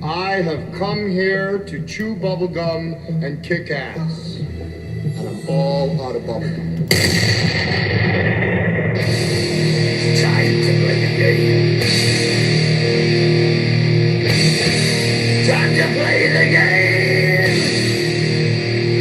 I have come here to chew bubblegum and kick ass. And I'm all out of bubblegum. Time to play the game. Time to play the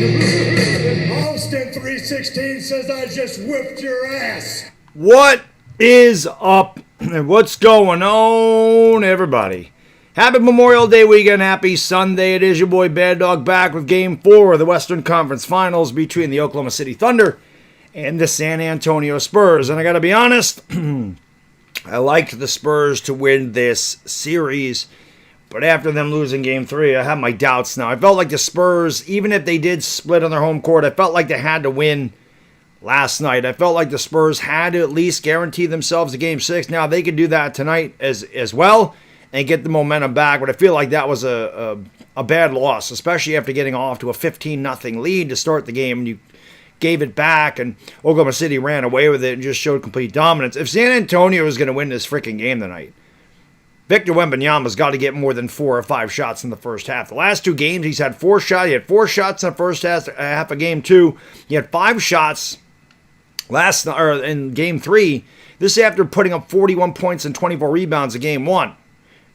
game. Austin 316 says I just whipped your ass. What is up and what's going on, everybody? Happy Memorial Day weekend, happy Sunday. It is your boy Baddog back with Game 4 of the Western Conference Finals between the Oklahoma City Thunder and the San Antonio Spurs. And I gotta be honest, I liked the Spurs to win this series, but after them losing Game 3, I have my doubts now. I felt like the Spurs, even if they did split on their home court, I felt like they had to win last night. I felt like the Spurs had to at least guarantee themselves a Game 6. Now, they could do that tonight as well and get the momentum back, but I feel like that was a bad loss, especially after getting off to a 15-0 lead to start the game, and you gave it back, and Oklahoma City ran away with it and just showed complete dominance. If San Antonio is going to win this freaking game tonight, Victor Wembanyama's got to get more than 4 or 5 shots in the first half. The last 2 games, he's had 4 shots. He had 4 shots in the first half of Game 2. He had 5 shots in Game 3. This after putting up 41 points and 24 rebounds in Game 1.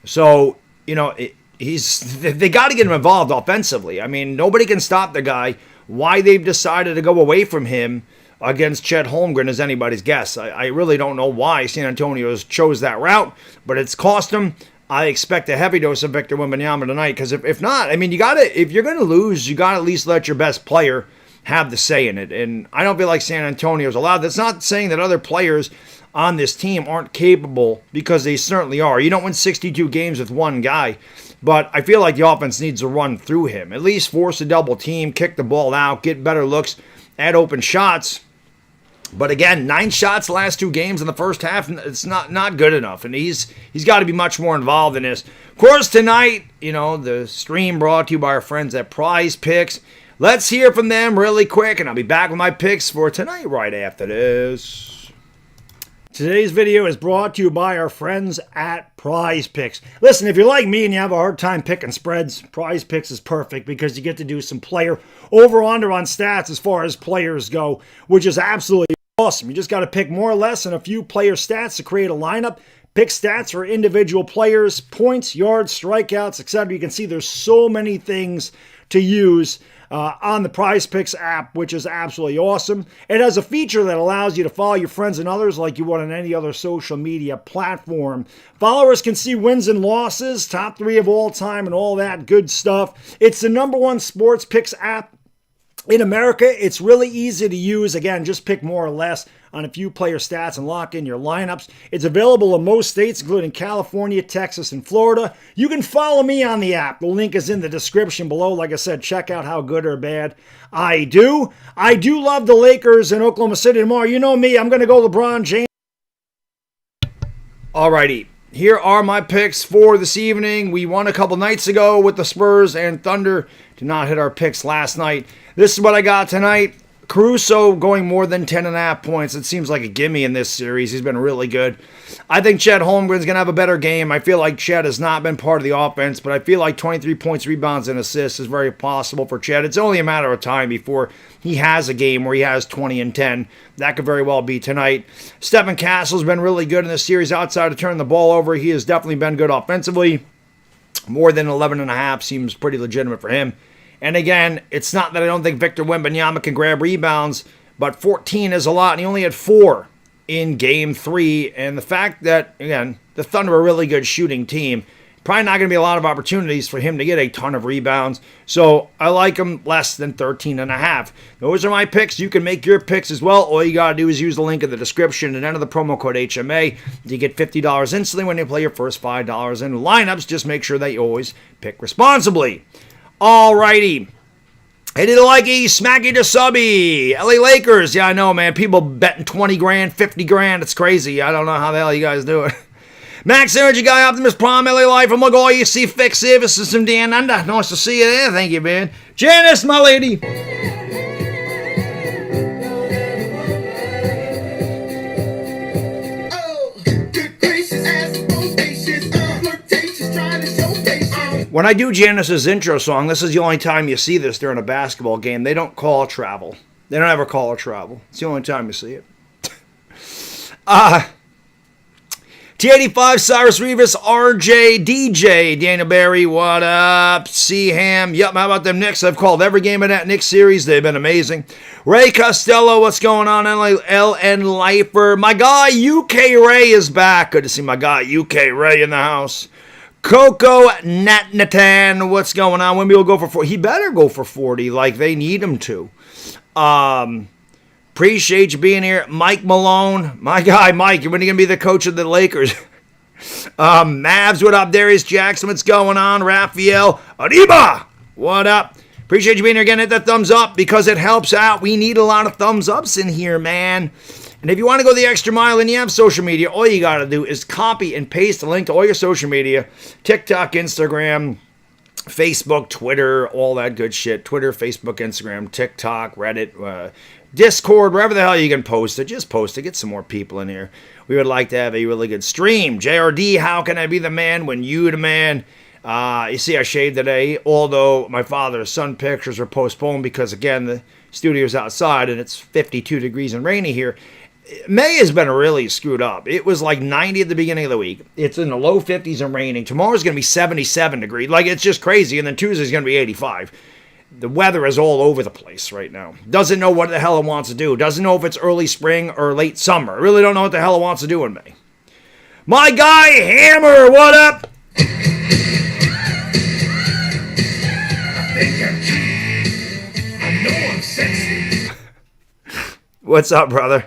So, you know, they got to get him involved offensively. I mean, nobody can stop the guy. Why they've decided to go away from him against Chet Holmgren is anybody's guess. I really don't know why San Antonio chose that route, but it's cost them. I expect a heavy dose of Victor Wembanyama tonight, because if not, I mean, if you're going to lose, you got to at least let your best player have the say in it. And I don't feel like San Antonio's allowed. That's not saying that other players on this team aren't capable, because they certainly are. You don't win 62 games with one guy, but I feel like the offense needs to run through him. At least force a double team, kick the ball out, get better looks at open shots. But again, 9 shots the last 2 games in the first half, it's not good enough. And he's got to be much more involved in this. Of course, tonight, you know, the stream brought to you by our friends at PrizePicks. Let's hear from them really quick, and I'll be back with my picks for tonight right after this. Today's video is brought to you by our friends at PrizePicks. Listen, if you're like me and you have a hard time picking spreads, PrizePicks is perfect, because you get to do some player over-under on stats as far as players go, which is absolutely awesome. You just got to pick more or less on a few player stats to create a lineup. Pick stats for individual players, points, yards, strikeouts, etc. You can see there's so many things to use on the PrizePicks app, which is absolutely awesome. It has a feature that allows you to follow your friends and others like you would on any other social media platform. Followers can see wins and losses, top 3 of all time, and all that good stuff. It's the #1 sports picks app in America. It's really easy to use. Again, just pick more or less on a few player stats and lock in your lineups. It's available in most states, including California, Texas, and Florida. You can follow me on the app. The link is in the description below. Like I said, check out how good or bad I do. I do love the Lakers in Oklahoma City tomorrow. You know me, I'm going to go LeBron James. Alrighty, here are my picks for this evening. We won a couple nights ago with the Spurs and Thunder. Did not hit our picks last night. This is what I got tonight. Caruso going more than 10.5 points. It seems like a gimme in this series. He's been really good. I think Chet Holmgren's going to have a better game. I feel like Chet has not been part of the offense, but I feel like 23 points, rebounds, and assists is very possible for Chet. It's only a matter of time before he has a game where he has 20 and 10. That could very well be tonight. Stephen Castle's been really good in this series outside of turning the ball over. He has definitely been good offensively. More than 11.5 seems pretty legitimate for him. And again, it's not that I don't think Victor Wembanyama can grab rebounds, but 14 is a lot, and he only had 4 in Game 3. And the fact that, again, the Thunder are a really good shooting team, probably not going to be a lot of opportunities for him to get a ton of rebounds. So I like him less than 13.5. Those are my picks. You can make your picks as well. All you got to do is use the link in the description and enter the promo code HMA. You get $50 instantly when you play your first $5 in lineups. Just make sure that you always pick responsibly. Alrighty. Hit it like a smacky to subby. LA Lakers. Yeah, I know, man. People betting 20 grand, 50 grand. It's crazy. I don't know how the hell you guys do it. Max Energy Guy, Optimist Prime, LA Life. I'm going to go EC Fix it. This is some Dan Under. Nice to see you there. Thank you, man. Janice, my lady. Oh, good gracious, ass flirtatious, trying to show patience. When I do Janice's intro song, this is the only time you see this during a basketball game. They don't call it travel. They don't ever call it travel. It's the only time you see it. T85, Cyrus Rivas, RJ, DJ, Daniel Barry, what up? C-Ham, yep, how about them Knicks? I've called every game of that Knicks series. They've been amazing. Ray Costello, what's going on? LN Lifer. My guy, UK Ray, is back. Good to see my guy, UK Ray, in the house. Coco Natnatan, what's going on? Wimby will go for 40. He better go for 40, like they need him to. Appreciate you being here. Mike Malone, my guy Mike, you're going to be the coach of the Lakers. Mavs, what up? Darius Jackson, what's going on? Raphael Arriba, what up? Appreciate you being here again. Hit that thumbs up because it helps out. We need a lot of thumbs ups in here, man. And if you want to go the extra mile and you have social media, all you got to do is copy and paste the link to all your social media. TikTok, Instagram, Facebook, Twitter, all that good shit. Twitter, Facebook, Instagram, TikTok, Reddit, Discord, wherever the hell you can post it. Just post it. Get some more people in here. We would like to have a really good stream. JRD, how can I be the man when you the man? You see I shaved today, although my father's son pictures were postponed because, again, the studio's outside and it's 52 degrees and rainy here. May has been really screwed up. It was like 90 at the beginning of the week. It's in the low 50s and raining. Tomorrow's going to be 77 degrees. Like, it's just crazy. And then Tuesday's going to be 85. The weather is all over the place right now. Doesn't know what the hell it wants to do. Doesn't know if it's early spring or late summer. I really don't know what the hell it wants to do in May. My guy, Hammer, what up? I think I'm cute. I know I'm sexy. What's up, brother?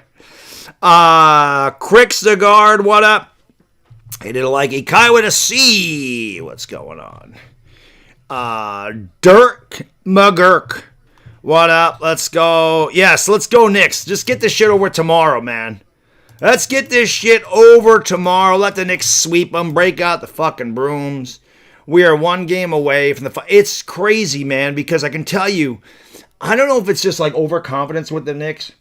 Crick Cigar, what up? He did like a Kai with a C. What's going on? Dirk McGurk, what up? Let's go. Yes, let's go Knicks. Just get this shit over tomorrow, man. Let's get this shit over tomorrow. Let the Knicks sweep them. Break out the fucking brooms. We are one game away from the... It's crazy, man, because I can tell you, I don't know if it's just like overconfidence with the Knicks,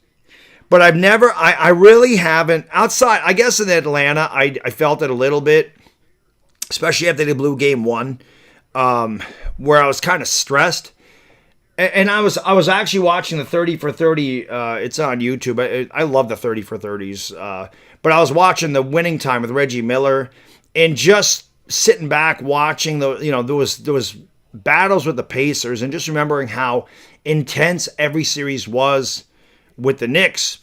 but I really haven't, outside, I guess in Atlanta, I felt it a little bit, especially after they blew game one, where I was kind of stressed. And I was actually watching the 30 for 30, it's on YouTube. I love the 30 for 30s. But I was watching the winning time with Reggie Miller and just sitting back watching there was battles with the Pacers and just remembering how intense every series was with the Knicks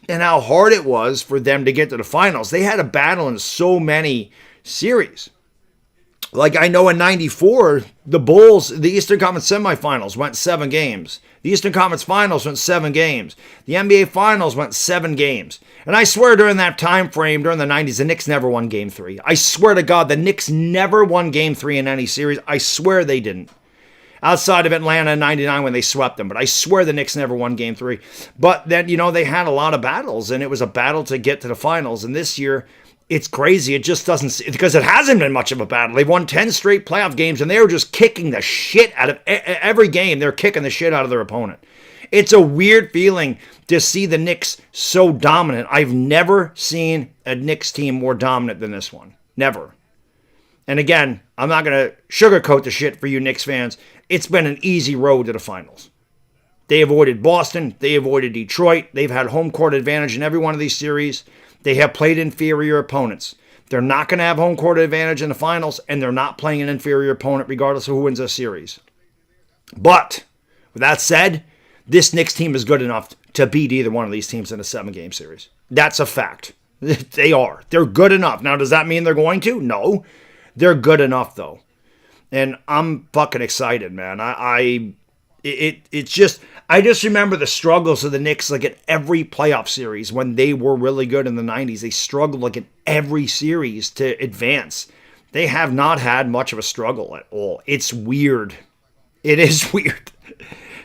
and how hard it was for them to get to the finals. They had a battle in so many series. Like I know in 94, the Bulls, the Eastern Conference semifinals went 7 games. The Eastern Conference Finals went 7 games. The NBA Finals went 7 games. And I swear during that time frame, during the 90s, the Knicks never won Game 3. I swear to God, the Knicks never won Game 3 in any series. I swear they didn't. Outside of Atlanta in 99 when they swept them. But I swear the Knicks never won Game 3. But then, they had a lot of battles, and it was a battle to get to the finals. And this year, it's crazy. It just doesn't, because it hasn't been much of a battle. They've won 10 straight playoff games, and they were just kicking the shit out of every game. They're kicking the shit out of their opponent. It's a weird feeling to see the Knicks so dominant. I've never seen a Knicks team more dominant than this one. Never. And again, I'm not going to sugarcoat the shit for you Knicks fans. It's been an easy road to the finals. They avoided Boston. They avoided Detroit. They've had home court advantage in every one of these series. They have played inferior opponents. They're not going to have home court advantage in the finals, and they're not playing an inferior opponent regardless of who wins a series. But, with that said, this Knicks team is good enough to beat either one of these teams in a 7-game series. That's a fact. They are. They're good enough. Now, does that mean they're going to? No. They're good enough, though. And I'm fucking excited, man. It's just, I just remember the struggles of the Knicks like at every playoff series when they were really good in the 90s. They struggled like in every series to advance. They have not had much of a struggle at all. It's weird. It is weird.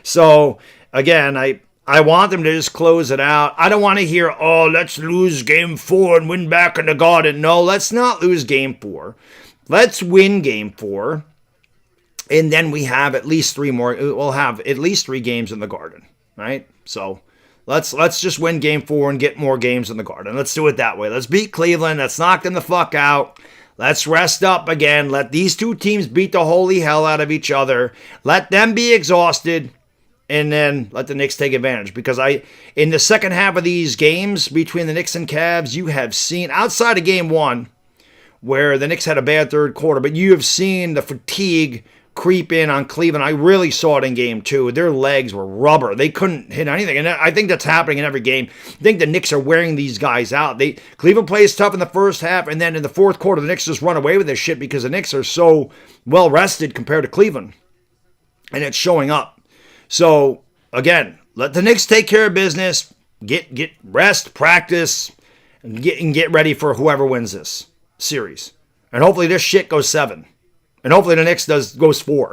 So, again, I want them to just close it out. I don't want to hear, let's lose game 4 and win back in the Garden. No, let's not lose game 4. Let's win game 4. And then we have at least 3 more. We'll have at least 3 games in the Garden, right? So let's just win game 4 and get more games in the Garden. Let's do it that way. Let's beat Cleveland. Let's knock them the fuck out. Let's rest up again. Let these two teams beat the holy hell out of each other. Let them be exhausted. And then let the Knicks take advantage. Because in the second half of these games between the Knicks and Cavs, you have seen, outside of game one, where the Knicks had a bad third quarter, but you have seen the fatigue creep in on Cleveland. I really saw it in game two. Their legs were rubber. They couldn't hit anything. And I think that's happening in every game. I think the Knicks are wearing these guys out. Cleveland plays tough in the first half, and then in the fourth quarter, the Knicks just run away with this shit because the Knicks are so well rested compared to Cleveland. And it's showing up. So, again, let the Knicks take care of business, get rest, practice, and get ready for whoever wins this series. And hopefully this shit goes 7. And hopefully the Knicks goes 4.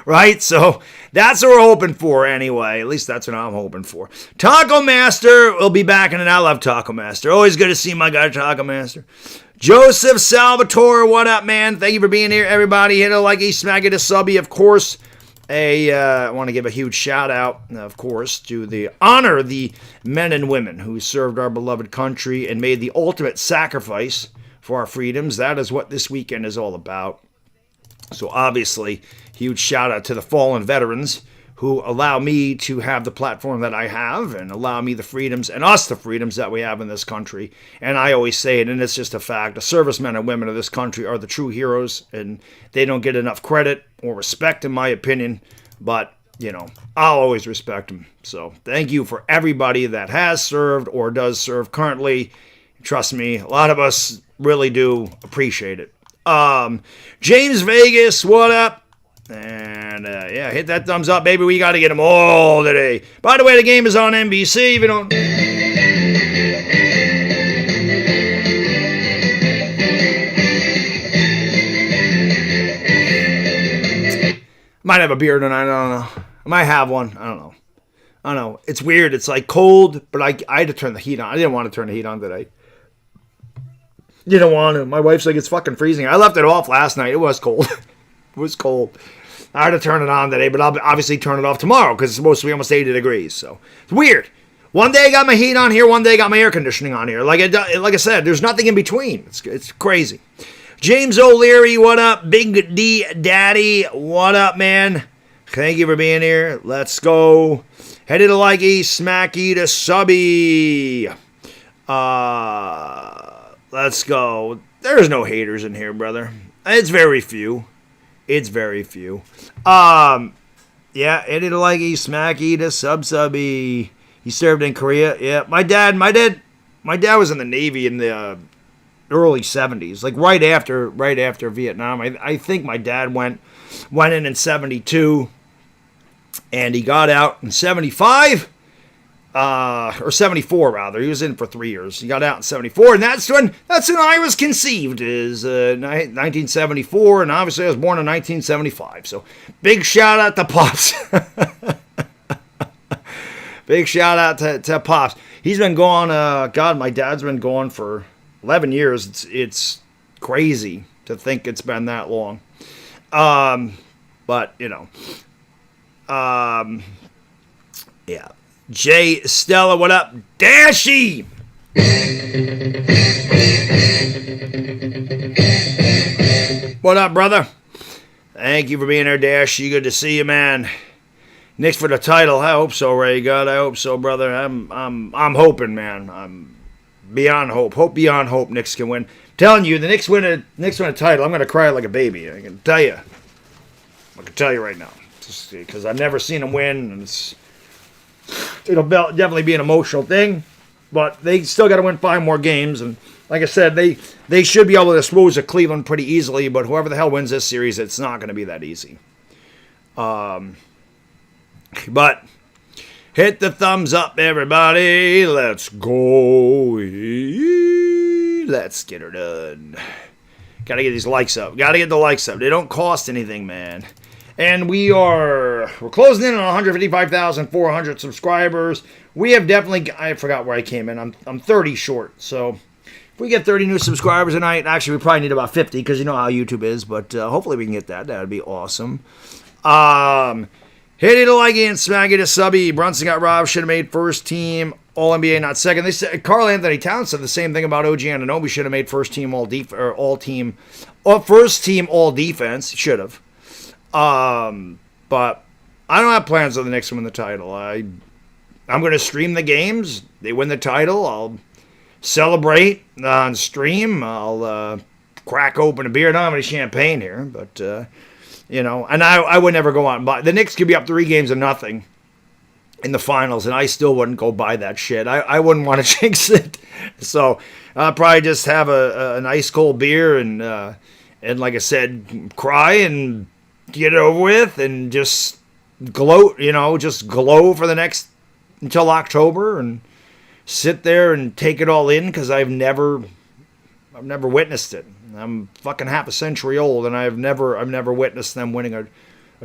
Right? So, that's what we're hoping for anyway. At least that's what I'm hoping for. Taco Master will be back, and I love Taco Master. Always good to see my guy Taco Master. Joseph Salvatore, what up, man? Thank you for being here, everybody. Hit a like, smack it, a subby, of course. I want to give a huge shout out, of course, to honor the men and women who served our beloved country and made the ultimate sacrifice for our freedoms. That is what this weekend is all about. So obviously, huge shout out to the fallen veterans who allow me to have the platform that I have and allow me the freedoms and us the freedoms that we have in this country. And I always say it, and it's just a fact, the servicemen and women of this country are the true heroes, and they don't get enough credit or respect, in my opinion. But, I'll always respect them. So thank you for everybody that has served or does serve currently. Trust me, a lot of us really do appreciate it. James Vegas, what up? And, hit that thumbs up, baby. We got to get them all today. By the way, the game is on NBC. If you don't... Might have a beer tonight. I don't know. I might have one. I don't know. It's weird. It's like cold, but I had to turn the heat on. I didn't want to turn the heat on today. Didn't want to. My wife's like, it's fucking freezing. I left it off last night. It was cold. It was cold. I had to turn it on today, but I'll obviously turn it off tomorrow because it's supposed to be almost 80 degrees. So it's weird. One day I got my heat on here. One day I got my air conditioning on here. Like I said, there's nothing in between. It's crazy. James O'Leary, what up? Big D Daddy, what up, man? Thank you for being here. Let's go. Headed to likey, smacky to subby. Let's go. There's no haters in here, brother. It's very few. Yeah, headed to likey, smacky to subby. He served in Korea. Yeah, my dad was in the Navy in the early 70s, like right after Vietnam. I think my dad went in 72, and he got out in 75, or 74 rather. He was in for 3 years. He got out in 74, and that's when I was conceived, is 1974, and obviously I was born in 1975. So big shout out to Pops. Big shout out to Pops. He's been gone. My dad's been gone for 11 years. It's crazy to think it's been that long. But, yeah. Jay Stella, what up? Dashy! What up, brother? Thank you for being here, Dashy. Good to see you, man. Knicks for the title. I hope so, Ray God. I hope so, brother. I'm hoping, man. I'm beyond hope. Hope beyond hope. Knicks can win. I'm telling you, the Knicks win a title. I'm gonna cry like a baby. I can tell you. I can tell you right now, because I've never seen them win, and it'll definitely be an emotional thing. But they still got to win 5 more games, and like I said, they should be able to dispose of Cleveland pretty easily. But whoever the hell wins this series, it's not going to be that easy. But hit the thumbs up, everybody. Let's go. Let's get her done. Got to get these likes up. Got to get the likes up. They don't cost anything, man. And we're closing in on 155,400 subscribers. We have definitely, I forgot where I came in. I'm 30 short. So if we get 30 new subscribers tonight, actually we probably need about 50 because you know how YouTube is. But hopefully we can get that. That would be awesome. Hit it a like and smack it a subby. Brunson got robbed. Should have made first team All NBA, not second. They said Karl Anthony Towns said the same thing about OG Anunoby. Should have made first team all first team all defense. Should have. But I don't have plans on the Knicks to win the title. I'm going to stream the games. They win the title. I'll celebrate on stream. I'll crack open a beer. I don't have any champagne here, but and I would never go out and buy. The Knicks could be up 3-0 in the finals, and I still wouldn't go buy that shit. I wouldn't want to jinx it. So I'll probably just have an ice cold beer and like I said, cry and get it over with and just gloat, just glow for the next until October and sit there and take it all in because I've never witnessed it. I'm fucking half a century old, and I've never witnessed them winning a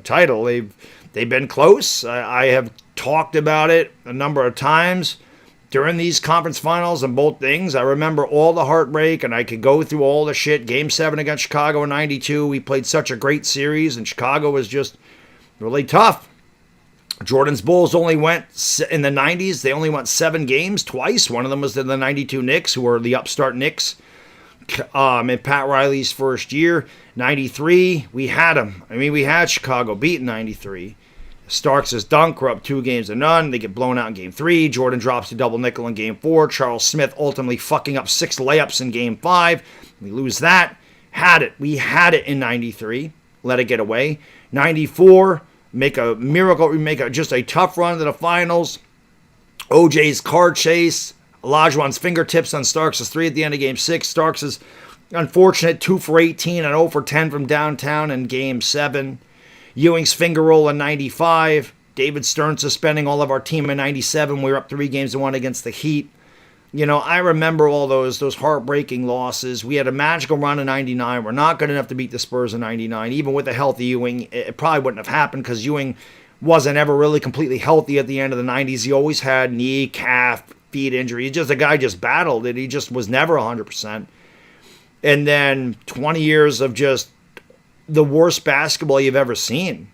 title. They've been close. I have talked about it a number of times during these conference finals and both things. I remember all the heartbreak, and I could go through all the shit. Game 7 against Chicago in '92, we played such a great series, and Chicago was just really tough. Jordan's Bulls only went, in the 90s, they only went 7 games twice. One of them was in the 92 Knicks, who were the upstart Knicks. In Pat Riley's first year, 93, we had them. We had Chicago beat in 93. Starks' dunk, we're up 2-0. They get blown out in Game 3. Jordan drops to double nickel in Game 4. Charles Smith ultimately fucking up 6 layups in Game 5. We lose that. Had it. We had it in 93. Let it get away. 94, make a miracle. We make just a tough run to the finals. OJ's car chase. Olajuwon's fingertips on Starks' 3 at the end of Game 6. Starks' unfortunate 2 for 18 and 0 for 10 from downtown in Game 7. Ewing's finger roll in 95. David Stern suspending all of our team in 97. We were up 3-1 against the Heat. I remember all those heartbreaking losses. We had a magical run in 99. We're not good enough to beat the Spurs in 99. Even with a healthy Ewing, it probably wouldn't have happened because Ewing wasn't ever really completely healthy at the end of the 90s. He always had knee, calf, feet injury. The guy just battled it. He just was never 100%. And then 20 years of just the worst basketball you've ever seen.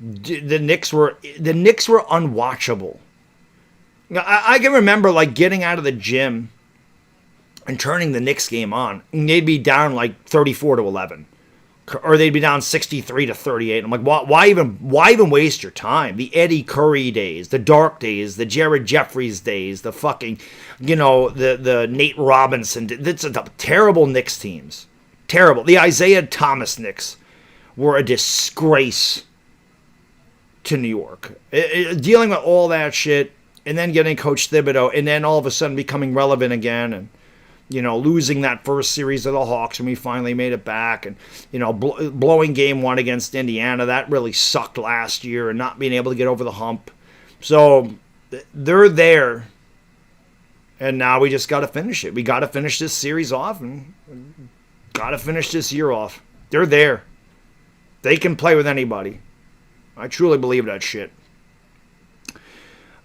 The Knicks were unwatchable. I can remember getting out of the gym and turning the Knicks game on. And they'd be down 34-11. Or they'd be down 63-38. I'm like, why even waste your time? The Eddie Curry days, the dark days, the Jared Jeffries days, the fucking, the Nate Robinson. It's a terrible Knicks teams. Terrible. The Isaiah Thomas Knicks were a disgrace to New York. Dealing with all that shit, and then getting Coach Thibodeau, and then all of a sudden becoming relevant again, and losing that first series of the Hawks when we finally made it back, and blowing Game 1 against Indiana. That really sucked last year, and not being able to get over the hump. So they're there, and now we just got to finish it. We got to finish this series off, and got to finish this year off. They're there. They can play with anybody. I truly believe that shit.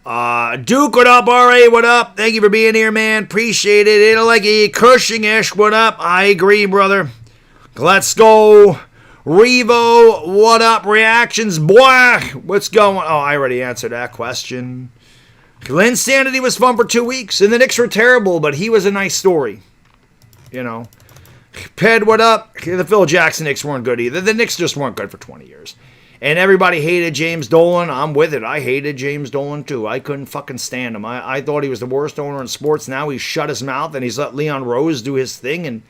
Duke, what up? RA, what up? Thank you for being here, man. Appreciate it. It'll like a Cushing-ish, what up? I agree, brother. Let's go. Revo, what up? Reactions, boy. What's going on? Oh, I already answered that question. Linsanity was fun for 2 weeks, and the Knicks were terrible, but he was a nice story. Ped, what up? The Phil Jackson Knicks weren't good either. The Knicks just weren't good for 20 years. And everybody hated James Dolan. I'm with it. I hated James Dolan too. I couldn't fucking stand him. I thought he was the worst owner in sports. Now he's shut his mouth and he's let Leon Rose do his thing, and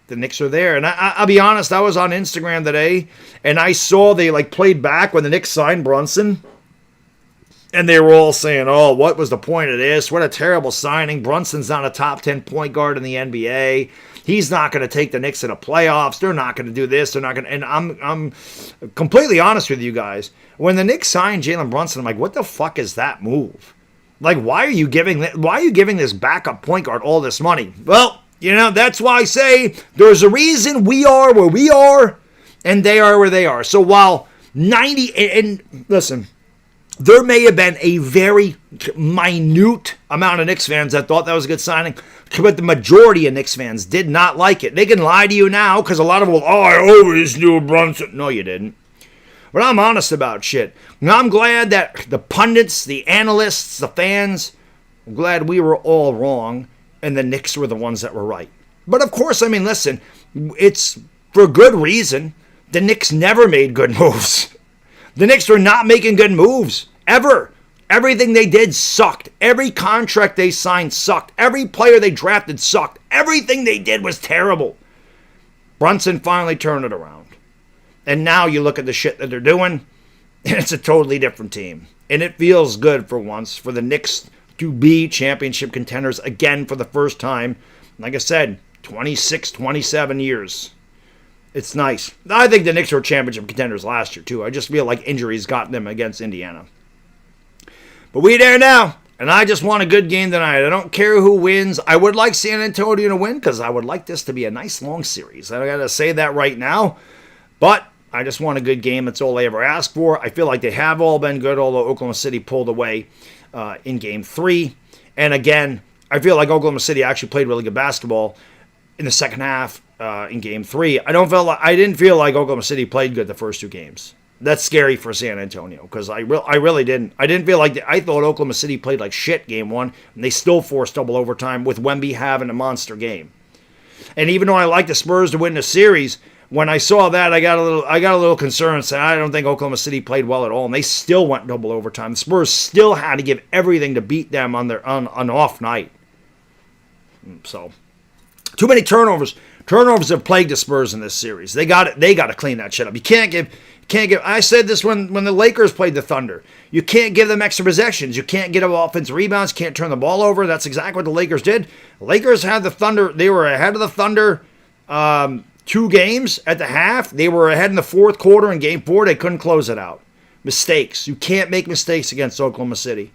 the Knicks are there. And I'll be honest, I was on Instagram today and I saw they played back when the Knicks signed Brunson. And they were all saying, oh, what was the point of this? What a terrible signing. Brunson's not a top 10 point guard in the NBA. He's not going to take the Knicks to the playoffs. They're not going to do this. They're not going to. And I'm completely honest with you guys. When the Knicks signed Jalen Brunson, I'm like, what the fuck is that move? Why are you giving this backup point guard all this money? Well, that's why I say there's a reason we are where we are, and they are where they are. So while 90 and listen. There may have been a very minute amount of Knicks fans that thought that was a good signing, but the majority of Knicks fans did not like it. They can lie to you now because a lot of them will, I always knew Brunson. No, you didn't. But I'm honest about shit. And I'm glad that the pundits, the analysts, the fans I'm glad we were all wrong and the Knicks were the ones that were right. But of course, I mean, listen, it's for good reason. The Knicks never made good moves. The Knicks were not making good moves, ever. Everything they did sucked. Every contract they signed sucked. Every player they drafted sucked. Everything they did was terrible. Brunson finally turned it around. And now you look at the shit that they're doing, and it's a totally different team. And it feels good for once for the Knicks to be championship contenders again for the first time. Like I said, 26, 27 years. It's nice. I think the Knicks were championship contenders last year, too. I just feel like injuries got them against Indiana. But we there now, and I just want a good game tonight. I don't care who wins. I would like San Antonio to win because I would like this to be a nice long series. I got to say that right now. But I just want a good game. That's all I ever ask for. I feel like they have all been good, although Oklahoma City pulled away in Game 3. And again, I feel like Oklahoma City actually played really good basketball in the second half in Game 3. I didn't feel like Oklahoma City played good the first two games. That's scary for San Antonio because I really didn't. I didn't feel like I thought Oklahoma City played like shit Game 1, and they still forced double overtime with Wemby having a monster game. And even though I like the Spurs to win the series, when I saw that, I got a little concerned. Saying I don't think Oklahoma City played well at all, and they still went double overtime. The Spurs still had to give everything to beat them on an off night. So, too many turnovers. Turnovers have plagued the Spurs in this series. They got to clean that shit up. You can't give. I said this when the Lakers played the Thunder. You can't give them extra possessions. You can't get them offensive rebounds. Can't turn the ball over. That's exactly what the Lakers did. The Lakers had the Thunder. They were ahead of the Thunder 2 games at the half. They were ahead in the fourth quarter in Game 4. They couldn't close it out. Mistakes. You can't make mistakes against Oklahoma City.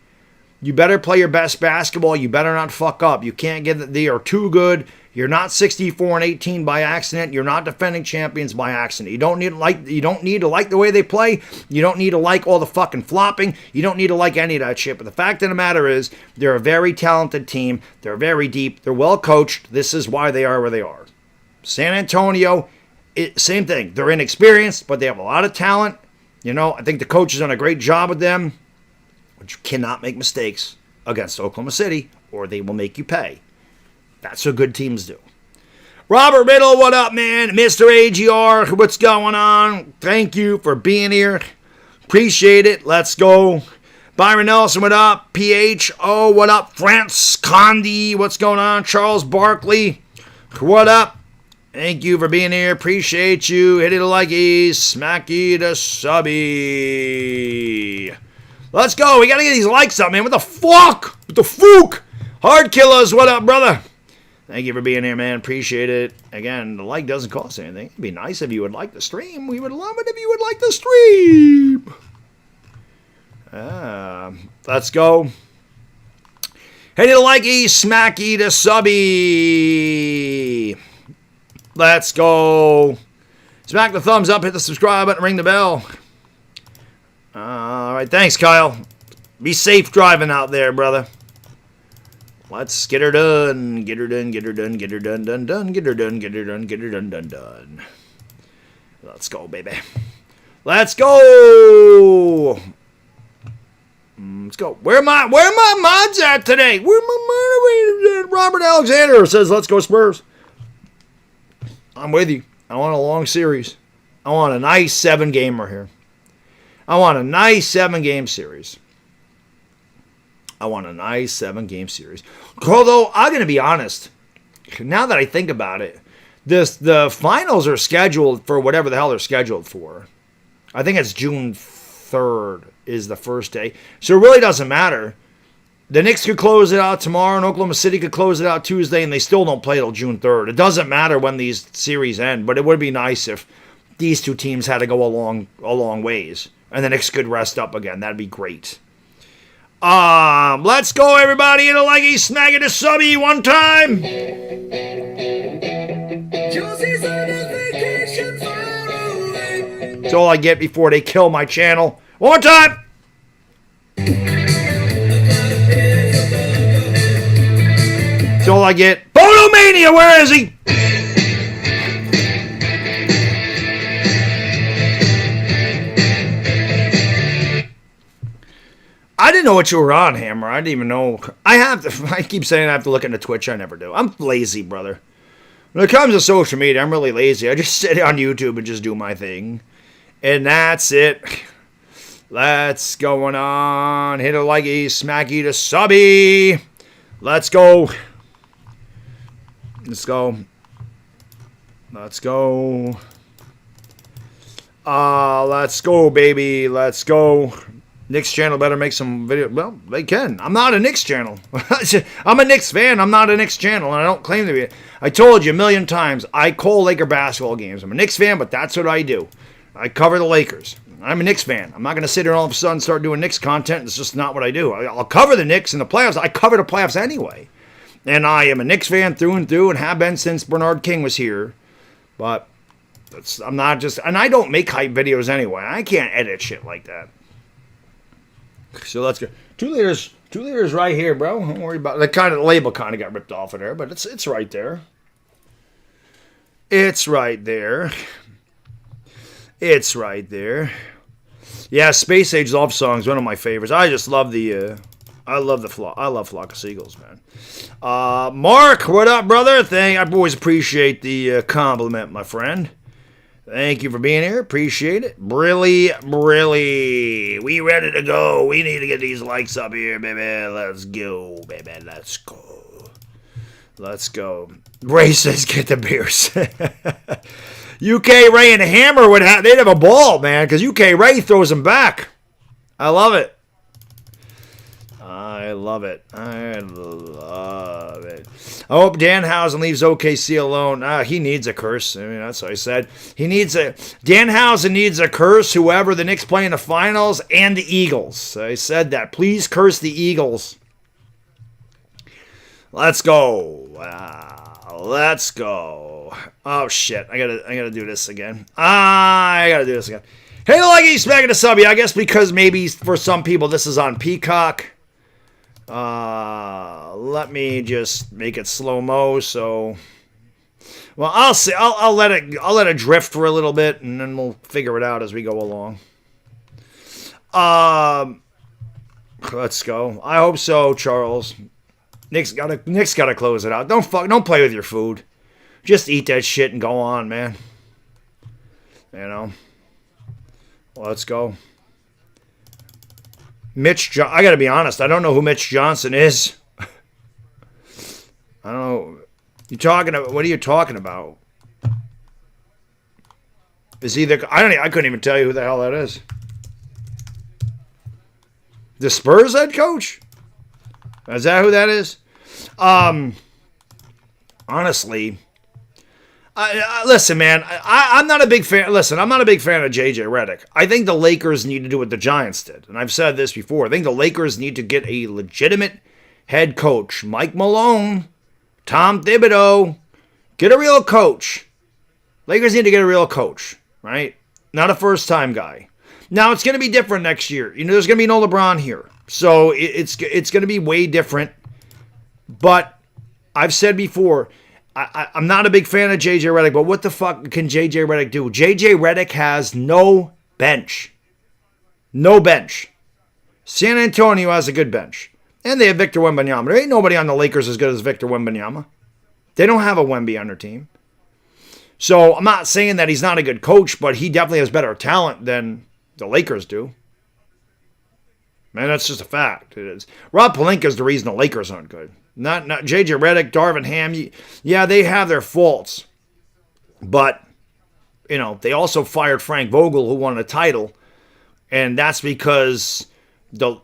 You better play your best basketball. You better not fuck up. You can't get that. They are too good. You're not 64-18 by accident. You're not defending champions by accident. You don't need to like the way they play. You don't need to like all the fucking flopping. You don't need to like any of that shit. But the fact of the matter is, they're a very talented team. They're very deep. They're well coached. This is why they are where they are. San Antonio, same thing. They're inexperienced, but they have a lot of talent. You know, I think the coach has done a great job with them. But you cannot make mistakes against Oklahoma City, or they will make you pay. That's what good teams do. Robert Riddle, what up, man? Mr. AGR, what's going on? Thank you for being here. Appreciate it. Let's go. Byron Nelson, what up? PHO, what up? France Condi, what's going on? Charles Barkley, what up? Thank you for being here. Appreciate you. Hit it a likey. Smacky the subby. Let's go. We got to get these likes up, man. What the fuck? What the fuck? Hard Killers, what up, brother? Thank you for being here, man. Appreciate it. Again, the like doesn't cost anything. It'd be nice if you would like the stream. We would love it if you would like the stream. Let's go. Hit it a likey. Smacky the subby. Let's go. Smack the thumbs up, hit the subscribe button, ring the bell. All right, thanks, Kyle. Be safe driving out there, brother. Let's get her done. Get her done, get her done, get her done, done, done. Get her done, get her done, get her done, done, done. Let's go, baby. Let's go. Let's go. Where my mods at today? Where my moderators at? Robert Alexander says, let's go Spurs. I'm with you. I want a long series. I want a nice 7-gamer here. I want a nice 7-game series. Although, I'm going to be honest. Now that I think about it, the finals are scheduled for whatever the hell they're scheduled for. I think it's June 3rd is the first day. So it really doesn't matter. The Knicks could close it out tomorrow, and Oklahoma City could close it out Tuesday, and they still don't play till June 3rd. It doesn't matter when these series end, but it would be nice if these two teams had to go a long ways, and the Knicks could rest up again. That'd be great. Let's go, everybody. It'll like he's snagging a subby one time. Josie's on a vacation far away. That's all I get before they kill my channel. One more time. That's all I get. Bonomania, where is he? I didn't know what you were on, Hammer. I didn't even know. I keep saying I have to look into Twitch. I never do. I'm lazy, brother. When it comes to social media, I'm really lazy. I just sit on YouTube and just do my thing. And that's it. Let's going on. Hit a likey, smacky to subby. Let's go. Let's go. Let's go. Let's go, baby. Let's go. Knicks channel better make some video. Well, they can. I'm not a Knicks channel. I'm a Knicks fan. I'm not a Knicks channel, and I don't claim to be. I told you a million times, I call Laker basketball games. I'm a Knicks fan, but that's what I do. I cover the Lakers. I'm a Knicks fan. I'm not going to sit here and all of a sudden start doing Knicks content. It's just not what I do. I'll cover the Knicks in the playoffs. I cover the playoffs anyway. And I am a Knicks fan through and through and have been since Bernard King was here. But I'm not just... And I don't make hype videos anyway. I can't edit shit like that. So let's go. 2 liters right here, bro. Don't worry about it. The label kind of got ripped off of there, but it's right there. It's right there. It's right there. Yeah, Space Age Love Song is one of my favorites. I just love I love Flock of Seagulls, man. Mark, what up, brother? I always appreciate the compliment, my friend. Thank you for being here. Appreciate it. Brilly. We ready to go. We need to get these likes up here, baby. Let's go, baby. Let's go. Let's go. Ray says get the beers. UK Ray and Hammer they'd have a ball, man, because UK Ray throws them back. I love it. I love it. I hope Danhausen leaves OKC alone. He needs a curse. I mean, that's what I said. Danhausen needs a curse, whoever the Knicks play in the finals, and the Eagles. I said that. Please curse the Eagles. Let's go. Let's go. Oh, shit. I gotta do this again. Hey, like he's smacking the subby. I guess because maybe for some people this is on Peacock. Let me just make it slow-mo, so... Well, I'll see. I'll let it drift for a little bit, and then we'll figure it out as we go along. Let's go. I hope so, Charles. Knicks gotta close it out. Don't play with your food. Just eat that shit and go on, man. You know. Let's go. I gotta be honest, I don't know who Mitch Johnson is. I don't know. What are you talking about? I couldn't even tell you who the hell that is. The Spurs head coach? Is that who that is? Honestly, listen, man, I'm not a big fan. Listen, I'm not a big fan of JJ Redick. I think the Lakers need to do what the Giants did. And I've said this before. I think the Lakers need to get a legitimate head coach. Mike Malone, Tom Thibodeau. Get a real coach. Lakers need to get a real coach, right? Not a first-time guy. Now, it's going to be different next year. You know, there's going to be no LeBron here. So it's going to be way different. But I've said before, I'm not a big fan of J.J. Redick, but what the fuck can J.J. Redick do? J.J. Redick has no bench. No bench. San Antonio has a good bench. And they have Victor Wembanyama. There ain't nobody on the Lakers as good as Victor Wembanyama. They don't have a Wemby on their team. So I'm not saying that he's not a good coach, but he definitely has better talent than the Lakers do. Man, that's just a fact. It is. Rob Pelinka's the reason the Lakers aren't good. Not J.J. Redick, Darvin Ham. Yeah, they have their faults. But, you know, they also fired Frank Vogel, who won a title. And that's because the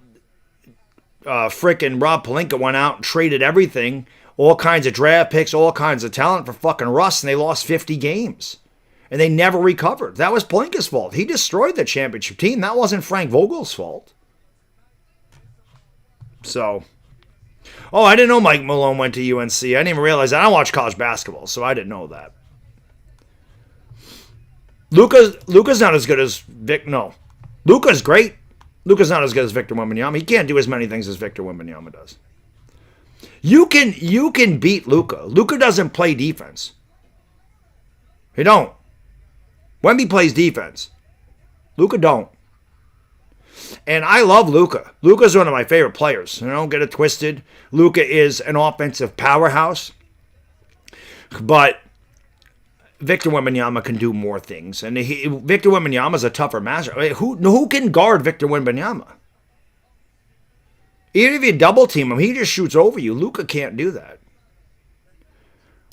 frickin' Rob Pelinka went out and traded everything. All kinds of draft picks, all kinds of talent for fucking Russ. And they lost 50 games. And they never recovered. That was Pelinka's fault. He destroyed the championship team. That wasn't Frank Vogel's fault. So, I didn't know Mike Malone went to UNC. I didn't even realize that. I don't watch college basketball, so I didn't know that. Luka's not as good as Vic. No, Luka's great. Luka's not as good as Victor Wembanyama. He can't do as many things as Victor Wembanyama does. You can beat Luka. Luka doesn't play defense. He don't. Wemby plays defense. Luka don't. And I love Luka. Luka's one of my favorite players. Don't get it twisted. Luka is an offensive powerhouse. But Victor Wembanyama can do more things. And Victor Wembanyama is a tougher matchup. I mean, who can guard Victor Wembanyama? Even if you double team him, he just shoots over you. Luka can't do that.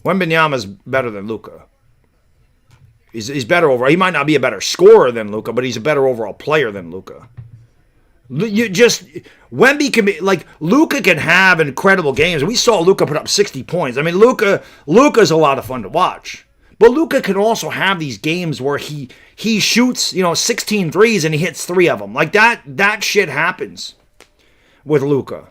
Wembanyama's better than Luka. He's better overall. He might not be a better scorer than Luka, but he's a better overall player than Luka. Wemby can be like Luka can have incredible games. We saw Luka put up 60 points. I mean, Luka's a lot of fun to watch. But Luka can also have these games where he shoots, 16 threes and he hits 3 of them. Like that shit happens with Luka.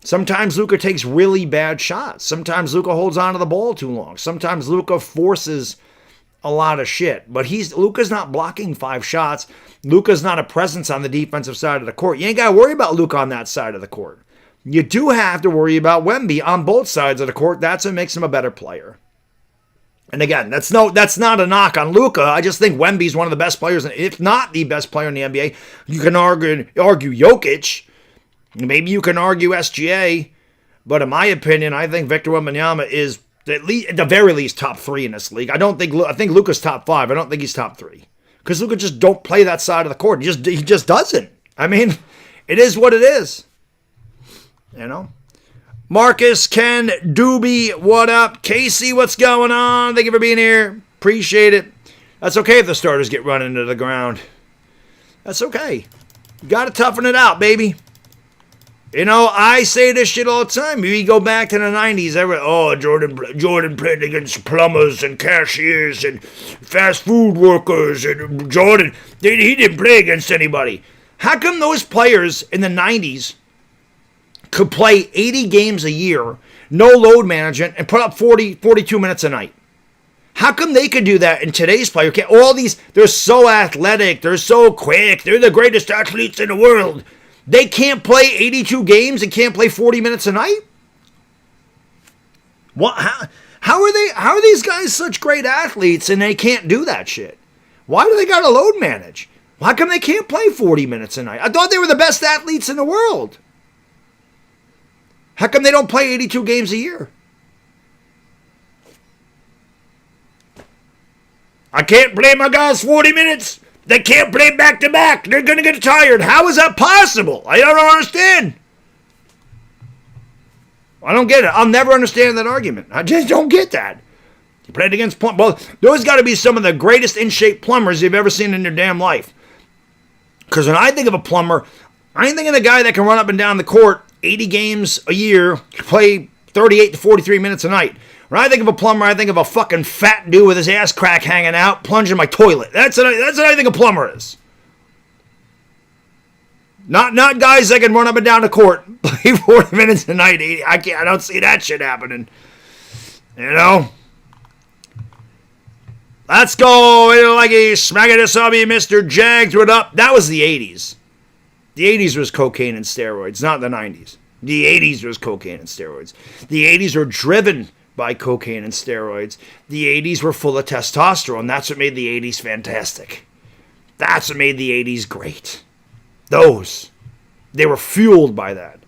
Sometimes Luka takes really bad shots. Sometimes Luka holds on to the ball too long. Sometimes Luka forces a lot of shit. But Luka's not blocking 5 shots. Luka's not a presence on the defensive side of the court. You ain't got to worry about Luka on that side of the court. You do have to worry about Wemby on both sides of the court. That's what makes him a better player. And again, that's not a knock on Luka. I just think Wemby's one of the best players, if not the best player in the NBA. You can argue Jokic. Maybe you can argue SGA. But in my opinion, I think Victor Wembanyama is at the very least top 3 in this league. I think Luka's top 5. I don't think he's top 3. Because Luka just don't play that side of the court. He just doesn't. I mean, it is what it is. Marcus, Ken, Doobie, what up? Casey, what's going on? Thank you for being here. Appreciate it. That's okay if the starters get run into the ground. That's okay. You got to toughen it out, baby. I say this shit all the time. You go back to the 90s, Jordan played against plumbers and cashiers and fast food workers, and Jordan, he didn't play against anybody. How come those players in the 90s could play 80 games a year, no load management, and put up 42 minutes a night? How come they could do that and today's player can't? They're so athletic, they're so quick, they're the greatest athletes in the world. They can't play 82 games and can't play 40 minutes a night? What? How are these guys such great athletes and they can't do that shit? Why do they got to load manage? How come they can't play 40 minutes a night? I thought they were the best athletes in the world. How come they don't play 82 games a year? I can't play my guys 40 minutes. They can't play back-to-back. They're going to get tired. How is that possible? I don't understand. I don't get it. I'll never understand that argument. I just don't get that. You played against plumbers. Well, those got to be some of the greatest in-shape plumbers you've ever seen in your damn life. Because when I think of a plumber, I ain't thinking of a guy that can run up and down the court 80 games a year, play 38 to 43 minutes a night. When I think of a plumber, I think of a fucking fat dude with his ass crack hanging out, plunging my toilet. That's what I think a plumber is. Not guys that can run up and down the court, play 40 minutes a night. I don't see that shit happening. Let's go. Like a smacking this on me, Mr. Jags. What up? That was the 80s. The 80s was cocaine and steroids, not the 90s. The 80s was cocaine and steroids. The 80s were driven by cocaine and steroids. The 80s were full of testosterone. That's what made the 80s fantastic. That's what made the 80s great. They were fueled by that.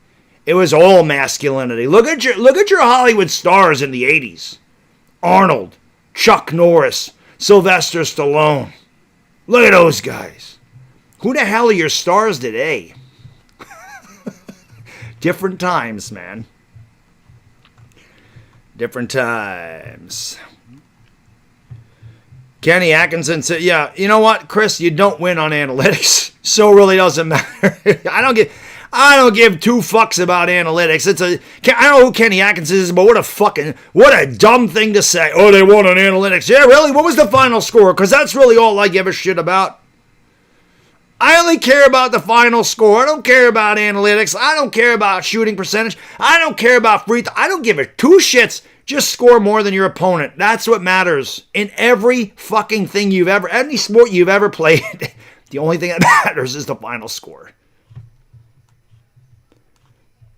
It was all masculinity. Look at your Hollywood stars in the 80s. Arnold, Chuck Norris, Sylvester Stallone. Look at those guys. Who the hell are your stars today? Different times, man. Different times. Kenny Atkinson said, yeah, you know what, Chris? You don't win on analytics. So it really doesn't matter. I don't give 2 fucks about analytics. I don't know who Kenny Atkinson is, but what a dumb thing to say. Oh, they won on analytics. Yeah, really? What was the final score? Because that's really all I give a shit about. I only care about the final score. I don't care about analytics. I don't care about shooting percentage. I don't care about free throw. I don't give a 2 shits. Just score more than your opponent. That's what matters in every fucking thing any sport you've ever played. The only thing that matters is the final score.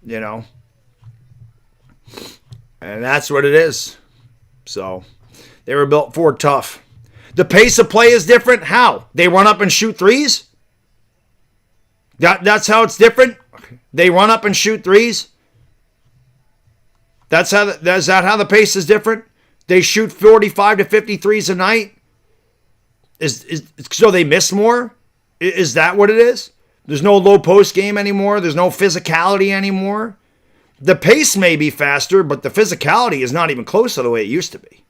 And that's what it is. So, they were built for tough. The pace of play is different. How? They run up and shoot threes? That's how it's different? They run up and shoot threes? Is that how the pace is different? They shoot 45 to 50 threes a night? So they miss more? Is that what it is? There's no low post game anymore. There's no physicality anymore. The pace may be faster, but the physicality is not even close to the way it used to be.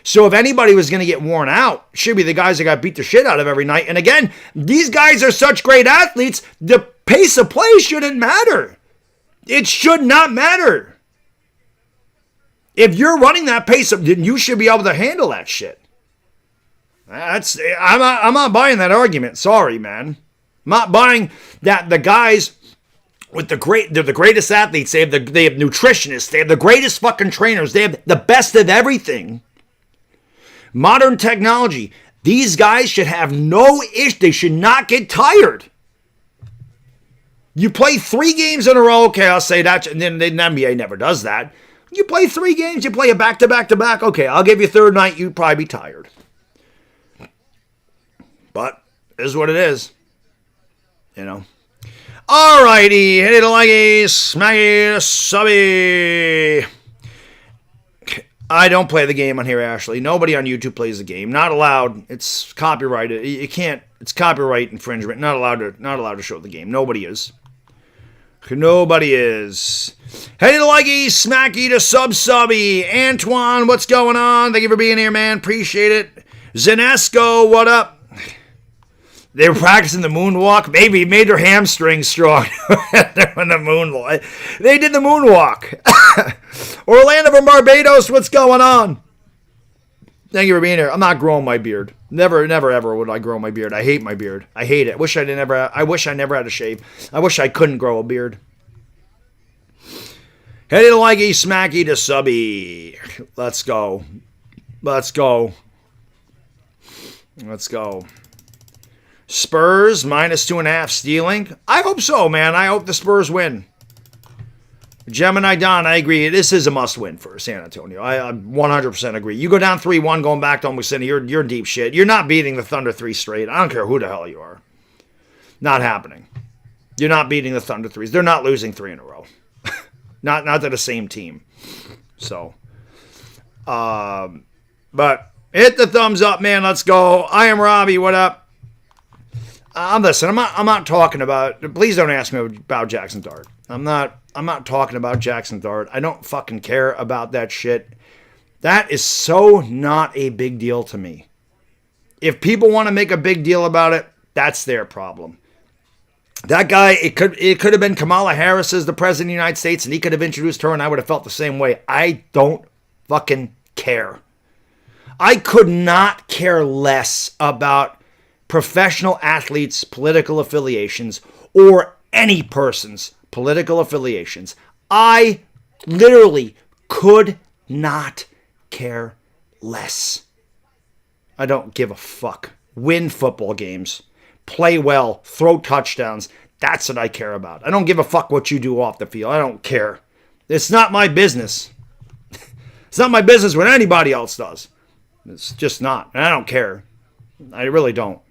So if anybody was going to get worn out, it should be the guys that got beat the shit out of every night. And again, these guys are such great athletes, the pace of play shouldn't matter. It should not matter. If you're running that pace, then you should be able to handle that shit. I'm not buying that argument. Sorry, man. I'm not buying that the guys with they're the greatest athletes. They have nutritionists. They have the greatest fucking trainers. They have the best of everything. Modern technology. These guys should have no issue. They should not get tired. You play 3 games in a row. Okay, I'll say that. And then the NBA never does that. You play 3 games. You play a back-to-back-to-back. Okay, I'll give you third night. You'd probably be tired. But it is what it is. You know. Alrighty. Hit it like a smack it, subby. I don't play the game on here, Ashley. Nobody on YouTube plays the game. Not allowed. It's copyrighted. You can't. It's copyright infringement. Not allowed to show the game. Nobody is. Nobody is. Hey, Leggy, Smacky to Subby. Antoine, what's going on? Thank you for being here, man. Appreciate it. Zenesco, what up? They were practicing the moonwalk. Maybe made their hamstrings strong when the moonwalk. They did the moonwalk. Orlando from Barbados, what's going on? Thank you for being here. I'm not growing my beard. Never, ever would I grow my beard. I hate my beard. I hate it. I wish I never had a shave. I wish I couldn't grow a beard. Headed like a smacky to subby. Let's go. Spurs -2.5 stealing. I hope so, man. I hope the Spurs win. Gemini Don, I agree. This is a must-win for San Antonio. I 100% agree. You go down 3-1 going back to Oklahoma City, you're deep shit. You're not beating the Thunder 3 straight. I don't care who the hell you are. Not happening. You're not beating the Thunder 3s. They're not losing 3 in a row. not to the same team. So, but hit the thumbs up, man. Let's go. I am Robbie. What up? Listen, I'm not talking about. Please don't ask me about Jackson Dart. I'm not talking about Jackson Dart. I don't fucking care about that shit. That is so not a big deal to me. If people want to make a big deal about it, that's their problem. That guy, it could have been Kamala Harris as the president of the United States, and he could have introduced her, and I would have felt the same way. I don't fucking care. I could not care less about professional athletes' political affiliations or any person's political affiliations. I literally could not care less. I don't give a fuck. Win football games. Play well. Throw touchdowns. That's what I care about. I don't give a fuck what you do off the field. I don't care. It's not my business. It's not my business what anybody else does. It's just not. And I don't care. I really don't.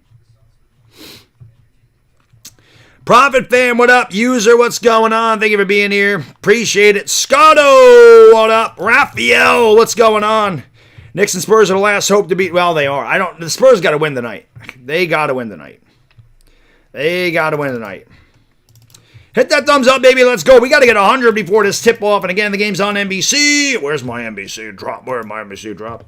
Profit fam, what up? User, what's going on? Thank you for being here. Appreciate it. Scotto, what up? Raphael, what's going on? Knicks and Spurs are the last hope to beat. Well, they are. The Spurs got to win tonight. They got to win tonight. Hit that thumbs up, baby. Let's go. We got to get 100 before this tip off. And again, the game's on NBC. Where's my NBC drop? Where's my NBC drop?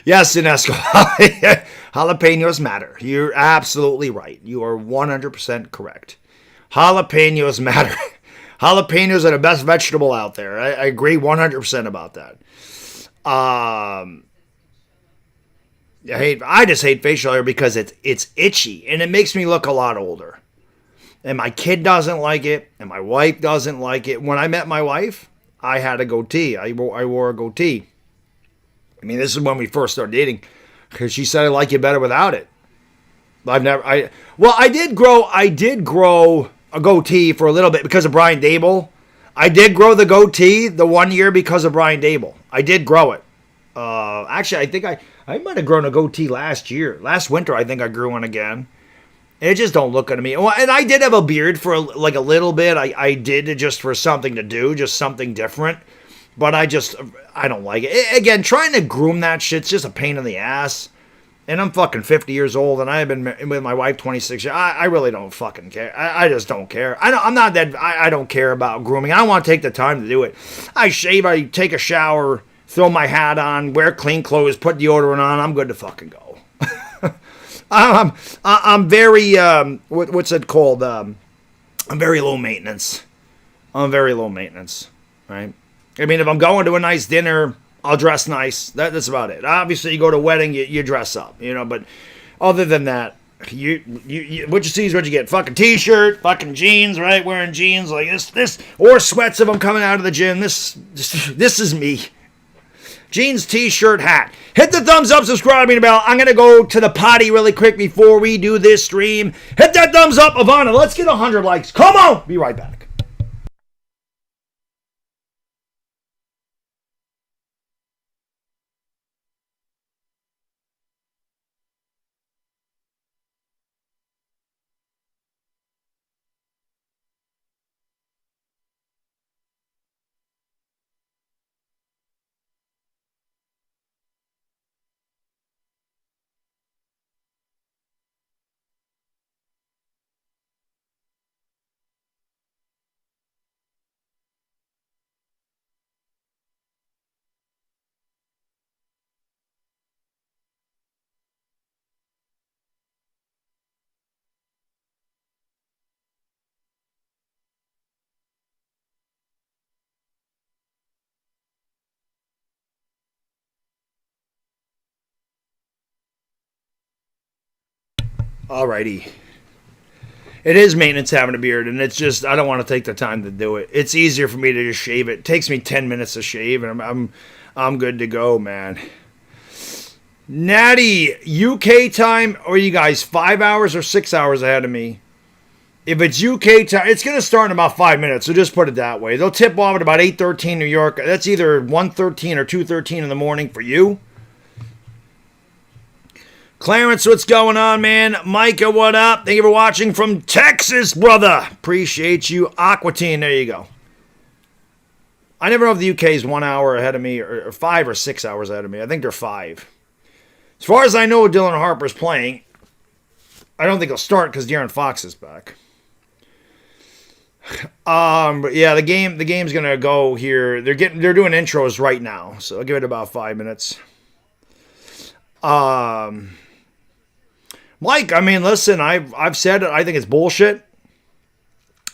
Yes, Inesco. Jalapenos matter. You're absolutely right. You are 100% correct. Jalapenos matter. Jalapenos are the best vegetable out there. I agree 100% about that. I just hate facial hair because it's itchy and it makes me look a lot older. And my kid doesn't like it, and my wife doesn't like it. When I met my wife, I had a goatee. I wore a goatee. I mean, this is when we first started dating, because she said I like you better without it. I did grow a goatee for a little bit because of Brian Dable. I did grow the goatee the 1 year because of Brian Dable. I did grow it. Actually, I think I might have grown a goatee last year. Last winter, I think I grew one again. It just don't look good to me. Well, and I did have a beard for like a little bit. I did it just for something to do, just something different. But I don't like it. Again, trying to groom that shit's just a pain in the ass. And I'm fucking 50 years old, and I have been with my wife 26 years. I really don't fucking care. I just don't care. I'm not that. I don't care about grooming. I don't want to take the time to do it. I shave. I take a shower, throw my hat on, wear clean clothes, put deodorant on. I'm good to fucking go. I'm very what's it called? I'm very low maintenance. I'm very low maintenance, right? I mean, if I'm going to a nice dinner, I'll dress nice. That's about it. Obviously, you go to a wedding, you dress up, But other than that, you what you see is what you get. Fucking t-shirt, fucking jeans, right? Wearing jeans like this, or sweats if I'm coming out of the gym. This is me. Jeans, t-shirt, hat. Hit the thumbs up, subscribing bell. I'm going to go to the potty really quick before we do this stream. Hit that thumbs up, Ivana. Let's get 100 likes. Come on. Be right back. Alrighty. It is maintenance having a beard, and it's just I don't want to take the time to do it. It's easier for me to just shave it. It takes me 10 minutes to shave, and I'm good to go, man. Natty, UK time, or you guys 5 hours or 6 hours ahead of me? If it's UK time, it's going to start in about 5 minutes, so just put it that way. They'll tip off at about 8:13 New York. That's either 1:13 or 2:13 in the morning for you. Clarence, what's going on, man? Micah, what up? Thank you for watching from Texas, brother. Appreciate you. Aquatine, there you go. I never know if the UK is 1 hour ahead of me or 5 or 6 hours ahead of me. I think they're 5. As far as I know, Dylan Harper's playing. I don't think he'll start because De'Aaron Fox is back. But yeah, the game's gonna go here. They're doing intros right now, so I'll give it about 5 minutes. Mike, I mean, listen, I've said it. I think it's bullshit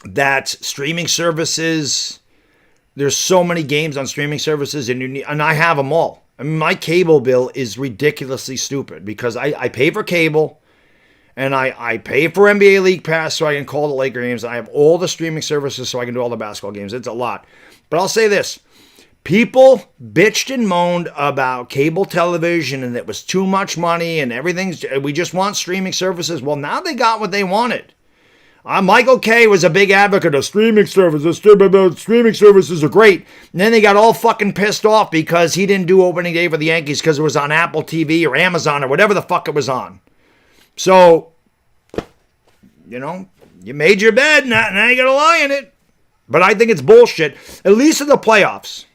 that streaming services. There's so many games on streaming services, and I have them all. I mean, my cable bill is ridiculously stupid because I pay for cable, and I pay for NBA League Pass so I can call the Laker games. I have all the streaming services so I can do all the basketball games. It's a lot, but I'll say this. People bitched and moaned about cable television and it was too much money and we just want streaming services. Well, now they got what they wanted. Michael Kay was a big advocate of streaming services. Streaming services are great. And then they got all fucking pissed off because he didn't do opening day for the Yankees because it was on Apple TV or Amazon or whatever the fuck it was on. So, you made your bed, now you gotta lie in it. But I think it's bullshit, at least in the playoffs.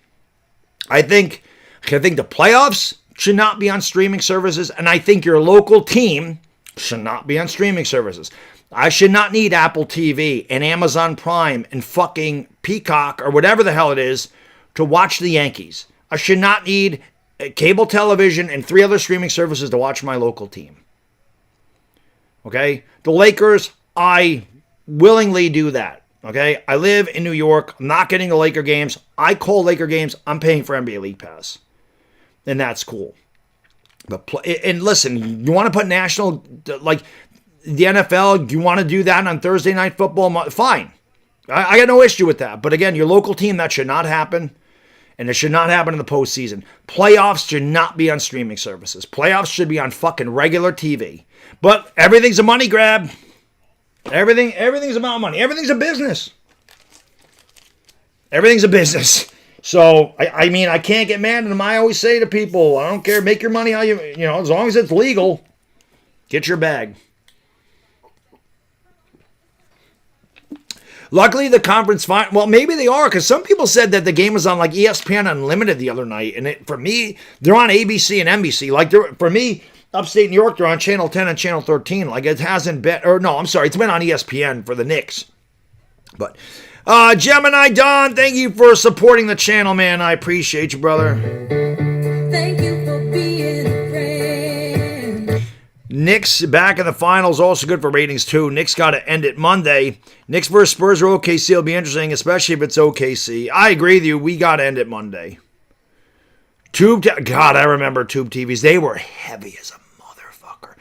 I think the playoffs should not be on streaming services, and I think your local team should not be on streaming services. I should not need Apple TV and Amazon Prime and fucking Peacock or whatever the hell it is to watch the Yankees. I should not need cable television and 3 other streaming services to watch my local team. Okay? The Lakers, I willingly do that. Okay, I live in New York. I'm not getting the Laker games. I call Laker games. I'm paying for NBA League Pass. And that's cool. And listen, you want to put national, like the NFL, you want to do that on Thursday Night Football? Fine. I got no issue with that. But again, your local team, that should not happen. And it should not happen in the postseason. Playoffs should not be on streaming services. Playoffs should be on fucking regular TV. But everything's a money grab. Everything's about money. Everything's a business. Everything's a business. So, I mean, I can't get mad at them. I always say to people, I don't care, make your money how as long as it's legal, get your bag. Luckily, the conference final, well, maybe they are, because some people said that the game was on like ESPN Unlimited the other night. And for me, they're on ABC and NBC. Like, for me, upstate New York, they're on Channel 10 and Channel 13. Like, it hasn't been, or no, I'm sorry, it's been on ESPN for the Knicks. But, Gemini Don, thank you for supporting the channel, man. I appreciate you, brother. Thank you for being a friend. Knicks back in the finals, also good for ratings too. Knicks got to end it Monday. Knicks versus Spurs or OKC will be interesting, especially if it's OKC. I agree with you. We got to end it Monday. God, I remember tube TVs. They were heavy as a motherfucker.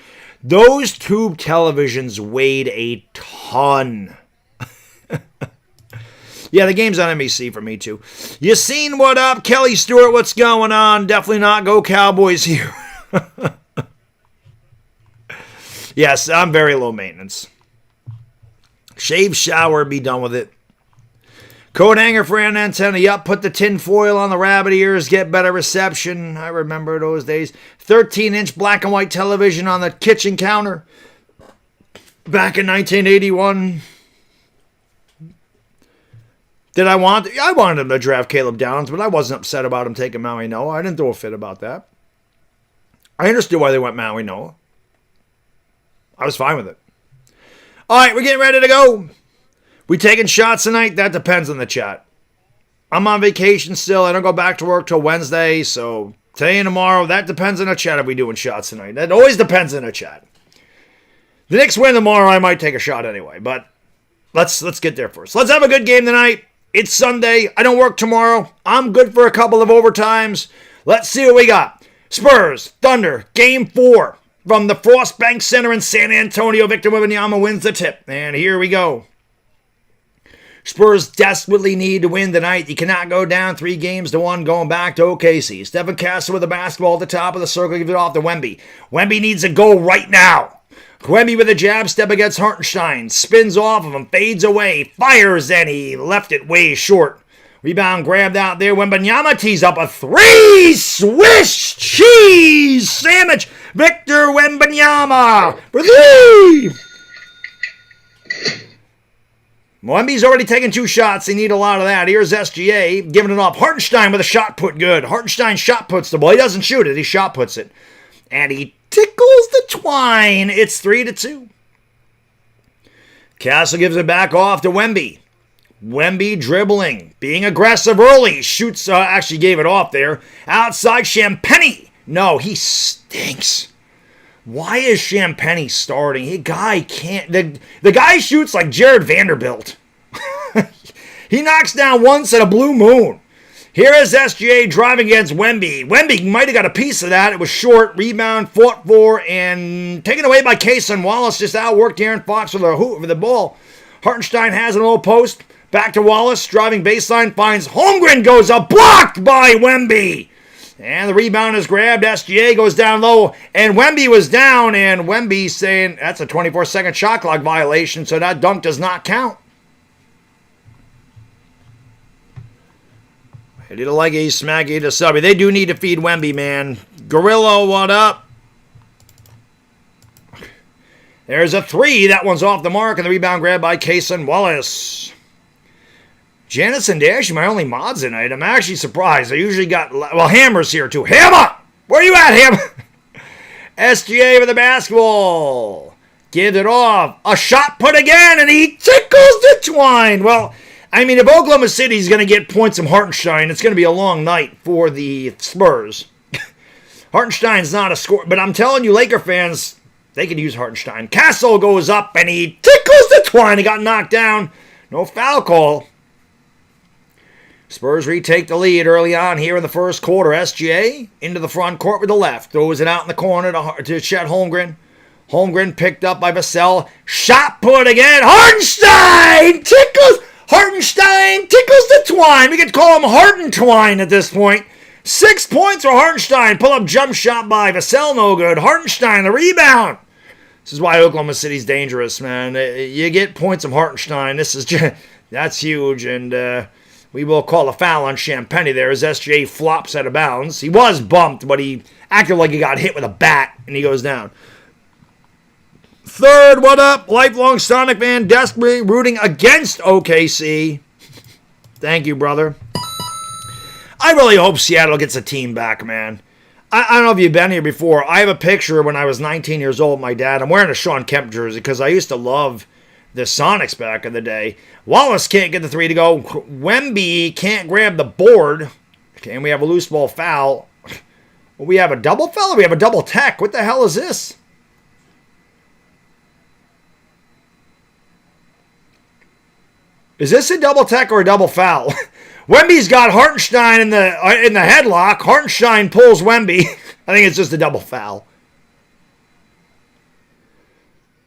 Those tube televisions weighed a ton. Yeah, the game's on NBC for me too. You seen what up, Kelly Stewart? What's going on? Definitely not go Cowboys here. Yes, I'm very low maintenance. Shave, shower, be done with it. Coat hanger for an antenna. Yup, put the tin foil on the rabbit ears, get better reception. I remember those days. 13-inch black and white television on the kitchen counter. Back in 1981. I wanted him to draft Caleb Downs, but I wasn't upset about him taking Maui Noah. I didn't throw a fit about that. I understood why they went Maui Noah. I was fine with it. All right, we're getting ready to go. We taking shots tonight? That depends on the chat. I'm on vacation still. I don't go back to work till Wednesday, so today and tomorrow, that depends on the chat if we doing shots tonight. That always depends on the chat. The Knicks win tomorrow, I might take a shot anyway, but let's get there first. Let's have a good game tonight. It's Sunday. I don't work tomorrow. I'm good for a couple of overtimes. Let's see what we got. Spurs, Thunder, Game 4. From the Frostbank Center in San Antonio, Victor Wembanyama wins the tip. And here we go. Spurs desperately need to win tonight. You cannot go down 3-1 going back to OKC. Stephen Castle with the basketball at the top of the circle, gives it off to Wemby. Wemby needs a goal right now. Wemby with a jab step against Hartenstein. Spins off of him, fades away, fires, and he left it way short. Rebound grabbed out there. Wembanyama tees up a 3. Swiss cheese sandwich. Victor Wembanyama for 3. Wemby's already taken 2 shots. They need a lot of that. Here's SGA giving it off. Hartenstein with a shot put good. Hartenstein shot puts the ball. He doesn't shoot it. He shot puts it. And he tickles the twine. It's 3-2. Castle gives it back off to Wemby. Wemby dribbling, being aggressive early, shoots, actually gave it off there. Outside Champagnie. No, he stinks. Why is Champagnie starting? He guy can't, the guy shoots like Jared Vanderbilt. He knocks down once at a blue moon. Here is SGA driving against Wemby. Wemby might have got a piece of that. It was short, rebound, fought for, and taken away by Kayson Wallace. Just outworked Aaron Fox with the ball. Hartenstein has an old post. Back to Wallace, driving baseline, finds Holmgren, goes up, blocked by Wemby. And the rebound is grabbed. SGA goes down low, and Wemby was down, and Wemby saying that's a 24-second shot clock violation, so that dunk does not count. Hit it like a smack it to subby. They do need to feed Wemby, man. Gorilla, what up? There's a 3. That one's off the mark, and the rebound grabbed by Kayson Wallace. Janice and Dash, my only mods tonight. I'm actually surprised. I usually got, well, Hammer's here too. Hammer! Where you at, Hammer? SGA with the basketball. Gives it off. A shot put again, and he tickles the twine. Well, I mean, if Oklahoma City's going to get points from Hartenstein, it's going to be a long night for the Spurs. Hartenstein's not a scorer, but I'm telling you, Laker fans, they could use Hartenstein. Castle goes up, and he tickles the twine. He got knocked down. No foul call. Spurs retake the lead early on here in the first quarter. SGA into the front court with the left. Throws it out in the corner to Chet Holmgren. Holmgren picked up by Vassell. Shot put again. Hartenstein tickles. Hartenstein tickles the twine. We could call him Hartentwine at this point. 6 points for Hartenstein. Pull up jump shot by Vassell. No good. Hartenstein the rebound. This is why Oklahoma City's dangerous, man. You get points from Hartenstein. This is just, that's huge. And We will call a foul on Champagny there as SGA flops out of bounds. He was bumped, but he acted like he got hit with a bat, and he goes down. Third, what up? Lifelong Sonic fan, desperately rooting against OKC. Thank you, brother. I really hope Seattle gets a team back, man. I don't know if you've been here before. I have a picture when I was 19 years old with my dad. I'm wearing a Sean Kemp jersey because I used to love the Sonics back in the day. Wallace can't get the three to go. Wemby can't grab the board. Okay, and we have a loose ball foul. We have a double foul or we have a double tech? What the hell is this? Is this a double tech or a double foul? Wemby's got Hartenstein in the headlock. Hartenstein pulls Wemby. I think it's just a double foul.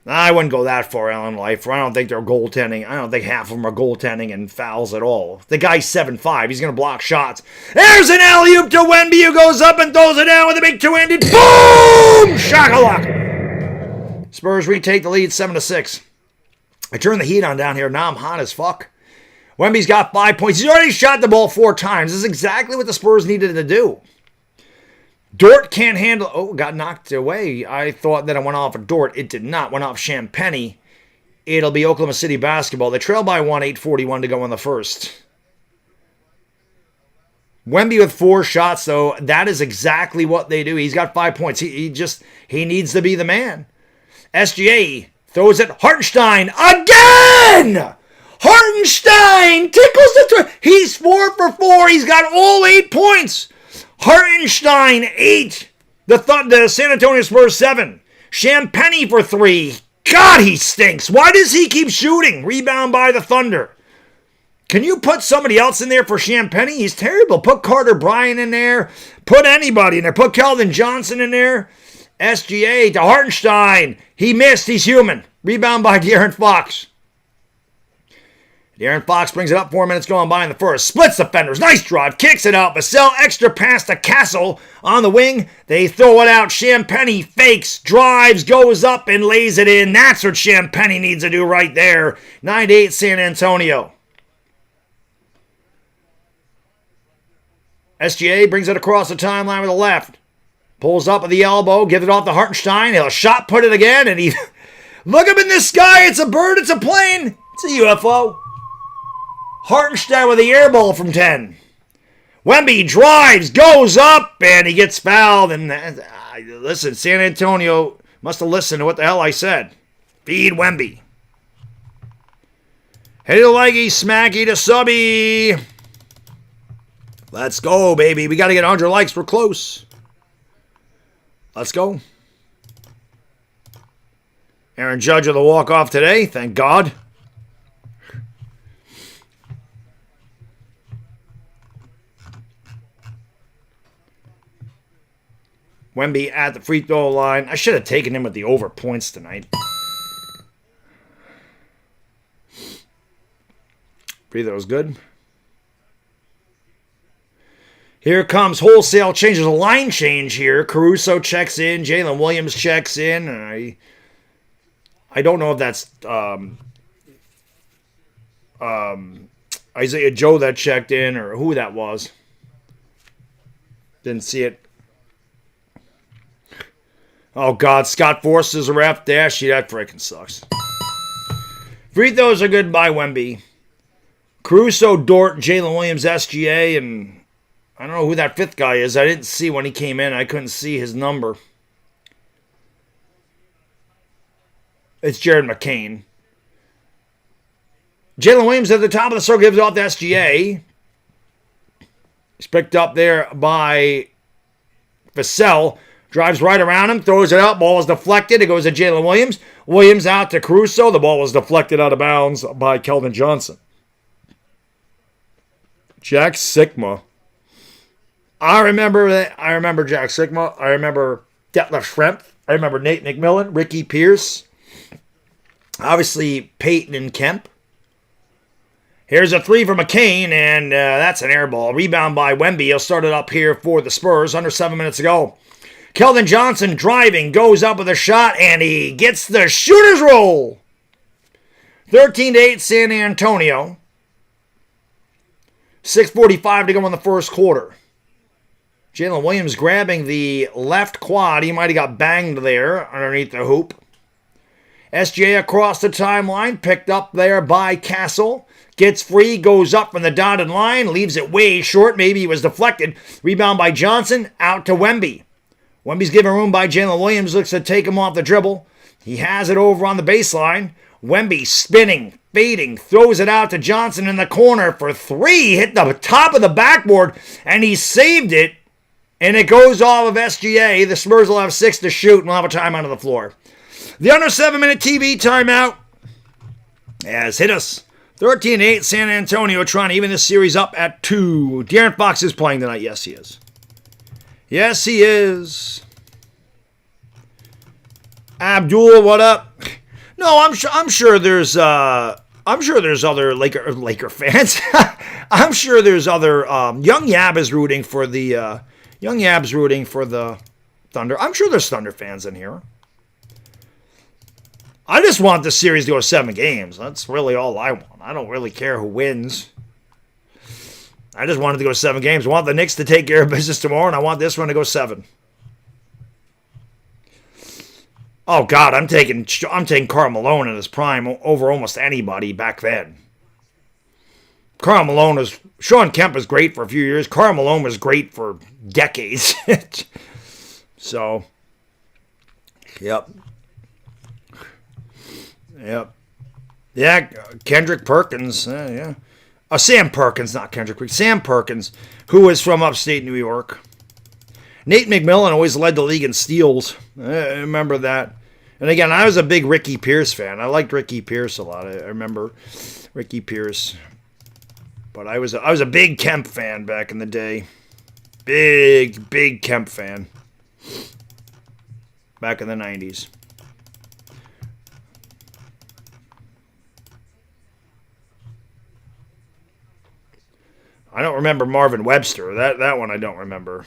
I wouldn't go that far, Alan Lifer. I don't think they're goaltending. I don't think half of them are goaltending and fouls at all. The guy's 7'5". He's going to block shots. There's an alley-oop to Wemby who goes up and throws it down with a big two-handed. Boom! Shakalaka. Spurs retake the lead 7-6. I turned the heat on down here. Now I'm hot as fuck. Wemby's got 5 points. He's already shot the ball 4 times. This is exactly what the Spurs needed to do. Dort can't handle... Oh, got knocked away. I thought that it went off of Dort. It did not. Went off Champagny. It'll be Oklahoma City basketball. They trail by 1, 8:41 to go in the first. Wemby with 4 shots, though. That is exactly what they do. He's got 5 points. He needs to be the man. SGA throws it. Hartenstein again! Hartenstein tickles the... He's 4 for 4. He's got all 8 points. Hartenstein, 8. The San Antonio Spurs, 7. Champagny for 3. God, he stinks. Why does he keep shooting? Rebound by the Thunder. Can you put somebody else in there for Champagny? He's terrible. Put Carter Bryant in there. Put anybody in there. Put Keldon Johnson in there. SGA to Hartenstein. He missed. He's human. Rebound by De'Aaron Fox. De'Aaron Fox brings it up 4 minutes going by in the first. Splits defenders. Nice drive. Kicks it out. Vassell extra pass to Castle on the wing. They throw it out. Champagny fakes, drives, goes up, and lays it in. That's what Champagny needs to do right there. 9-8 San Antonio. SGA brings it across the timeline with the left. Pulls up with the elbow. Gives it off to Hartenstein. He'll shot put it again. And he... Look up in the sky. It's a bird. It's a plane. It's a UFO. Hartenstein with the air ball from 10. Wemby drives, goes up, and he gets fouled. And listen, San Antonio must have listened to what the hell I said. Feed Wemby. Hey to leggy, smacky to subby. Let's go, baby. We got to get 100 likes. We're close. Let's go. Aaron Judge with a walk-off today. Thank God. Wemby at the free throw line. I should have taken him with the over points tonight. Free throw was good. Here comes wholesale changes. A line change here. Caruso checks in. Jalen Williams checks in. And I don't know if that's Isaiah Joe that checked in or who that was. Didn't see it. Oh, God. Scott Forst is a ref. Dashy, that freaking sucks. Free throws are good by Wemby. Caruso, Dort, Jalen Williams, SGA, and I don't know who that 5th guy is. I didn't see when he came in. I couldn't see his number. It's Jared McCain. Jalen Williams at the top of the circle gives it off to SGA. He's picked up there by Vassell. Drives right around him, throws it out. Ball is deflected. It goes to Jalen Williams. Williams out to Caruso. The ball was deflected out of bounds by Keldon Johnson. Jack Sikma. I remember that. I remember Jack Sikma. I remember Detlef Schrempf. I remember Nate McMillan, Ricky Pierce. Obviously, Peyton and Kemp. Here's a 3 for McCain, and that's an air ball. Rebound by Wemby. He'll start it up here for the Spurs. Under 7 minutes to go. Keldon Johnson driving, goes up with a shot, and he gets the shooter's roll. 13-8 San Antonio. 6:45 to go in the first quarter. Jalen Williams grabbing the left quad. He might have got banged there underneath the hoop. SGA across the timeline, picked up there by Castle. Gets free, goes up from the dotted line, leaves it way short. Maybe he was deflected. Rebound by Johnson, out to Wemby. Wemby's given room by Jalen Williams, looks to take him off the dribble. He has it over on the baseline. Wemby spinning, fading, throws it out to Johnson in the corner for three. Hit the top of the backboard, and he saved it. And it goes off of SGA. The Spurs will have 6 to shoot and will have a timeout on the floor. The under 7-minute TV timeout has hit us. 13-8 San Antonio trying to even this series up at 2. De'Aaron Fox is playing tonight. Yes, he is. Yes, he is. Abdul, what up? No, I'm sure there's other Laker fans. I'm sure there's other Young Yab is rooting for the Young Yab's rooting for the Thunder. I'm sure there's Thunder fans in here. I just want the series to go 7 games. That's really all I want. I don't really care who wins. I just want it to go 7 games. I want the Knicks to take care of business tomorrow, and I want this one to go 7. Oh God, I'm taking Karl Malone in his prime over almost anybody back then. Sean Kemp was great for a few years. Karl Malone was great for decades. So, yep. Yeah, Kendrick Perkins. Yeah. Sam Perkins, not Kendrick. Sam Perkins, who is from upstate New York. Nate McMillan always led the league in steals. I remember that. And again, I was a big Ricky Pierce fan. I liked Ricky Pierce a lot. I remember Ricky Pierce. But I was a big Kemp fan back in the day. Big Kemp fan. Back in the 90s. I don't remember Marvin Webster. That one I don't remember.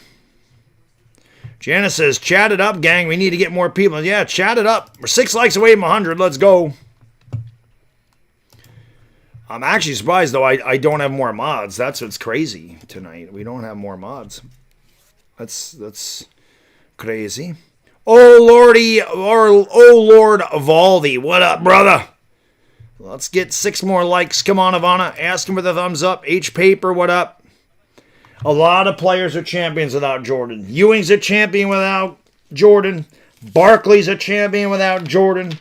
Janice says, chat it up, gang. We need to get more people. Yeah, chat it up. We're 6 likes away from 100. Let's go. I'm actually surprised, though, I don't have more mods. That's what's crazy tonight. We don't have more mods. That's crazy. Oh, Lordy, or oh, Lord Valdi. What up, brother? Let's get 6 more likes. Come on, Ivana. Ask him with a thumbs up. H. Paper, what up? A lot of players are champions without Jordan. Ewing's a champion without Jordan. Barkley's a champion without Jordan.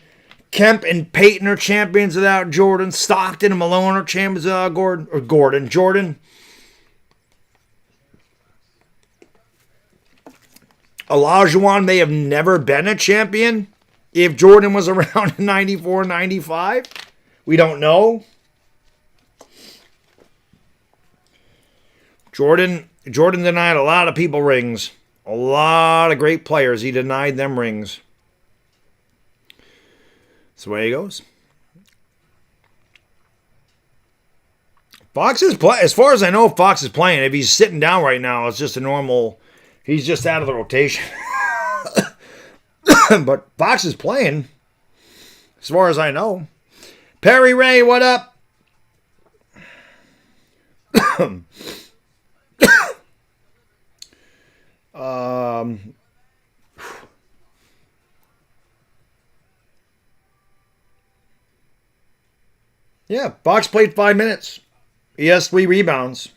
Kemp and Peyton are champions without Jordan. Stockton and Malone are champions without Jordan. Olajuwon may have never been a champion if Jordan was around in 94, 95. We don't know. Jordan denied a lot of people rings. A lot of great players. He denied them rings. That's the way he goes. Fox is as far as I know, Fox is playing. If he's sitting down right now, it's just a normal. He's just out of the rotation. But Fox is playing, as far as I know. Perry Ray, what up? Yeah, Fox played 5 minutes. He has 3 rebounds.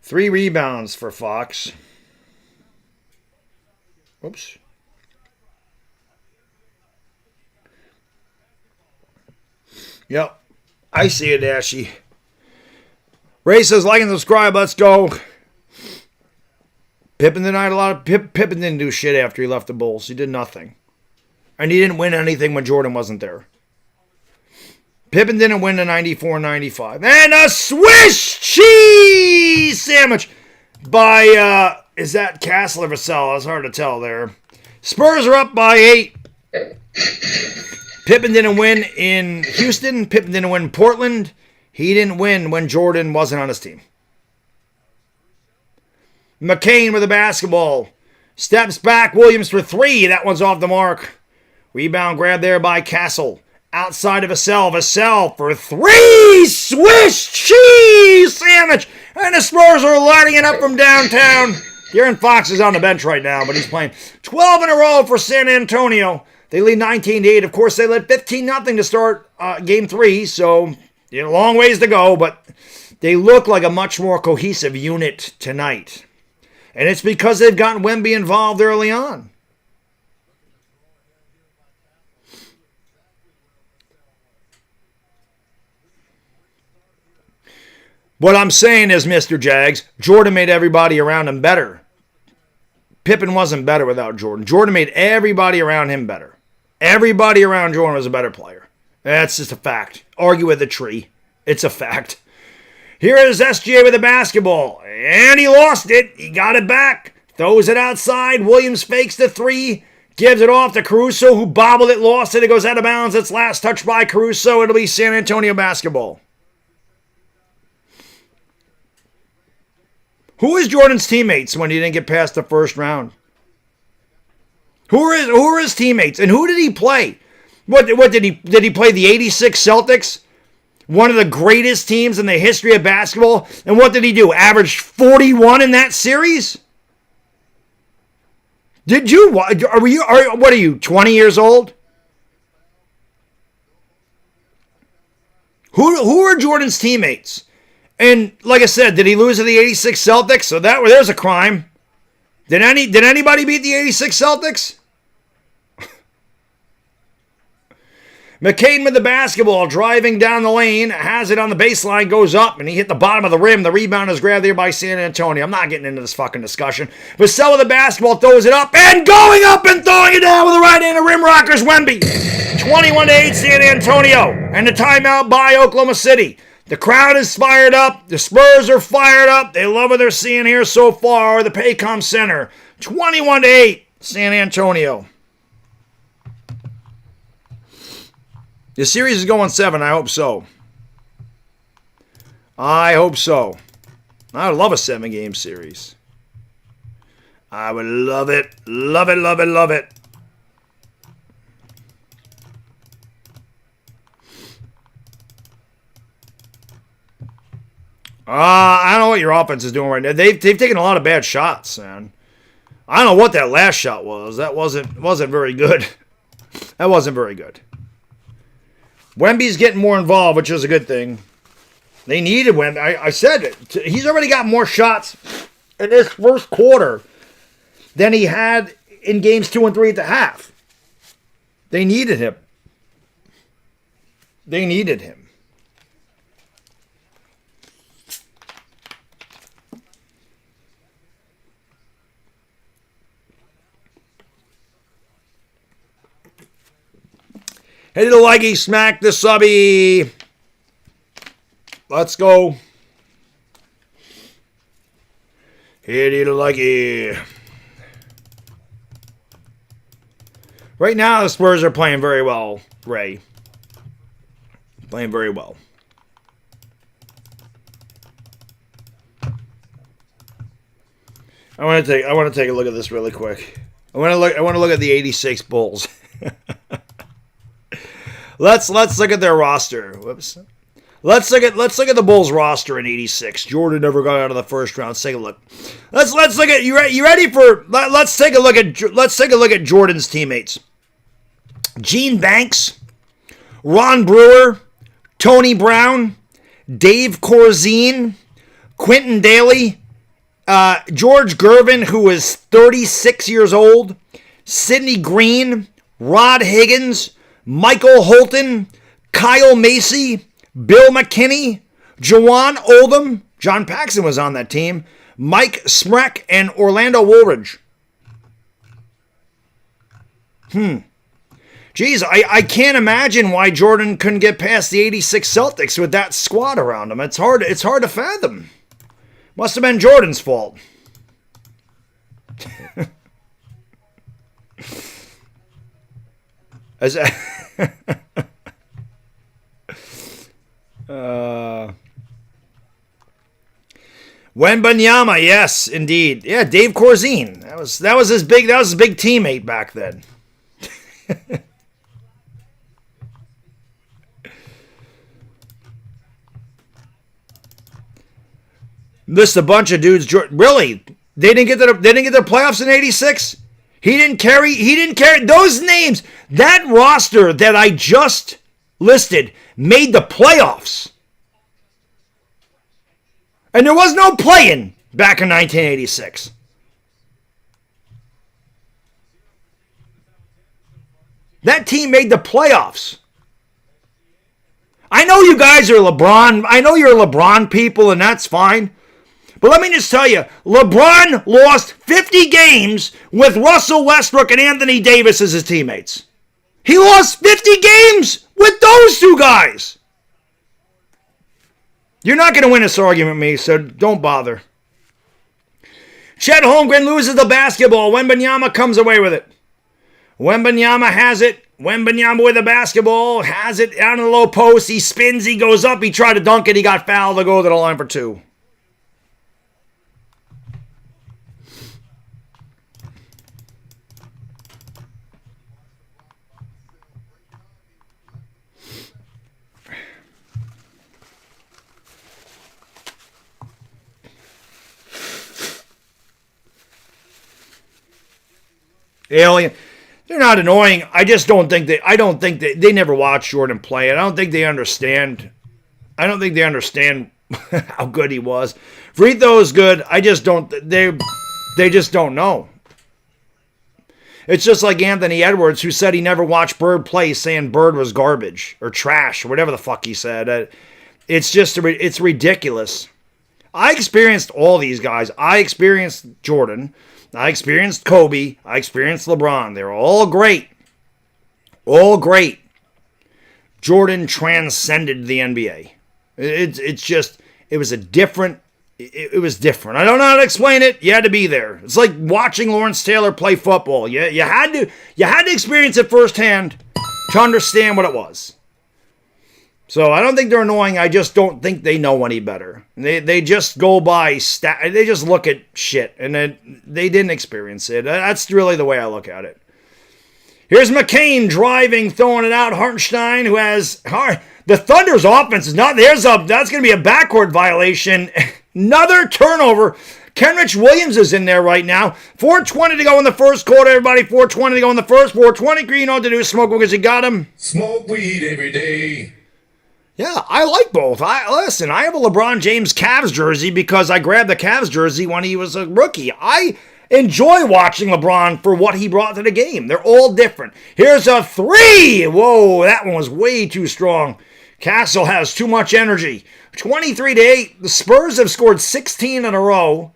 3 rebounds for Fox. Oops. Yep. I see it, Ashy. Ray says, like and subscribe. Let's go. Pippen denied a lot of... Pippen didn't do shit after he left the Bulls. He did nothing. And he didn't win anything when Jordan wasn't there. Pippen didn't win the 94-95. And a Swiss cheese sandwich by, is that Castle or Vassell? It's hard to tell there. Spurs are up by 8. Pippen didn't win in Houston. Pippen didn't win in Portland. He didn't win when Jordan wasn't on his team. McCain with the basketball. Steps back. Williams for 3. That one's off the mark. Rebound grab there by Castle. outside of Vassell for 3. Swiss cheese sandwich. And the Spurs are lighting it up from downtown. De'Aaron Fox is on the bench right now, but he's playing 12 in a row for San Antonio. They lead 19-8. Of course, they led 15-0 to start Game 3, so a long ways to go, but they look like a much more cohesive unit tonight. And it's because they've gotten Wemby involved early on. What I'm saying is, Mr. Jags, Jordan made everybody around him better. Pippen wasn't better without Jordan. Jordan made everybody around him better. Everybody around Jordan was a better player. That's just a fact. Argue with a tree. It's a fact. Here is SGA with the basketball. And he lost it. He got it back. Throws it outside. Williams fakes the 3. Gives it off to Caruso, who bobbled it, lost it. It goes out of bounds. It's last touch by Caruso. It'll be San Antonio basketball. Who is Jordan's teammates when he didn't get past the first round? Who are his teammates? And who did he play? What did he play the 86 Celtics? One of the greatest teams in the history of basketball. And what did he do? Averaged 41 in that series? Did you? What are you, 20 years old? Who are Jordan's teammates? And like I said, did he lose to the 86 Celtics? So there's a crime. Did anybody beat the 86 Celtics? McCain with the basketball, driving down the lane, has it on the baseline, goes up, and he hit the bottom of the rim. The rebound is grabbed there by San Antonio. I'm not getting into this fucking discussion. Vassell with the basketball, throws it up, and going up and throwing it down with the right-handed rim rockers, Wemby. 21-8 San Antonio, and the timeout by Oklahoma City. The crowd is fired up. The Spurs are fired up. They love what they're seeing here so far. The Paycom Center. 21-8, San Antonio. The series is going 7. I hope so. I hope so. I would love a 7-game series. I would love it. Love it, love it, love it. I don't know what your offense is doing right now. They've taken a lot of bad shots, man. I don't know what that last shot was. That wasn't very good. That wasn't very good. Wemby's getting more involved, which is a good thing. They needed Wemby. I said it. He's already got more shots in this first quarter than he had in games 2 and 3 at the half. They needed him. They needed him. Hey to the leggy, smack the subby. Let's go. Hey to the leggy. Right now, the Spurs are playing very well, Ray. Playing very well. I want to take a look at this really quick. I want to look at the 86 Bulls. Let's look at their roster. Whoops. Let's look at the Bulls roster in '86. Jordan never got out of the first round. Let's take a look. Let's look at you ready for? Let's take a look at Jordan's teammates. Gene Banks, Ron Brewer, Tony Brown, Dave Corzine, Quentin Daly, George Gervin, who was 36 years old, Sidney Green, Rod Higgins, Michael Holton, Kyle Macy, Bill McKinney, Jawan Oldham, John Paxson was on that team, Mike Smrek, and Orlando Woolridge. Geez, I can't imagine why Jordan couldn't get past the 86 Celtics with that squad around him. It's hard to fathom. Must have been Jordan's fault. Wembanyama, yes, indeed. Yeah, Dave Corzine. That was his big teammate back then. List a bunch of dudes. Really, they didn't get their playoffs in '86. He didn't carry those names. That roster that I just listed made the playoffs, and there was no play-in back in 1986. That team made the playoffs. I know you guys are LeBron. I know you're LeBron people, and that's fine. But let me just tell you, LeBron lost 50 games with Russell Westbrook and Anthony Davis as his teammates. He lost 50 games with those two guys. You're not going to win this argument with me, so don't bother. Chet Holmgren loses the basketball. Wembanyama comes away with it. Wembanyama has it. Wembanyama with the basketball. Has it down in the low post. He spins. He goes up. He tried to dunk it. He got fouled to go to the line for two. Alien. They're not annoying. I just don't think they never watched Jordan play. I don't think they understand how good he was. Free throw is good. I just don't, they just don't know. It's just like Anthony Edwards, who said he never watched Bird play, saying Bird was garbage or trash or whatever the fuck he said. It's ridiculous. I experienced all these guys. I experienced Jordan. I experienced Kobe. I experienced LeBron. They were all great. All great. Jordan transcended the NBA. It was different. I don't know how to explain it. You had to be there. It's like watching Lawrence Taylor play football. You had to experience it firsthand to understand what it was. So I don't think they're annoying. I just don't think they know any better. They just go by they just look at shit, and they didn't experience it. That's really the way I look at it. Here's McCain driving, throwing it out. Hartenstein, who has the Thunder's offense is not. That's going to be a backcourt violation. Another turnover. Kenrich Williams is in there right now. 4:20 to go in the first quarter, everybody. 4:20 to go in the first. 4:20. You know what to do. Smoke because you got him. Smoke weed every day. Yeah, I like both. I have a LeBron James Cavs jersey because I grabbed the Cavs jersey when he was a rookie. I enjoy watching LeBron for what he brought to the game. They're all different. Here's a three. Whoa, that one was way too strong. Castle has too much energy. 23-8. The Spurs have scored 16 in a row.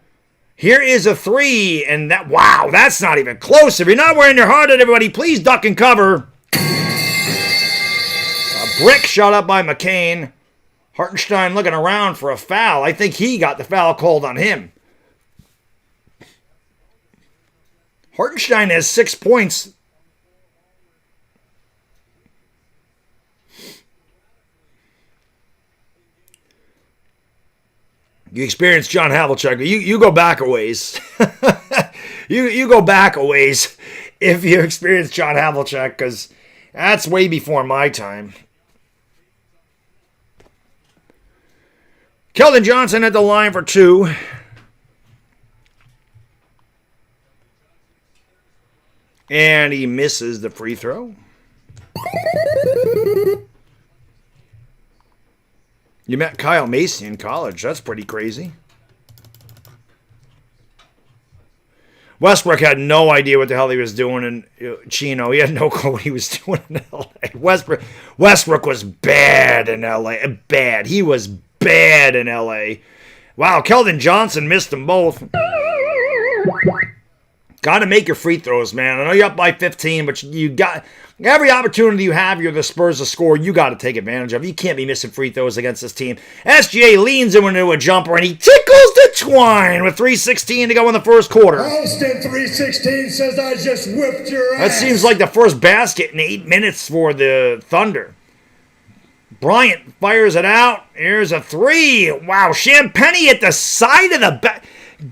Here is a three, and that's not even close. If you're not wearing your heart out, everybody, please duck and cover. Brick shot up by McCain. Hartenstein looking around for a foul. I think he got the foul called on him. Hartenstein has 6 points. You experienced John Havlicek. You go back a ways. you go back a ways if you experienced John Havlicek, because that's way before my time. Keldon Johnson at the line for two. And he misses the free throw. You met Kyle Macy in college. That's pretty crazy. Westbrook had no idea what the hell he was doing in Chino. He had no clue what he was doing in L.A. Westbrook was bad in L.A. Bad. He was bad in L.A. Wow, Keldon Johnson missed them both. Got to make your free throws, man. I know you're up by 15, but you got every opportunity you have, you're the Spurs to score, you got to take advantage of. You can't be missing free throws against this team. SGA leans into a jumper, and he tickles the twine with 3:16 to go in the first quarter. Austin 3:16 says I just whipped your ass. That seems like the first basket in 8 minutes for the Thunder. Bryant fires it out. Here's a three. Wow, Champagnie at the side of the back.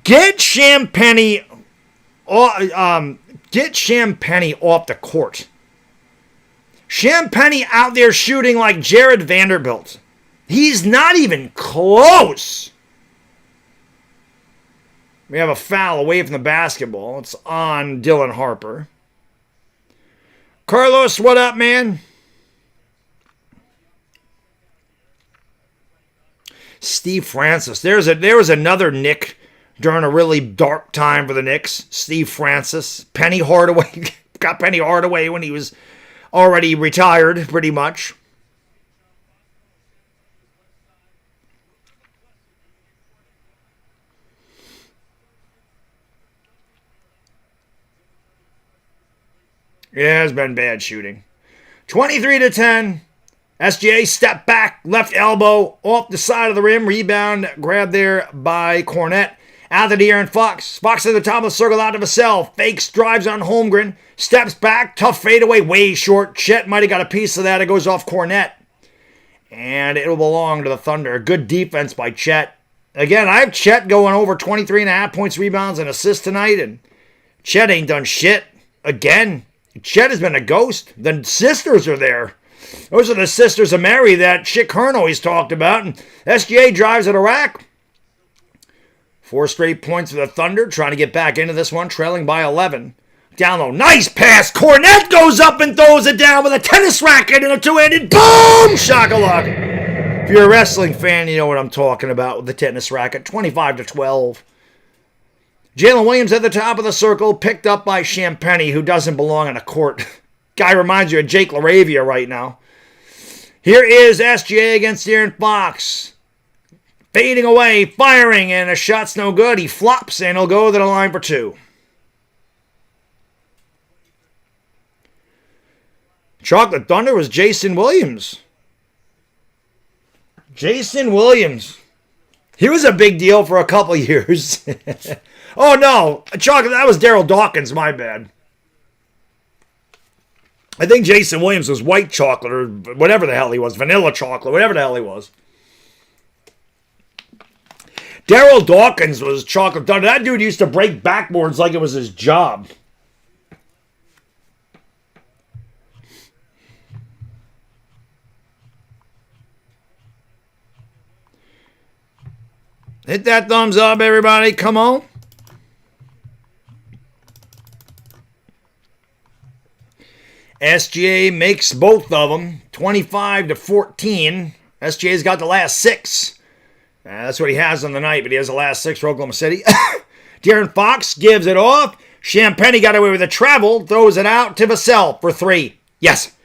Get Champagnie off the court. Champagnie out there shooting like Jared Vanderbilt. He's not even close. We have a foul away from the basketball. It's on Dylan Harper. Carlos, what up, man? Steve Francis. There was another Nick during a really dark time for the Knicks. Steve Francis. Penny Hardaway. Got Penny Hardaway when he was already retired, pretty much. Yeah, it's been bad shooting. 23-10. SGA step back, left elbow, off the side of the rim. Rebound grabbed there by Cornette. Out to De'Aaron Fox. Fox at the top of the circle, out to Vassell. Fakes, drives on Holmgren. Steps back, tough fadeaway, way short. Chet might have got a piece of that. It goes off Cornette. And it'll belong to the Thunder. Good defense by Chet. Again, I have Chet going over 23.5 points, rebounds, and assists tonight. And Chet ain't done shit. Again, Chet has been a ghost. The sisters are there. Those are the sisters of Mary that Chick Hearn always talked about. And SGA drives at a rack. 4 straight points for the Thunder, trying to get back into this one, trailing by 11. Down low, nice pass. Cornette goes up and throws it down with a tennis racket and a two-handed boom! Shakalaka. If you're a wrestling fan, you know what I'm talking about with the tennis racket. 25-12. Jalen Williams at the top of the circle, picked up by Champagnie, who doesn't belong on a court. Guy reminds you of Jake LaRavia right now. Here is SGA against De'Aaron Fox. Fading away, firing, and a shot's no good. He flops, and he'll go to the line for 2. Chocolate Thunder was Jason Williams. Jason Williams. He was a big deal for a couple years. Oh, no. Chocolate, that was Daryl Dawkins, my bad. I think Jason Williams was white chocolate or whatever the hell he was. Vanilla chocolate, whatever the hell he was. Daryl Dawkins was chocolate thunder. That dude used to break backboards like it was his job. Hit that thumbs up, everybody. Come on. SGA makes both of them. 25-14. SGA's got the last 6. That's what he has on the night, but he has the last 6 for Oklahoma City. De'Aaron Fox gives it off. Champagnie got away with a travel. Throws it out to Vassell for 3. Yes.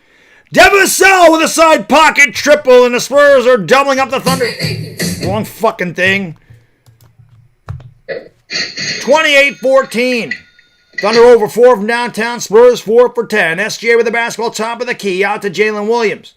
Devin Vassell with a side pocket triple, and the Spurs are doubling up the Thunder. Wrong fucking thing. 28-14. Thunder over 4 from downtown. Spurs 4 for 10. SGA with the basketball top of the key. Out to Jalen Williams.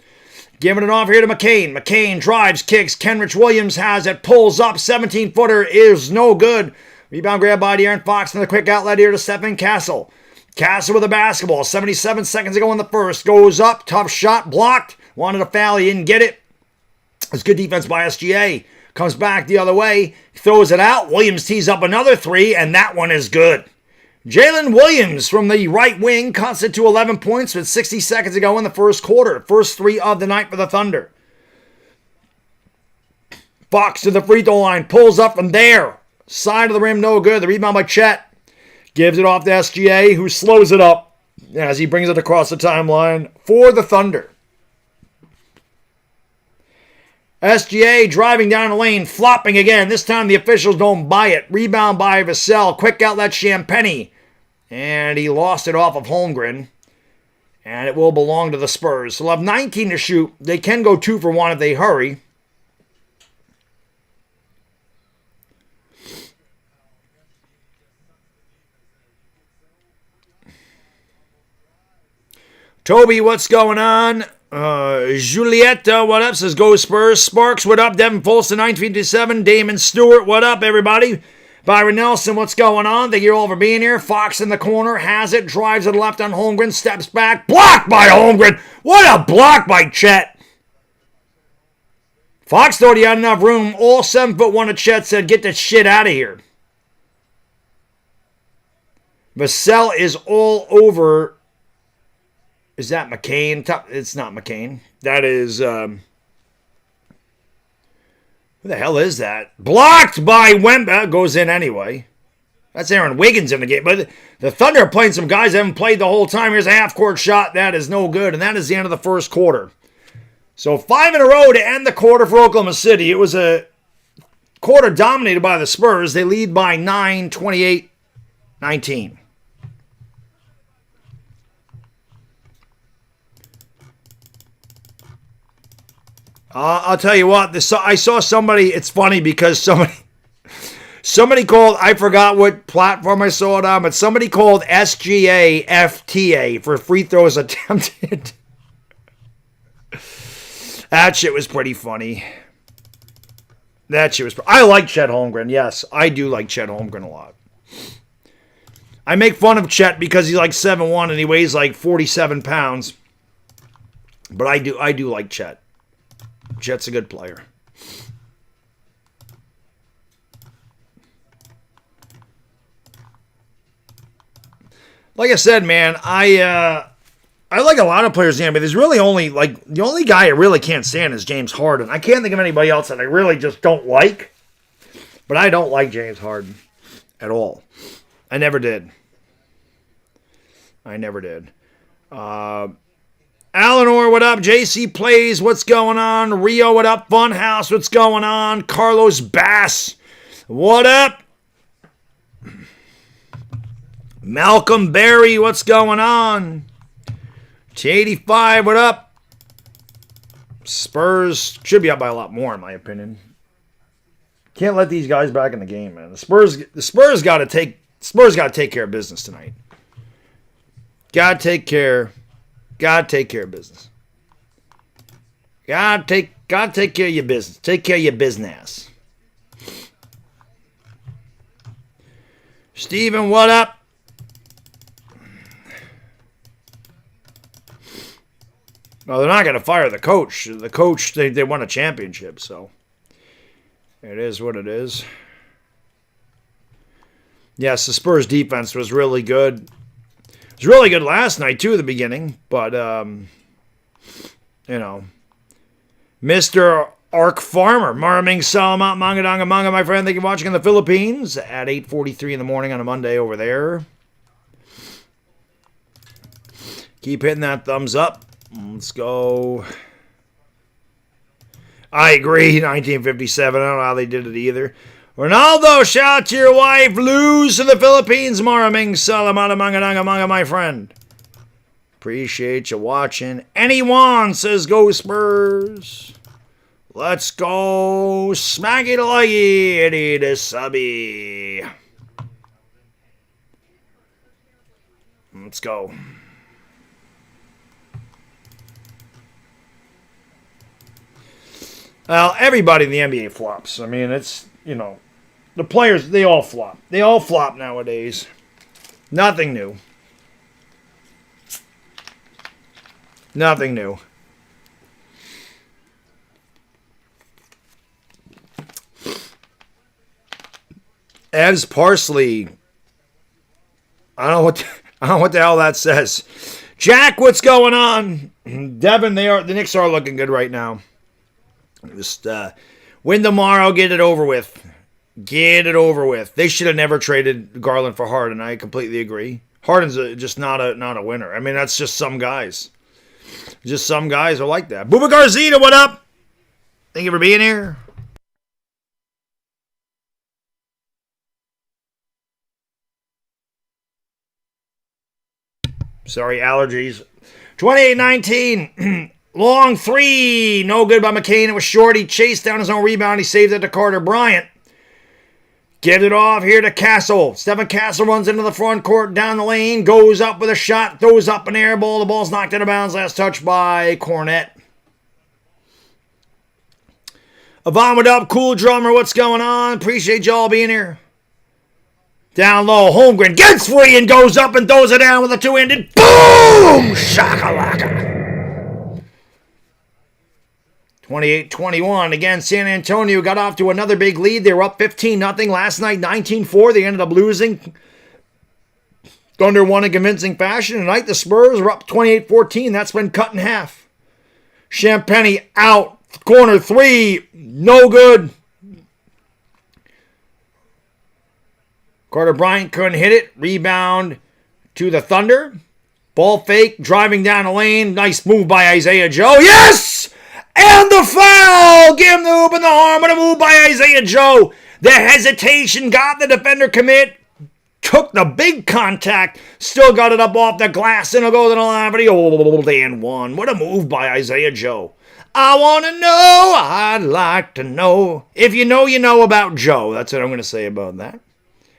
Giving it off here to McCain. McCain drives, kicks. Kenrich Williams has it. Pulls up. 17-footer is no good. Rebound grab by De'Aaron Fox. And the quick outlet here to Stephen Castle. Castle with the basketball. 77 seconds to go in the first. Goes up. Tough shot. Blocked. Wanted a foul. He didn't get it. It's good defense by SGA. Comes back the other way. Throws it out. Williams tees up another 3. And that one is good. Jalen Williams from the right wing cuts it to 11 points with 60 seconds to go in the first quarter. First 3 of the night for the Thunder. Fox to the free throw line. Pulls up from there. Side of the rim, no good. The rebound by Chet. Gives it off to SGA, who slows it up as he brings it across the timeline for the Thunder. SGA driving down the lane, flopping again. This time the officials don't buy it. Rebound by Vassell. Quick outlet Champagnie. And he lost it off of Holmgren. And it will belong to the Spurs. So they'll have 19 to shoot. They can go 2 for 1 if they hurry. Toby, what's going on? Julietta, what up? Says go Spurs. Sparks, what up? Devin Folston, 1957. Damon Stewart, what up, everybody? Byron Nelson, what's going on? Thank you all for being here. Fox in the corner, has it, drives it left on Holmgren, steps back, blocked by Holmgren. What a block by Chet. Fox thought he had enough room. All 7'1" of Chet said, get this shit out of here. Vassell is all over. Is that McCain? It's not McCain. That is, who the hell is that? Blocked by Wemba. Goes in anyway. That's Aaron Wiggins in the game. But the Thunder are playing some guys that haven't played the whole time. Here's a half-court shot. That is no good. And that is the end of the first quarter. So 5 in a row to end the quarter for Oklahoma City. It was a quarter dominated by the Spurs. They lead by 9, 28-19. I'll tell you what. I saw somebody. It's funny because somebody called. I forgot what platform I saw it on, but somebody called SGA FTA for free throws attempted. That shit was pretty funny. I like Chet Holmgren. Yes, I do like Chet Holmgren a lot. I make fun of Chet because he's like 7'1" and he weighs like 47 pounds. But I do like Chet. Chet's a good player. Like I said, man, I like a lot of players in the NBA. There's really only, like, the only guy I really can't stand is James Harden. I can't think of anybody else that I really just don't like. But I don't like James Harden at all. I never did. Eleanor, what up? JC Plays, what's going on? Rio, what up? Funhouse, what's going on? Carlos Bass, what up? Malcolm Berry, what's going on? T85, what up? Spurs should be up by a lot more, in my opinion. Can't let these guys back in the game, man. The Spurs got to take care of business tonight. Got to take care of business. Got to take care of your business. Take care of your business. Steven, what up? Well, they're not going to fire the coach. The coach, they won a championship, so it is what it is. Yes, the Spurs defense was really good. It was really good last night, too, at the beginning. But, Mr. Ark Farmer, Maraming Salamat, Mangadanga Manga, my friend. Thank you for watching in the Philippines at 8:43 in the morning on a Monday over there. Keep hitting that thumbs up. Let's go. I agree, 1957. I don't know how they did it either. Ronaldo, shout out to your wife. Lose to the Philippines. Maraming Salamata Mangadanga Manga, my friend. Appreciate you watching. Anyone says go Spurs. Let's go. Smacky to leggy. Eddie to subby. Let's go. Well, everybody in the NBA flops. I mean, it's, the players, they all flop. They all flop nowadays. Nothing new. Nothing new. As Parsley. I don't know what the hell that says. Jack, what's going on? Devin, the Knicks are looking good right now. Just win tomorrow, get it over with. Get it over with. They should have never traded Garland for Harden. I completely agree. Harden's just not a winner. I mean, that's just some guys. Just some guys are like that. Booba Garzita, what up? Thank you for being here. Sorry, allergies. 28-19. Long three. No good by McCain. It was short. He chased down his own rebound. He saved it to Carter Bryant. Get it off here to Castle. Stephen Castle runs into the front court, down the lane, goes up with a shot, throws up an air ball. The ball's knocked out of bounds. Last touch by Cornette. Yvonne, what up? Cool drummer, what's going on? Appreciate y'all being here. Down low, Holmgren gets free and goes up and throws it down with a two-handed boom! Shakalaka. 28-21. Again, San Antonio got off to another big lead. They were up 15-0 last night, 19-4. They ended up losing. Thunder won in convincing fashion. Tonight, the Spurs are up 28-14. That's been cut in half. Champagny out. Corner three. No good. Carter Bryant couldn't hit it. Rebound to the Thunder. Ball fake, driving down the lane. Nice move by Isaiah Joe. Yes! And the foul! Give him the hoop in the arm. What a move by Isaiah Joe. The hesitation got the defender commit. Took the big contact. Still got it up off the glass. And it'll go to the line for the old and one. What a move by Isaiah Joe. I want to know. I'd like to know. If you know about Joe. That's what I'm going to say about that.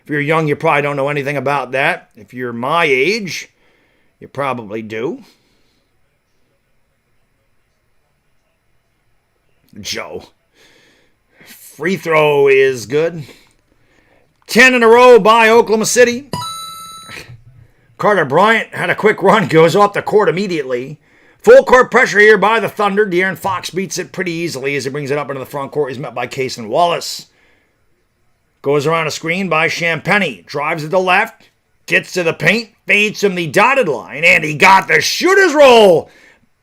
If you're young, you probably don't know anything about that. If you're my age, you probably do. Joe. Free throw is good. 10 in a row by Oklahoma City. Carter Bryant had a quick run, goes off the court immediately. Full court pressure here by the Thunder. De'Aaron Fox beats it pretty easily as he brings it up into the front court. He's met by Cason Wallace. Goes around a screen by Champagnie. Drives to the left. Gets to the paint. Fades from the dotted line. And he got the shooter's roll.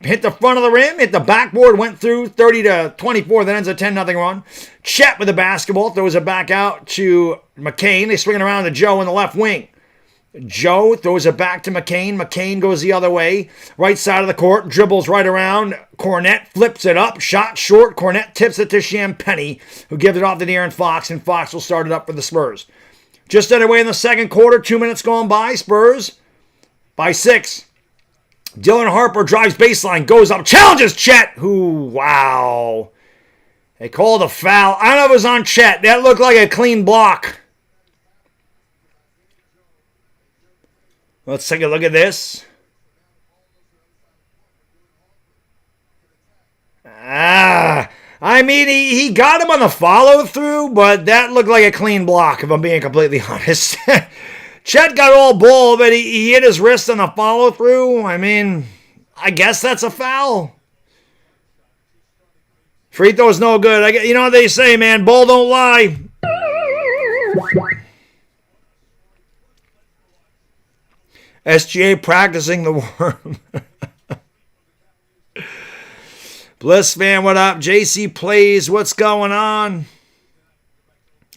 Hit the front of the rim. Hit the backboard. Went through 30-24. That ends a 10-0 run. Chet with the basketball. Throws it back out to McCain. They swing it around to Joe in the left wing. Joe throws it back to McCain. McCain goes the other way. Right side of the court. Dribbles right around. Cornette flips it up. Shot short. Cornette tips it to Champagnie, who gives it off to De'Aaron Fox, and Fox will start it up for the Spurs. Just underway in the second quarter. 2 minutes gone by. Spurs by 6. Dylan Harper drives baseline. Goes up. Challenges Chet, who, wow. They called a foul. I don't know if it was on Chet. That looked like a clean block. Let's take a look at this. I mean, he got him on the follow-through, but that looked like a clean block, if I'm being completely honest. Chet got all ball, but he hit his wrist on the follow-through. I mean, I guess that's a foul. Free throw's no good. You know what they say, man, ball don't lie. SGA practicing the worm. Bliss fan, what up? JC plays, what's going on?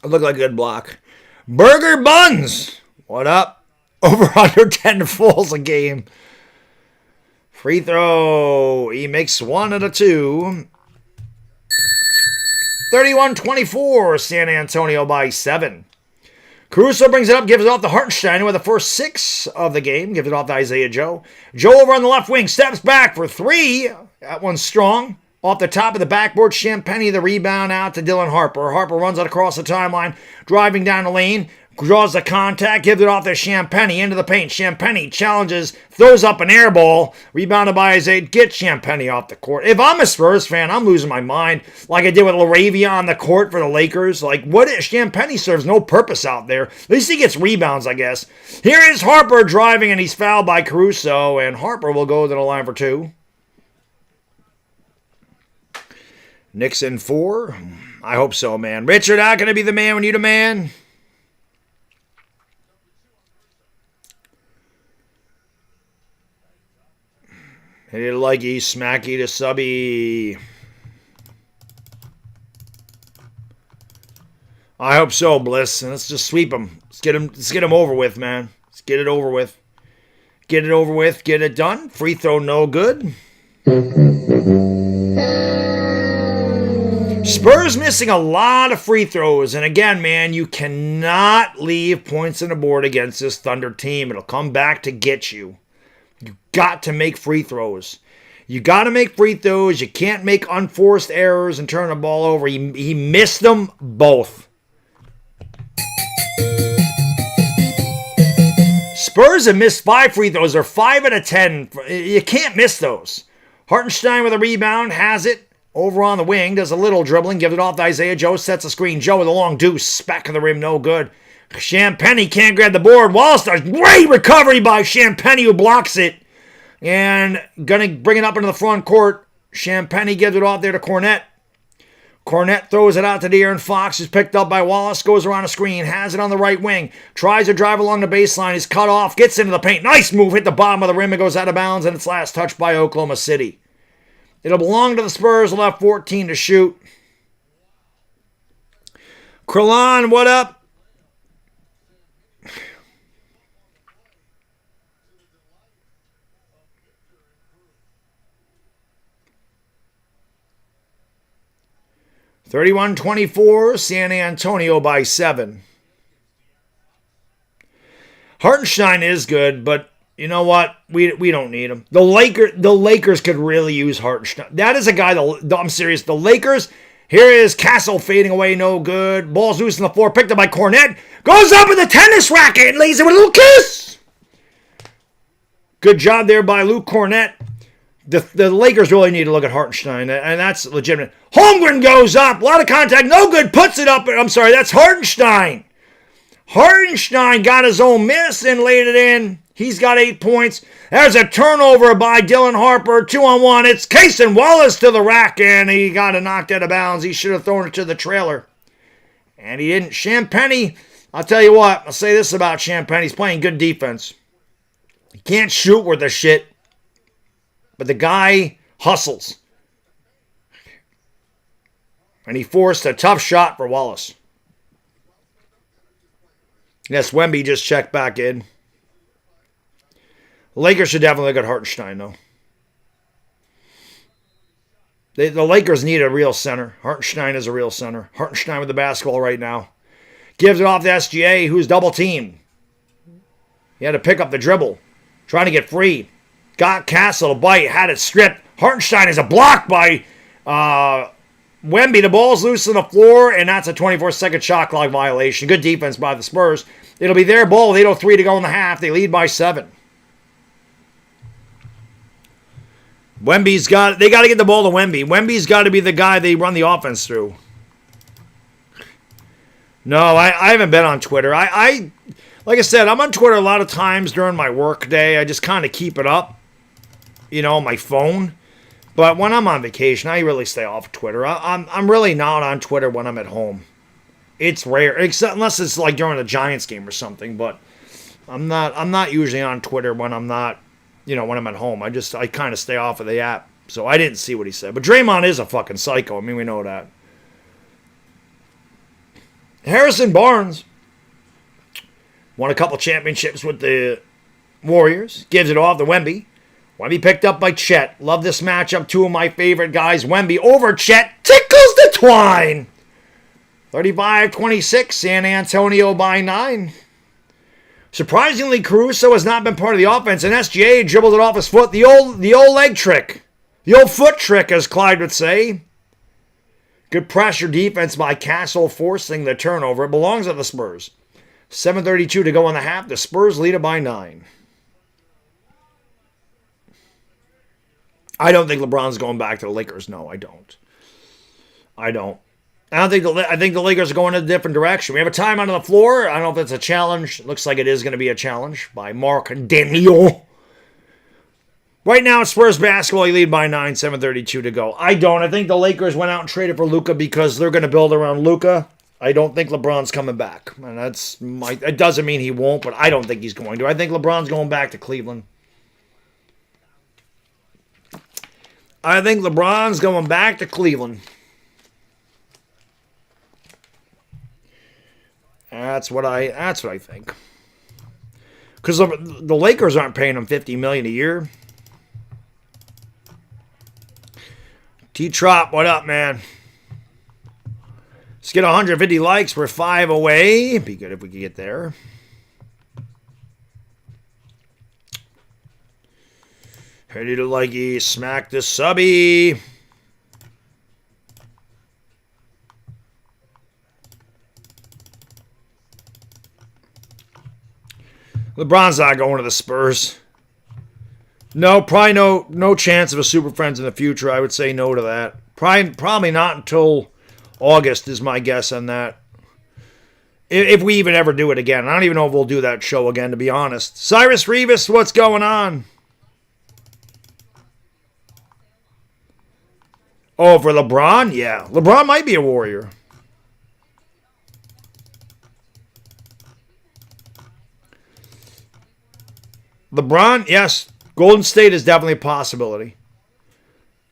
It looked like a good block. Burger Buns, what up? Over under 10 falls a game. Free throw. He makes one out of two. 31-24, San Antonio by 7. Caruso brings it up, gives it off to Hartenstein with the first 6 of the game. Gives it off to Isaiah Joe. Joe over on the left wing, steps back for 3. That one's strong. Off the top of the backboard, Champagnie the rebound out to Dylan Harper. Harper runs it across the timeline, driving down the lane. Draws the contact, gives it off to Champagnie into the paint. Champagnie challenges, throws up an air ball. Rebounded by Isaiah. Get Champagnie off the court. If I'm a Spurs fan, I'm losing my mind. Like I did with LaRavia on the court for the Lakers. Like, what is Champagnie serves no purpose out there. At least he gets rebounds, I guess. Here is Harper driving, and he's fouled by Caruso. And Harper will go to the line for 2. Knicks in 4. I hope so, man. Richard, not going to be the man when you the man. Hit it likey, smacky to subby. I hope so, Bliss. And let's just sweep him. Let's get him over with, man. Let's get it over with. Get it over with. Get it done. Free throw, no good. Spurs missing a lot of free throws. And again, man, you cannot leave points on the board against this Thunder team. It'll come back to get you. You got to make free throws. You got to make free throws. You can't make unforced errors and turn the ball over. He missed them both. Spurs have missed 5 free throws. They're 5 out of 10. You can't miss those. Hartenstein with a rebound, has it. Over on the wing, does a little dribbling, gives it off to Isaiah Joe, sets a screen. Joe with a long deuce, back of the rim, no good. Champagnie can't grab the board. Wallace does. Great recovery by Champagnie, who blocks it. And going to bring it up into the front court. Champagnie gives it off there to Cornette. Cornette throws it out to De'Aaron Fox, who's picked up by Wallace, goes around a screen, has it on the right wing, tries to drive along the baseline, is cut off, gets into the paint. Nice move, hit the bottom of the rim, it goes out of bounds, and it's last touched by Oklahoma City. It'll belong to the Spurs, left 14 to shoot. Krillon, what up? 31-24, San Antonio by 7. Hartenstein is good, but you know what? We don't need him. The Lakers could really use Hartenstein. That is a guy I'm serious. The Lakers, here is Castle fading away, no good. Ball's loose on the floor, picked up by Cornette. Goes up with the tennis racket and lays it with a little kiss. Good job there by Luke Cornette. The Lakers really need to look at Hartenstein, and that's legitimate. Holmgren goes up, a lot of contact, no good, puts it up. I'm sorry, that's Hartenstein. Hartenstein got his own miss and laid it in. He's got 8 points. There's a turnover by Dylan Harper, 2-on-1. It's Cason Wallace to the rack, and he got it knocked out of bounds. He should have thrown it to the trailer, and he didn't. Champagny, I'll tell you what, I'll say this about Champagny. He's playing good defense. He can't shoot worth a shit, but the guy hustles. And he forced a tough shot for Wallace. Yes, Wemby just checked back in. The Lakers should definitely look at Hartenstein, though. The Lakers need a real center. Hartenstein is a real center. Hartenstein with the basketball right now. Gives it off to SGA, who's double-teamed. He had to pick up the dribble. Trying to get free. Got Castle to bite. Had it stripped. Hartenstein is a block by Wemby. The ball's loose on the floor, and that's a 24-second shot clock violation. Good defense by the Spurs. It'll be their ball with 8:03 to go in the half. They lead by 7. They got to get the ball to Wemby. Wemby's got to be the guy they run the offense through. No, I haven't been on Twitter. Like I said, I'm on Twitter a lot of times during my work day. I just kind of keep it up, on my phone. But when I'm on vacation, I really stay off Twitter. I'm really not on Twitter when I'm at home. It's rare, unless it's like during a Giants game or something. But I'm not usually on Twitter when I'm not, when I'm at home. I kind of stay off of the app. So I didn't see what he said. But Draymond is a fucking psycho. I mean, we know that. Harrison Barnes won a couple championships with the Warriors. Gives it off to Wemby. Wemby picked up by Chet. Love this matchup. Two of my favorite guys. Wemby over Chet. Tickles the twine. 35-26. San Antonio by 9. Surprisingly, Caruso has not been part of the offense, and SGA dribbled it off his foot. The old leg trick. The old foot trick, as Clyde would say. Good pressure defense by Castle, forcing the turnover. It belongs to the Spurs. 7:32 to go in the half. The Spurs lead it by 9. I don't think LeBron's going back to the Lakers. No, I don't. I think the Lakers are going in a different direction. We have a timeout on the floor. I don't know if it's a challenge. It looks like it is going to be a challenge by Mark Daniel. Right now, it's Spurs basketball. You lead by 9, 7:32 to go. I think the Lakers went out and traded for Luka because they're going to build around Luka. I don't think LeBron's coming back. And it doesn't mean he won't, but I don't think he's going to. I think LeBron's going back to Cleveland. That's what I think. Because the Lakers aren't paying him $50 million a year. T-Trop, what up, man? Let's get 150 likes. We're 5 away. Be good if we could get there. Ready to likey, smack the subby. LeBron's not going to the Spurs. No, probably no chance of a Super Friends in the future. I would say no to that. Probably not until August is my guess on that. If we even ever do it again. I don't even know if we'll do that show again, to be honest. Cyrus Revis, what's going on? Oh, for LeBron? Yeah. LeBron might be a Warrior. LeBron, yes. Golden State is definitely a possibility.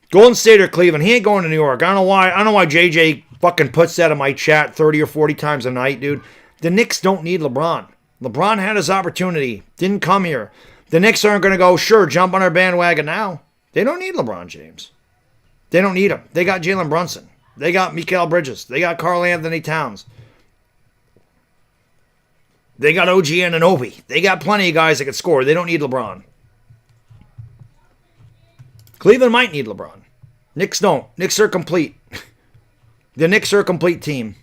Golden State or Cleveland. He ain't going to New York. I don't know why JJ fucking puts that in my chat 30 or 40 times a night, dude. The Knicks don't need LeBron. LeBron had his opportunity. Didn't come here. The Knicks aren't going to go, sure, jump on our bandwagon now. They don't need LeBron James. They don't need him. They got Jalen Brunson. They got Mikal Bridges. They got Karl Anthony Towns. They got OG Anunoby. They got plenty of guys that can score. They don't need LeBron. Cleveland might need LeBron. Knicks don't. Knicks are complete. The Knicks are a complete team.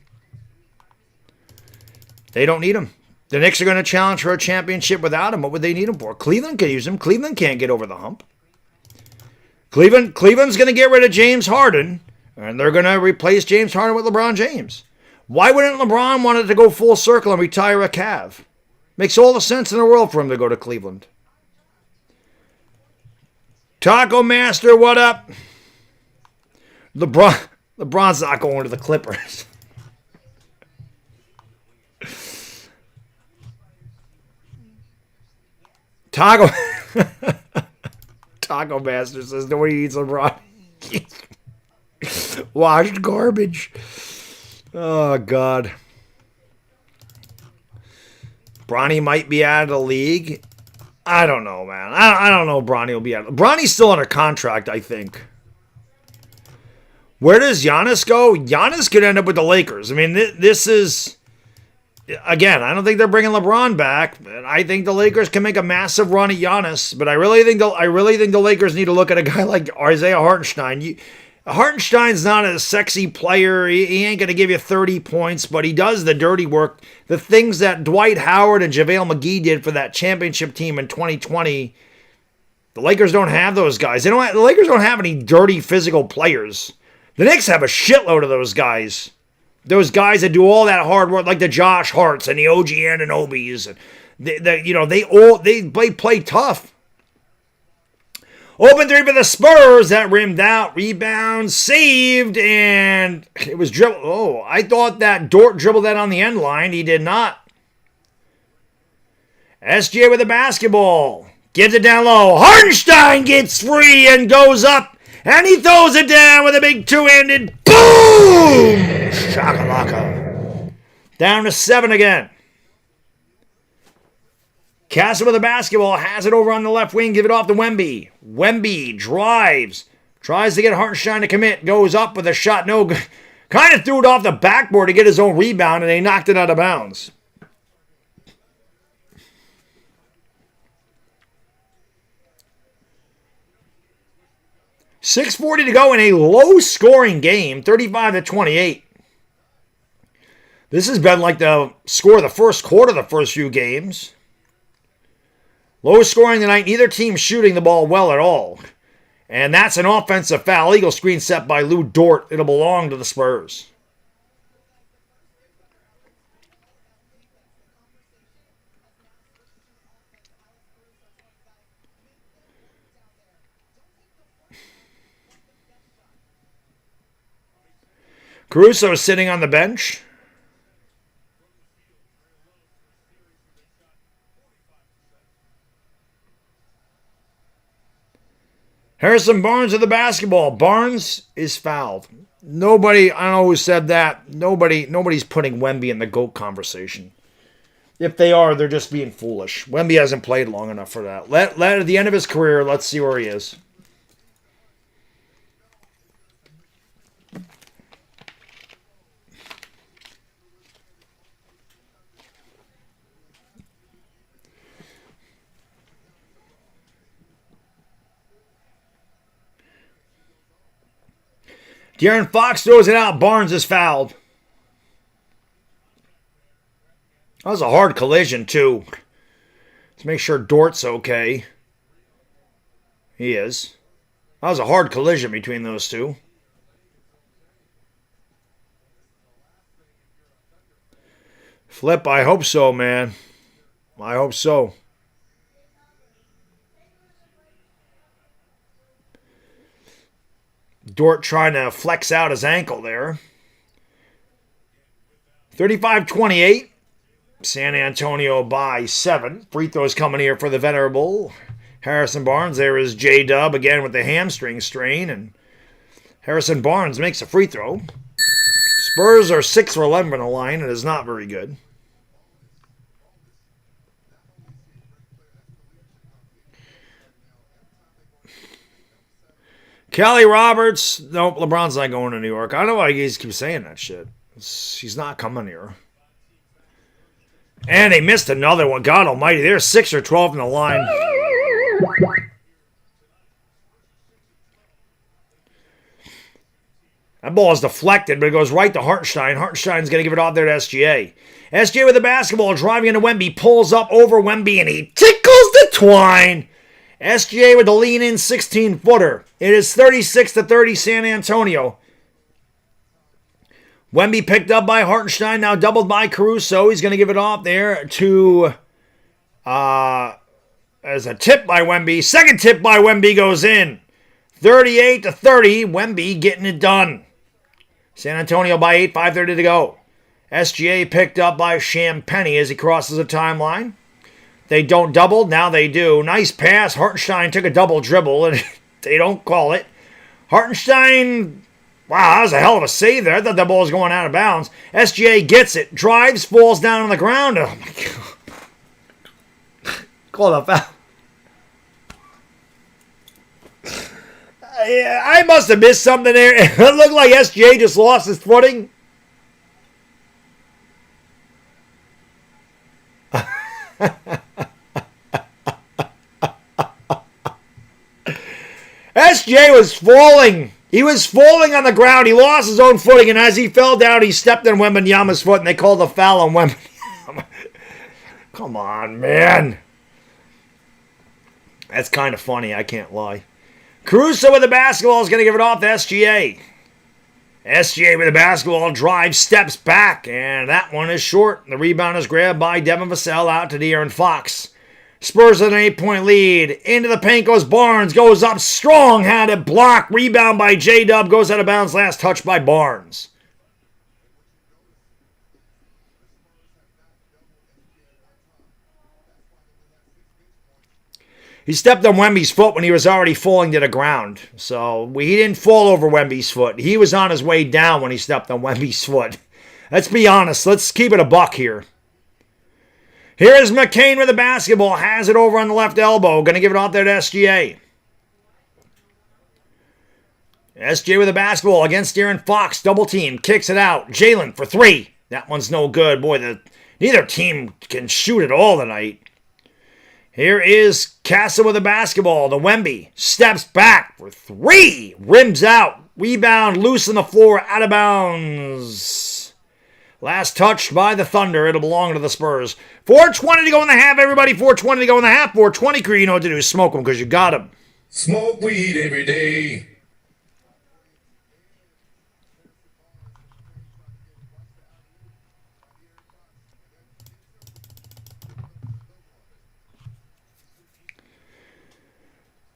They don't need him. The Knicks are going to challenge for a championship without him. What would they need him for? Cleveland could use him. Cleveland can't get over the hump. Cleveland's going to get rid of James Harden, and they're going to replace James Harden with LeBron James. Why wouldn't LeBron want to go full circle and retire a Cav? Makes all the sense in the world for him to go to Cleveland. Taco Master, what up? LeBron's not going to the Clippers. Taco Master says nobody needs LeBron. Washed garbage. Oh, God. Bronny might be out of the league. I don't know, man. I don't know if Bronny will be out. Bronny's still under contract, I think. Where does Giannis go? Giannis could end up with the Lakers. I mean, this is... Again, I don't think they're bringing LeBron back. But I think the Lakers can make a massive run at Giannis. But I really think the Lakers need to look at a guy like Isaiah Hartenstein. Hartenstein's not a sexy player. He ain't going to give you 30 points, but he does the dirty work. The things that Dwight Howard and JaVale McGee did for that championship team in 2020, the Lakers don't have those guys. The Lakers don't have any dirty physical players. The Knicks have a shitload of those guys. Those guys that do all that hard work, like the Josh Harts and the OG Anunobys. And they play tough. Open three for the Spurs. That rimmed out. Rebound. Saved. And it was dribbled. Oh, I thought that Dort dribbled that on the end line. He did not. SGA with the basketball. Gives it down low. Hartenstein gets free and goes up. And he throws it down with a big two-handed boom! Shakalaka. Down to 7 again. Castle with the basketball. Has it over on the left wing. Give it off to Wemby. Wemby drives. Tries to get Hartenstein to commit. Goes up with a shot. No good. Kind of threw it off the backboard to get his own rebound, and they knocked it out of bounds. .640 to go in a low-scoring game, 35-28. This has been like the score of the first quarter, the first few games. Low scoring tonight, neither team shooting the ball well at all. And that's an offensive foul. Eagle screen set by Lou Dort. It'll belong to the Spurs. Caruso is sitting on the bench. Harrison Barnes with the basketball. Barnes is fouled. Nobody, I don't know who said that. Nobody's putting Wemby in the GOAT conversation. If they are, they're just being foolish. Wemby hasn't played long enough for that. Let at the end of his career, let's see where he is. De'Aaron Fox throws it out. Barnes is fouled. That was a hard collision, too. Let's make sure Dort's okay. He is. That was a hard collision between those two. Flip, I hope so, man. I hope so. Dort trying to flex out his ankle there. 35-28. San Antonio by 7. Free throws coming here for the venerable Harrison Barnes. There is J-Dub again with the hamstring strain. And Harrison Barnes makes a free throw. Spurs are 6 for 11 on the line. It is not very good. Kelly Roberts. Nope, LeBron's not going to New York. I don't know why he keeps saying that shit. He's not coming here. And they missed another one. God almighty. They're 6 or 12 in the line. That ball is deflected, but it goes right to Hartenstein. Hartenstein's going to give it off there to SGA. SGA with the basketball, driving into Wemby, pulls up over Wemby, and he tickles the twine. SGA with the lean-in 16-footer. It is 36-30 San Antonio. Wemby picked up by Hartenstein, now doubled by Caruso. He's going to give it off there to, as a tip by Wemby. Second tip by Wemby goes in. 38-30, Wemby getting it done. San Antonio by 8, 5:30 to go. SGA picked up by Champagny as he crosses the timeline. They don't double, now they do. Nice pass. Hartenstein took a double dribble, and they don't call it. Hartenstein, wow, that was a hell of a save there. I thought that ball was going out of bounds. SGA gets it, drives, falls down on the ground. Oh, my God. Call a foul. I must have missed something there. It looked like SGA just lost his footing. SGA was falling. He was falling on the ground. He lost his own footing, and as he fell down, he stepped on Wembanyama's foot, and they called a foul on Wembanyama. Come on, man. That's kind of funny, I can't lie. Caruso with the basketball is going to give it off to SGA. SGA with the basketball, drives, steps back, and that one is short. The rebound is grabbed by Devin Vassell out to De'Aaron Fox. Spurs with an 8-point lead. Into the paint goes Barnes, goes up strong, had it blocked. Rebound by J-Dub, goes out of bounds, last touch by Barnes. He stepped on Wemby's foot when he was already falling to the ground. So he didn't fall over Wemby's foot. He was on his way down when he stepped on Wemby's foot. Let's be honest. Let's keep it a buck here. Here is McCain with the basketball. Has it over on the left elbow. Going to give it off there to SGA. SGA with the basketball against De'Aaron Fox. Double team. Kicks it out. Jalen for 3. That one's no good. Boy, neither team can shoot at all tonight. Here is Castle with the basketball. The Wemby steps back for 3. Rims out. Rebound loose on the floor. Out of bounds. Last touched by the Thunder. It'll belong to the Spurs. 4:20 to go in the half, everybody. 4:20 to go in the half. 4:20 crew, you know what to do. Smoke them because you got them. Smoke weed every day.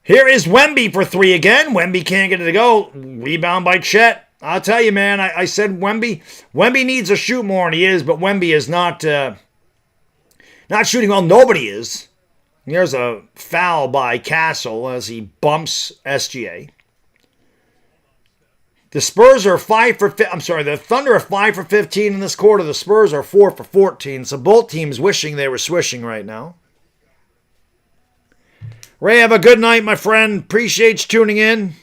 Here is Wemby for 3 again. Wemby can't get it to go. Rebound by Chet. I'll tell you, man, I said Wemby needs to shoot more, and he is, but Wemby is not shooting well. Nobody is. Here's a foul by Castle as he bumps SGA. The Spurs are the Thunder are 5 for 15 in this quarter. The Spurs are 4 for 14. So both teams wishing they were swishing right now. Ray, have a good night, my friend. Appreciate you tuning in.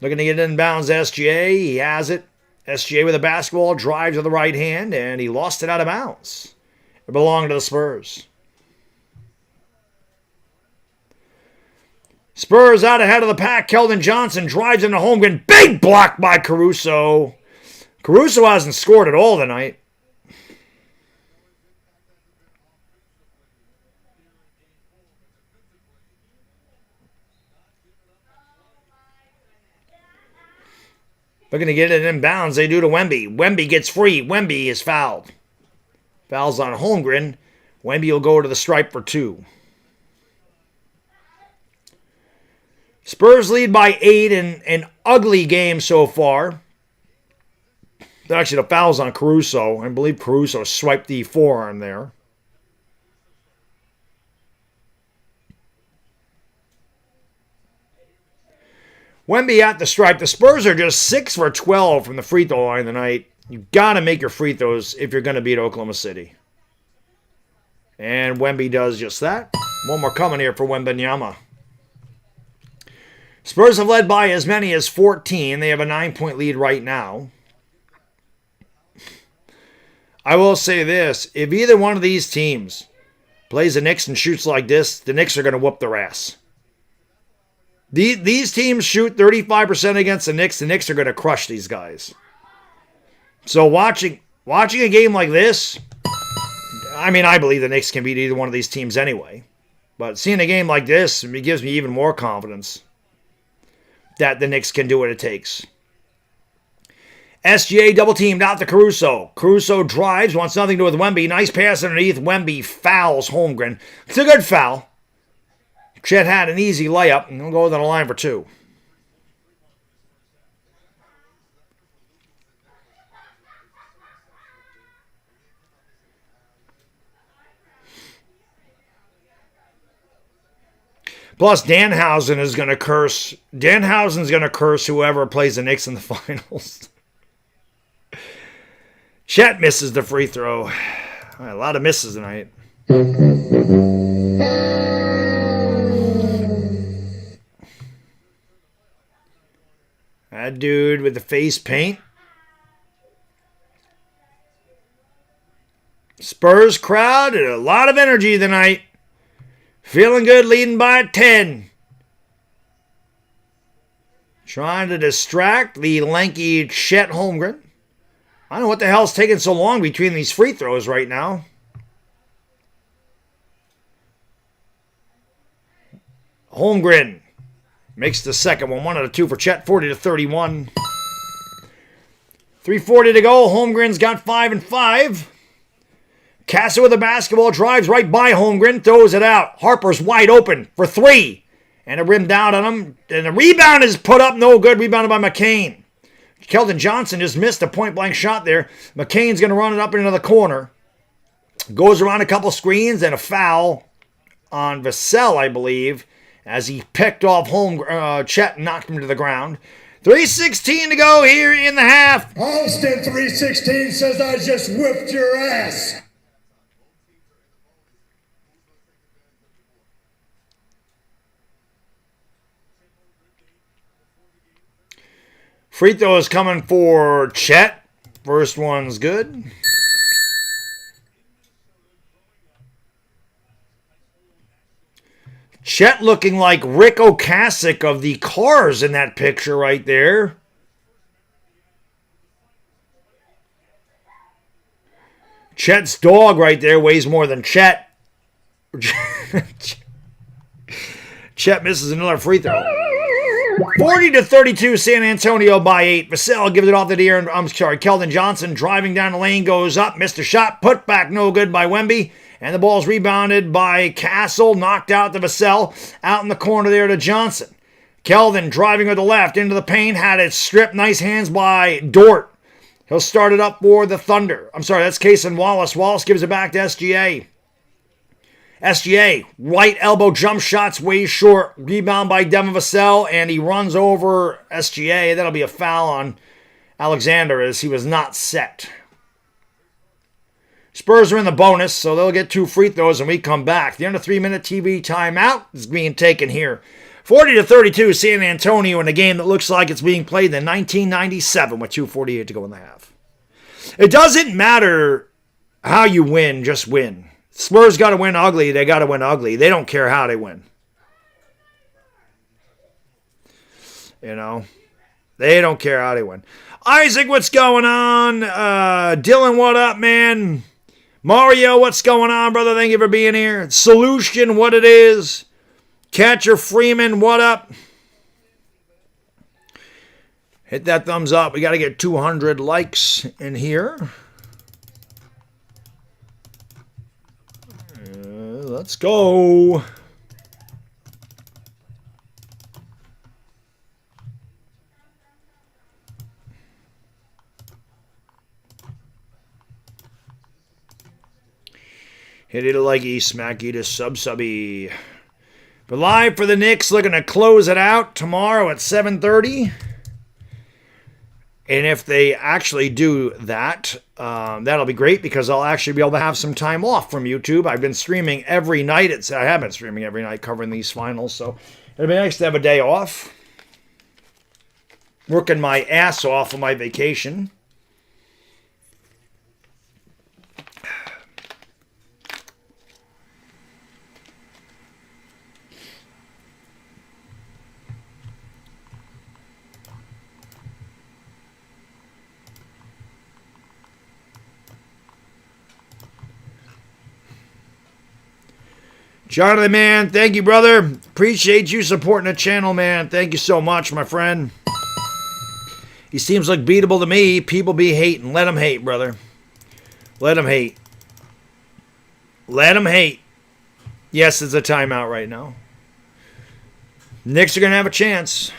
Looking to get inbounds SGA. He has it. SGA with the basketball, drives to the right hand, and he lost it out of bounds. It belonged to the Spurs. Spurs out ahead of the pack. Keldon Johnson drives into Holmgren. Big block by Caruso. Caruso hasn't scored at all tonight. Looking to get it in bounds. They do to Wemby. Wemby gets free. Wemby is fouled. Fouls on Holmgren. Wemby will go to the stripe for 2. Spurs lead by 8 in an ugly game so far. Actually, the foul's on Caruso. I believe Caruso swiped the forearm there. Wemby at the stripe. The Spurs are just 6 for 12 from the free throw line tonight. You've got to make your free throws if you're going to beat Oklahoma City. And Wemby does just that. One more coming here for Wembanyama. Spurs have led by as many as 14. They have a 9-point lead right now. I will say this. If either one of these teams plays the Knicks and shoots like this, the Knicks are going to whoop their ass. These teams shoot 35% against the Knicks are going to crush these guys. So watching a game like this, I mean, I believe the Knicks can beat either one of these teams anyway. But seeing a game like this, it gives me even more confidence that the Knicks can do what it takes. SGA double-teamed out to Caruso. Caruso drives, wants nothing to do with Wemby. Nice pass underneath. Wemby fouls Holmgren. It's a good foul. Chet had an easy layup, and he'll go to the line for two. Plus, Danhausen is going to curse. Danhausen's going to curse whoever plays the Knicks in the finals. Chet misses the free throw. A lot of misses tonight. That dude with the face paint. Spurs crowd, a lot of energy tonight. Feeling good, leading by 10. Trying to distract the lanky Chet Holmgren. I don't know what the hell's taking so long between these free throws right now. Holmgren makes the second one. 1 out of 2 for Chet. 40-31. 3:40 to go. Holmgren's got 5 and 5. Casa with the basketball, drives right by Holmgren, throws it out. Harper's wide open for 3. And a rim down on him. And the rebound is put up, no good. Rebounded by McCain. Keldon Johnson just missed a point-blank shot there. McCain's going to run it up into the corner. Goes around a couple screens and a foul on Vassell, I believe, as he picked off Chet and knocked him to the ground. 3:16 to go here in the half. Austin 316 says I just whipped your ass. Free throw is coming for Chet. First one's good. Chet looking like Rick Ocasek of the Cars in that picture right there. Chet's dog right there weighs more than Chet. Chet misses another free throw. 40-32, San Antonio by 8. Vassell gives it off to Keldon Johnson driving down the lane, goes up, missed a shot, put back no good by Wemby, and the ball's rebounded by Castle, knocked out to Vassell, out in the corner there to Johnson. Keldon driving with the left into the paint, had it stripped, nice hands by Dort. He'll start it up for the Thunder. I'm sorry, that's Cason Wallace. Wallace gives it back to SGA. SGA, right elbow jump shots way short. Rebound by Devin Vassell, and he runs over SGA. That'll be a foul on Alexander as he was not set. Spurs are in the bonus, so they'll get 2 free throws when we come back. The under 3-minute TV timeout is being taken here. 40-32, San Antonio in a game that looks like it's being played in 1997 with 2:48 to go in the half. It doesn't matter how you win, just win. Spurs got to win ugly. They got to win ugly. They don't care how they win. You know, they don't care how they win. Isaac, what's going on? Dylan, what up, man? Mario, what's going on, brother? Thank you for being here. Solution, what it is. Catcher Freeman, what up? Hit that thumbs up. We got to get 200 likes in here. Let's go. Hit it like smacky to subby. But live for the Knicks, looking to close it out tomorrow at 7:30. And if they actually do that, that'll be great because I'll actually be able to have some time off from YouTube. I've been streaming every night. I have been streaming every night covering these finals, so it'll be nice to have a day off. Working my ass off on my vacation. Jonathan, man, thank you, brother. Appreciate you supporting the channel, man. Thank you so much, my friend. He seems like beatable to me. People be hating. Let them hate, brother. Let them hate. Let them hate. Yes, it's a timeout right now. Knicks are going to have a chance.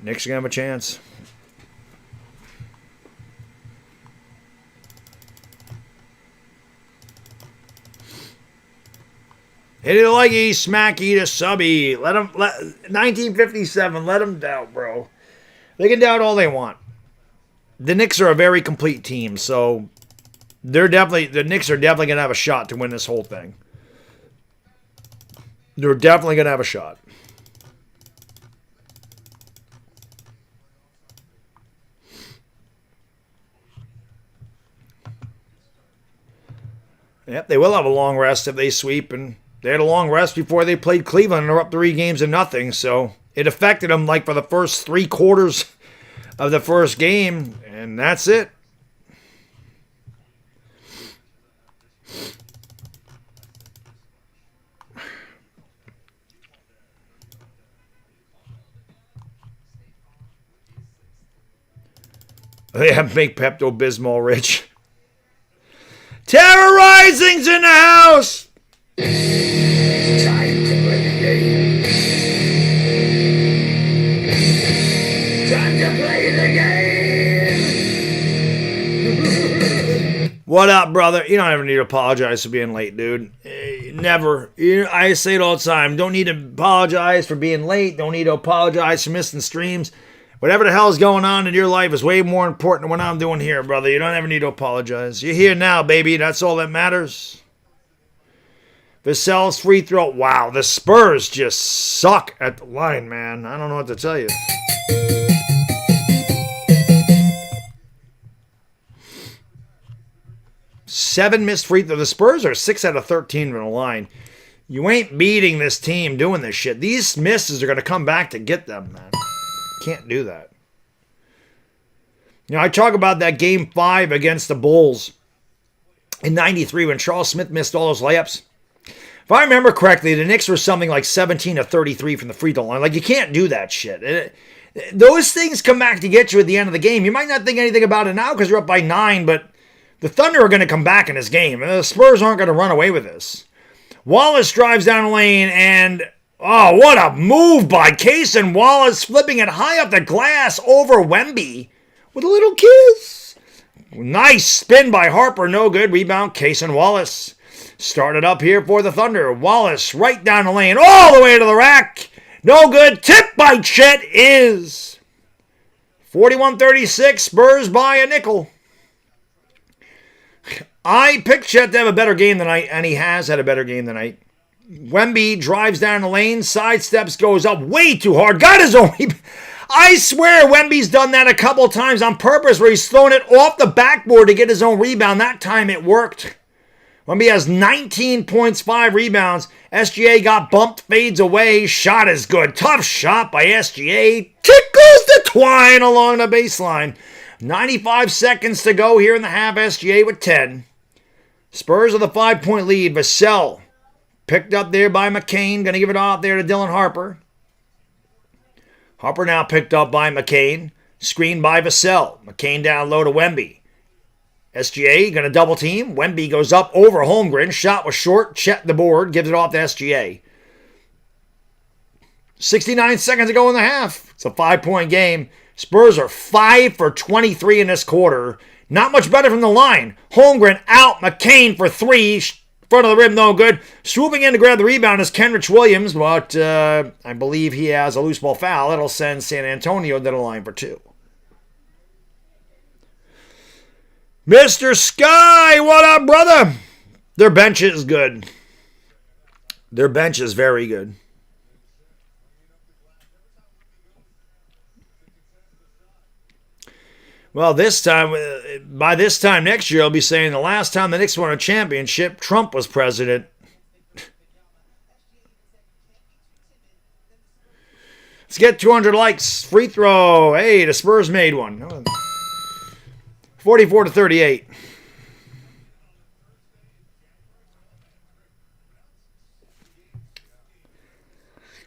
Knicks are going to have a chance. Hit it like he smacky to subby. Let 1957. Let them doubt, bro. They can doubt all they want. The Knicks are a very complete team, so the Knicks are definitely gonna have a shot to win this whole thing. They're definitely gonna have a shot. Yep, they will have a long rest if they sweep, and they had a long rest before they played Cleveland and they're up 3-0, so it affected them like for the first 3 quarters of the first game, and that's it. They have make Pepto-Bismol rich. Terrorizing's in the house! Time to play the game. Time to play the game. What up, brother? You don't ever need to apologize for being late, dude. Never. I say it all the time. Don't need to apologize for being late. Don't need to apologize for missing streams. Whatever the hell is going on in your life is way more important than what I'm doing here, brother. You don't ever need to apologize. You're here now, baby. That's all that matters. Vassell's free throw. Wow, the Spurs just suck at the line, man. I don't know what to tell you. Seven missed free throws. The Spurs are 6 out of 13 from the line. You ain't beating this team doing this shit. These misses are going to come back to get them, man. Can't do that. You know, I talk about that game 5 against the Bulls in 93 when Charles Smith missed all those layups. If I remember correctly, the Knicks were something like 17 of 33 from the free throw line. Like, you can't do that shit. Those things come back to get you at the end of the game. You might not think anything about it now because you're up by 9, but the Thunder are going to come back in this game. And the Spurs aren't going to run away with this. Wallace drives down the lane and... oh, what a move by Cason Wallace, flipping it high up the glass over Wemby with a little kiss. Nice spin by Harper, no good. Rebound, Cason Wallace. Started up here for the Thunder. Wallace right down the lane, all the way to the rack. No good. Tip by Chet is 41-36. Spurs by a nickel. I picked Chet to have a better game tonight, and he has had a better game tonight. Wemby drives down the lane, sidesteps, goes up way too hard. Got his own. I swear Wemby's done that a couple times on purpose where he's thrown it off the backboard to get his own rebound. That time it worked. Wemby has 19 points, 5 rebounds. SGA got bumped, fades away. Shot is good. Tough shot by SGA. Tickles the twine along the baseline. 95 seconds to go here in the half. SGA with 10. Spurs with a 5-point lead. Vassell picked up there by McCain. Going to give it out there to Dylan Harper. Harper now picked up by McCain. Screened by Vassell. McCain down low to Wemby. SGA going to double team. Wemby goes up over Holmgren. Shot was short. Chet the board. Gives it off to SGA. 69 seconds to go in the half. It's a 5-point game. Spurs are 5 for 23 in this quarter. Not much better from the line. Holmgren out. McCain for 3. front of the rim, no good. Swooping in to grab the rebound is Kenrich Williams, but I believe he has a loose ball foul. It'll send San Antonio to the line for 2. Mr. Sky, what up, brother? Their bench is good. Their bench is very good. Well, by this time next year, I'll be saying the last time the Knicks won a championship, Trump was president. Let's get 200 likes. Free throw. Hey, the Spurs made one. 44-38.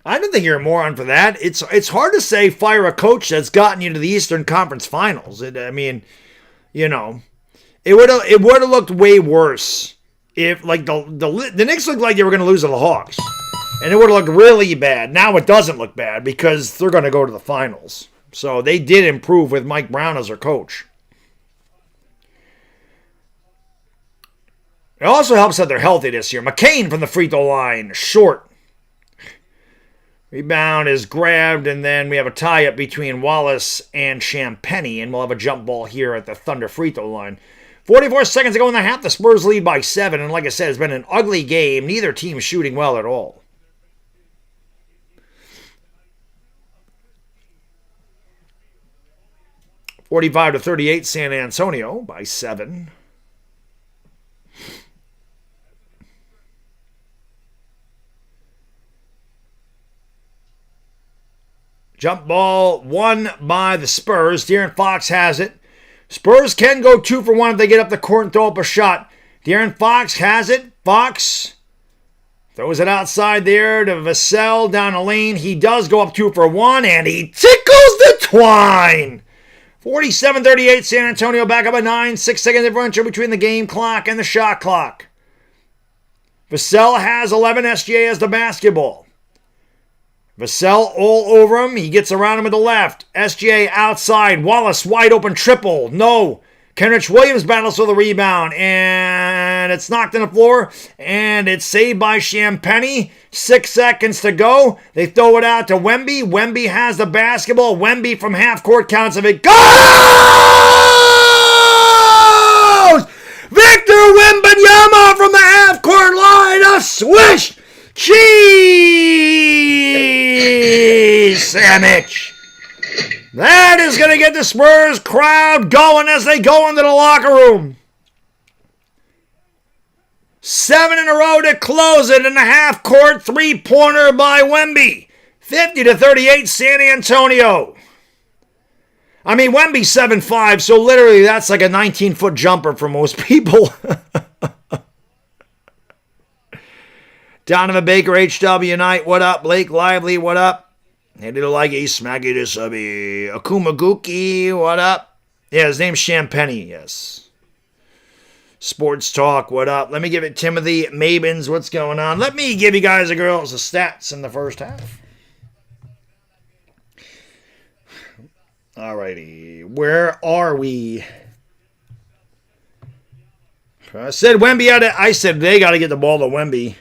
I don't think you're a moron for that. It's hard to say fire a coach that's gotten you to the Eastern Conference Finals. It would have looked way worse if the Knicks looked like they were going to lose to the Hawks, and it would have looked really bad. Now it doesn't look bad because they're going to go to the finals. So they did improve with Mike Brown as their coach. It also helps that they're healthy this year. McCain from the free throw line, short. Rebound is grabbed, and then we have a tie-up between Wallace and Champagnie, and we'll have a jump ball here at the Thunder free throw line. 44 seconds to go in the half. The Spurs lead by 7, and like I said, it's been an ugly game. Neither team shooting well at all. (45-38) San Antonio by 7. Jump ball won by the Spurs. De'Aaron Fox has it. Spurs can go 2 for 1 if they get up the court and throw up a shot. De'Aaron Fox has it. Fox throws it outside there to Vassell down the lane. He does go up 2 for 1, and he tickles the twine. 47-38, San Antonio back up at 9. 6-second differential between the game clock and the shot clock. Vassell has 11. SGA has the basketball. Vassell all over him. He gets around him with the left. SGA outside. Wallace wide open triple. No. Kenrich Williams battles for the rebound. And it's knocked on the floor. And it's saved by Champagnie. 6 seconds to go. They throw it out to Wemby. Wemby has the basketball. Wemby from half court counts of it. Goes! Victor Wembanyama from the half court line. A swish! Cheese sandwich. That is going to get the Spurs crowd going as they go into the locker room. 7 in a row to close it in the half-court three-pointer by Wemby. 50-38 San Antonio. I mean, Wemby's 7'5", so literally that's like a 19-foot jumper for most people. Donovan Baker, HW Knight, what up? Blake Lively, what up? Hey, little like a smacky to subby. Akuma Guki, what up? Yeah, his name's Champagnie, yes. Sports Talk, what up? Let me give it Timothy Mabins, what's going on? Let me give you guys and girls the stats in the first half. Alrighty, where are we? I said Wemby had it. I said they got to get the ball to Wemby.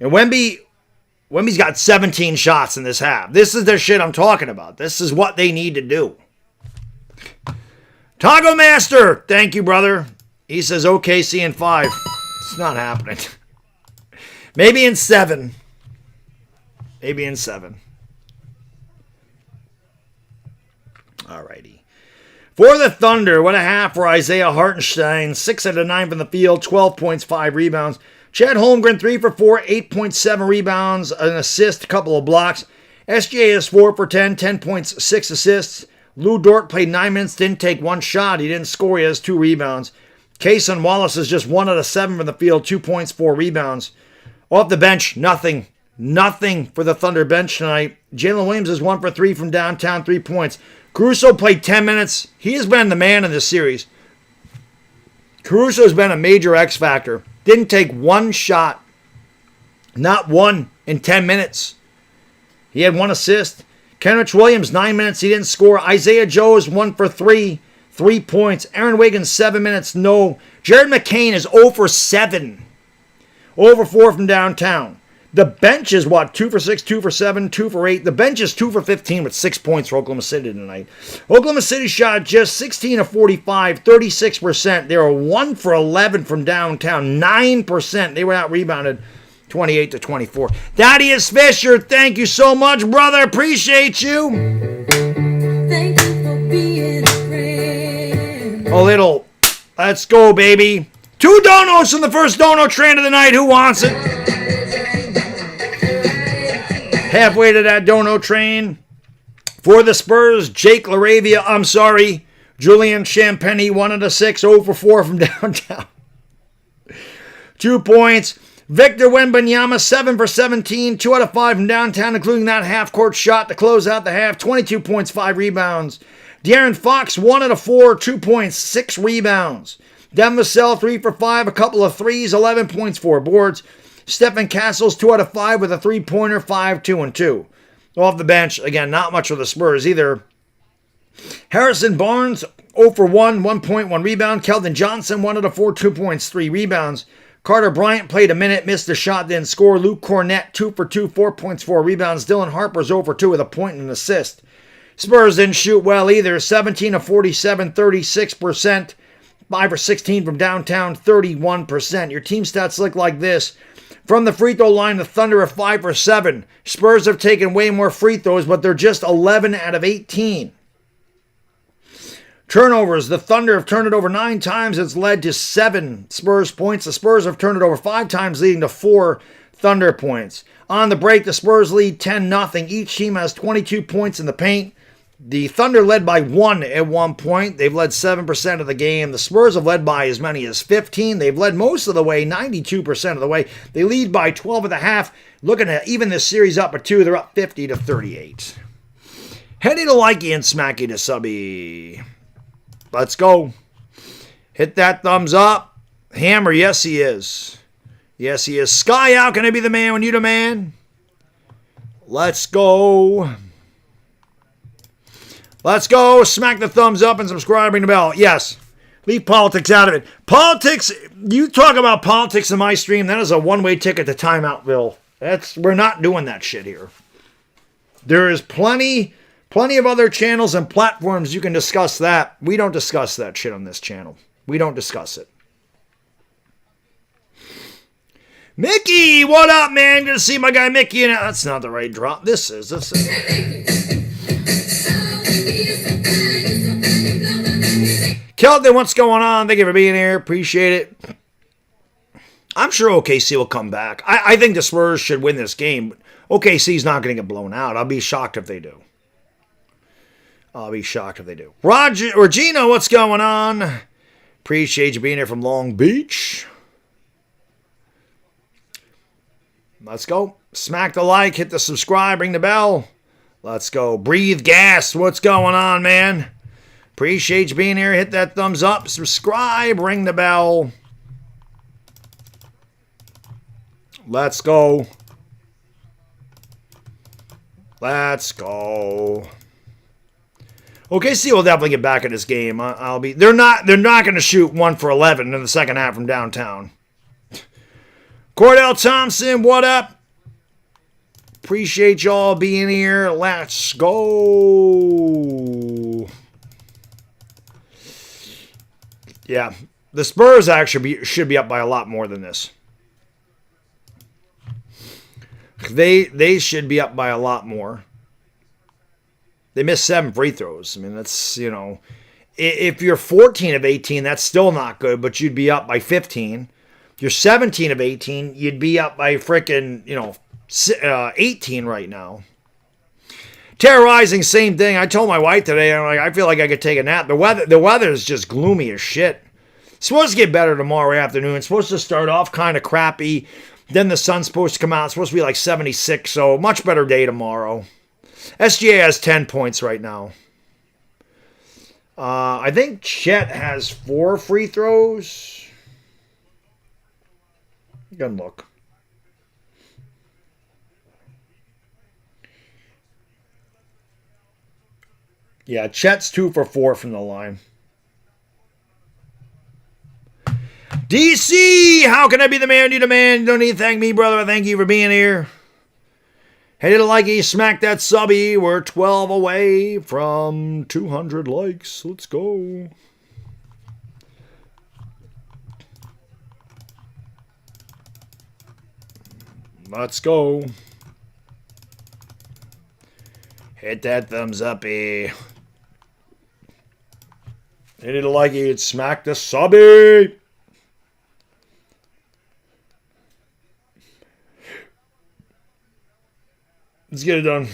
And Wemby's got 17 shots in this half. This is the shit I'm talking about. This is what they need to do. Taco Master, thank you, brother. He says OKC in 5. It's not happening. Maybe in 7. Maybe in 7. Alrighty. For the Thunder, what a half for Isaiah Hartenstein. 6 out of 9 from the field, 12 points, 5 rebounds. Chad Holmgren, 3 for 4, 8.7 rebounds, an assist, a couple of blocks. SGA is 4 for 10, 10 points, 6 assists. Lou Dort played 9 minutes, didn't take 1 shot. He didn't score. He has 2 rebounds. Kayson Wallace is just 1 out of 7 from the field, 2 points, 4 rebounds. Off the bench, nothing. Nothing for the Thunder bench tonight. Jalen Williams is 1 for 3 from downtown, 3 points. Caruso played 10 minutes. He has been the man in this series. Caruso has been a major X factor. Didn't take 1 shot. Not 1 in 10 minutes. He had 1 assist. Kenrich Williams, 9 minutes. He didn't score. Isaiah Joe is 1 for 3. 3 points. Aaron Wiggins, 7 minutes. No. Jared McCain is 0 for 7. over 4 from downtown. The bench is what? 2 for 6, 2 for 7, 2 for 8. The bench is 2 for 15 with 6 points for Oklahoma City tonight. Oklahoma City shot just 16 of 45, 36%. They were 1 for 11 from downtown, 9%. They were out rebounded 28 to 24. Thaddeus Fisher, thank you so much, brother. Appreciate you. Thank you for being a friend. A little. Let's go, baby. 2 donos in the first dono train of the night. Who wants it? Halfway to that dono train. For the Spurs, Jake LaRavia, I'm sorry. Julian Champagny, 1 of the 6, 0 for 4 from downtown. 2 points. Victor Wembanyama, 7 for 17, 2 out of 5 from downtown, including that half-court shot to close out the half. 22 points, 5 rebounds. De'Aaron Fox, 1 out of 4, 2 points, 6 rebounds. Devin Vassell, 3 for 5, a couple of threes, 11 points, 4 boards. Stephen Castles, 2 out of 5 with a 3-pointer, 5, 2, and 2. Off the bench, again, not much for the Spurs either. Harrison Barnes, 0 for 1, 1 point, 1 rebound. Keldon Johnson, 1 out of 4, 2 points, 3 rebounds. Carter Bryant played a minute, missed a shot, didn't score. Luke Cornett, 2 for 2, 4 points, 4 rebounds. Dylan Harper's 0 for 2 with a point and an assist. Spurs didn't shoot well either. 17 of 47, 36%. 5 for 16 from downtown, 31%. Your team stats look like this. From the free throw line, the Thunder are 5 for 7. Spurs have taken way more free throws, but they're just 11 out of 18. Turnovers, the Thunder have turned it over 9 times. It's led to 7 Spurs points. The Spurs have turned it over 5 times, leading to 4 Thunder points. On the break, the Spurs lead 10-0. Each team has 22 points in the paint. The Thunder led by 1 at one point. They've led 7% of the game. The Spurs have led by as many as 15. They've led most of the way, 92% of the way. They lead by 12 at the half. Looking at even this series up at 2, they're up 50 to 38. Henny to likey and smacky to subby. Let's go. Hit that thumbs up. Hammer, yes he is. Yes he is. Sky out, can I be the man when you the man? Let's go. Let's go. Smack the thumbs up and subscribe, ring the bell. Yes. Leave politics out of it. Politics, you talk about politics in my stream, that is a one-way ticket to Timeoutville. We're not doing that shit here. There is plenty of other channels and platforms you can discuss that. We don't discuss that shit on this channel. We don't discuss it. Mickey, what up, man? Good to see my guy Mickey. That's not the right drop. This is. Kelton, what's going on? Thank you for being here. Appreciate it. I'm sure OKC will come back. I think the Spurs should win this game. OKC's not going to get blown out. I'll be shocked if they do. Roger or Gino, what's going on? Appreciate you being here from Long Beach. Let's go. Smack the like, hit the subscribe, ring the bell. Let's go. Breathe gas. What's going on, man? Appreciate you being here. Hit that thumbs up, subscribe, ring the bell. Let's go. Let's go. OKC will definitely get back in this game. They're not going to shoot 1 for 11 in the second half from downtown. Cordell Thompson, what up? Appreciate y'all being here. Let's go. Yeah, the Spurs actually should be up by a lot more than this. They should be up by a lot more. They missed 7 free throws. I mean, that's, if you're 14 of 18, that's still not good, but you'd be up by 15. If you're 17 of 18, you'd be up by frickin', 18 right now. Terrorizing, same thing. I told my wife today, I feel like I could take a nap. The weather is just gloomy as shit. It's supposed to get better tomorrow afternoon. It's supposed to start off kind of crappy. Then the sun's supposed to come out. It's supposed to be like 76, so much better day tomorrow. SGA has 10 points right now. I think Chet has 4 free throws. Good look. Yeah, Chet's 2 for 4 from the line. DC, how can I be the man you demand? You don't need to thank me, brother. I thank you for being here. Hey, little likey, smack that subby. We're 12 away from 200 likes. Let's go. Let's go. Hit that thumbs uppy. Hit it like it. Smack the subby. Let's get it done.